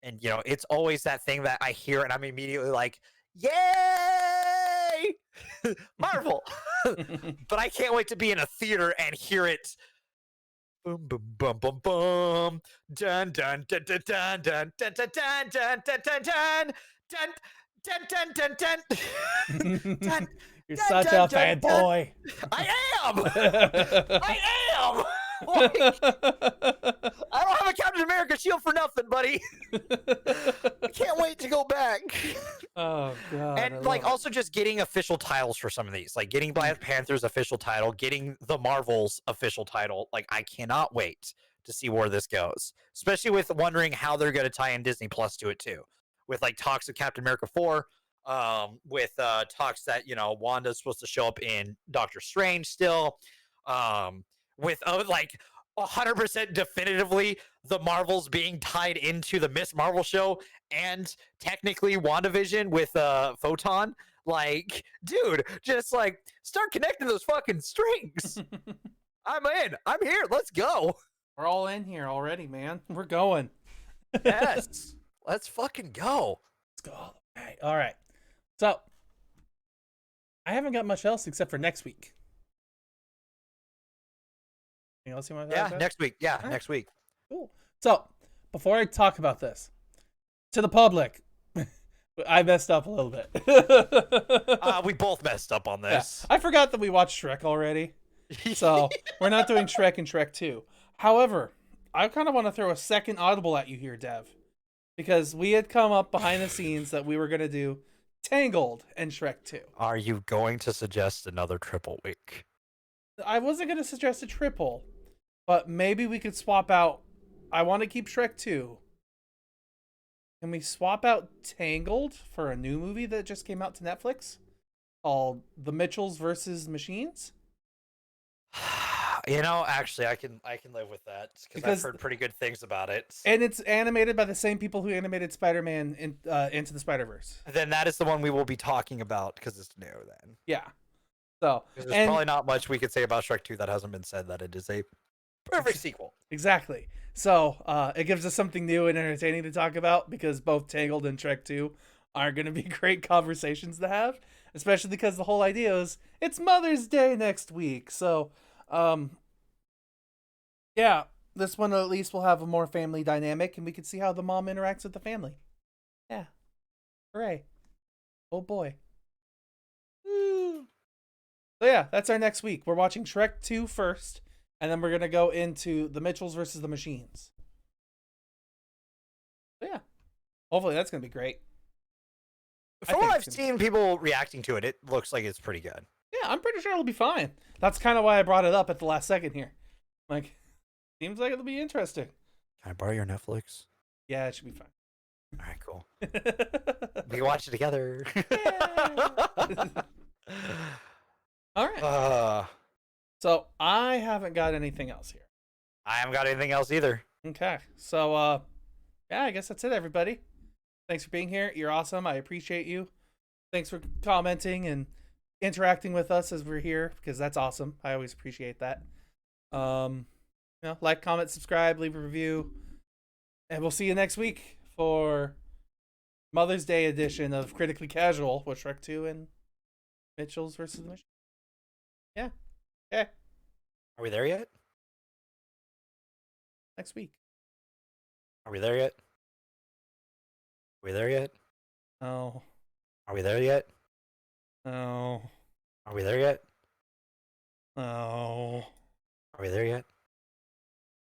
and, you know, it's always that thing that I hear and I'm immediately like, yay! Marvel! But I can't wait to be in a theater and hear it. Boom, boom, boom, boom, boom. Dun, dun, dun, dun, dun, dun, dun, dun, dun, dun, dun, dun, dun, dun, dun, dun, dun. You're such a bad boy. I am! I am! Like, I don't have a Captain America shield for nothing, buddy. I can't wait to go back. Oh, God. And, like, also just getting official titles for some of these. Like, getting Black Panther's official title, getting the Marvel's official title. Like, I cannot wait to see where this goes. Especially with wondering how they're going to tie in Disney Plus to it, too. With, like, talks of Captain America 4. With talks that, you know, Wanda's supposed to show up in Doctor Strange still. With like 100% definitively the Marvels being tied into the Miss Marvel show and technically WandaVision with Photon. Like, dude, just like start connecting those fucking strings. I'm in. I'm here. Let's go. We're all in here already, man. We're going. Yes. Let's fucking go. Let's go all the way. All right. So, I haven't got much else except for next week. Anything else you want to talk about? Next week. Yeah, right. Next week. Cool. So, before I talk about this, to the public, I messed up a little bit. We both messed up on this. Yeah. I forgot that we watched Shrek already. So, we're not doing Shrek and Shrek 2. However, I kind of want to throw a second audible at you here, Dev. Because we had come up behind the scenes that we were going to do Tangled and Shrek 2. Are you going to suggest another triple week? I wasn't going to suggest a triple, but maybe we could swap out. I want to keep Shrek 2. Can we swap out Tangled for a new movie that just came out to Netflix called The Mitchells versus Machines? You know, actually, I can live with that because I've heard pretty good things about it. And it's animated by the same people who animated Spider-Man in Into the Spider-Verse. Then that is the one we will be talking about because it's new. Then so there's probably not much we could say about Shrek 2 that hasn't been said. That it is a perfect sequel. Exactly. So it gives us something new and entertaining to talk about because both Tangled and Shrek 2 are going to be great conversations to have, especially because the whole idea is it's Mother's Day next week. So, yeah, this one at least will have a more family dynamic and we can see how the mom interacts with the family. Yeah. Hooray. Oh boy. Woo. So yeah, that's our next week. We're watching Shrek 2 first. And then we're going to go into the Mitchells versus the Machines. So yeah. Hopefully that's going to be great. From what I've seen people reacting to it, it looks like it's pretty good. Yeah, I'm pretty sure it'll be fine. That's kind of why I brought it up at the last second here. Like, seems like it'll be interesting. Can I borrow your Netflix? Yeah, it should be fine. All right, cool. We can watch it together. All right. So I haven't got anything else here. I haven't got anything else either. Okay. So yeah, I guess that's it, everybody. Thanks for being here. You're awesome. I appreciate you. Thanks for commenting and interacting with us as we're here because that's awesome. I always appreciate that. Like, comment, subscribe, leave a review. And we'll see you next week for Mother's Day edition of Critically Casual with Shrek 2 and Mitchell's versus the Mission. Yeah. Okay. Are we there yet? Next week. Are we there yet? Are we there yet? No. Are we there yet? No. Are we there yet? No. Are we there yet?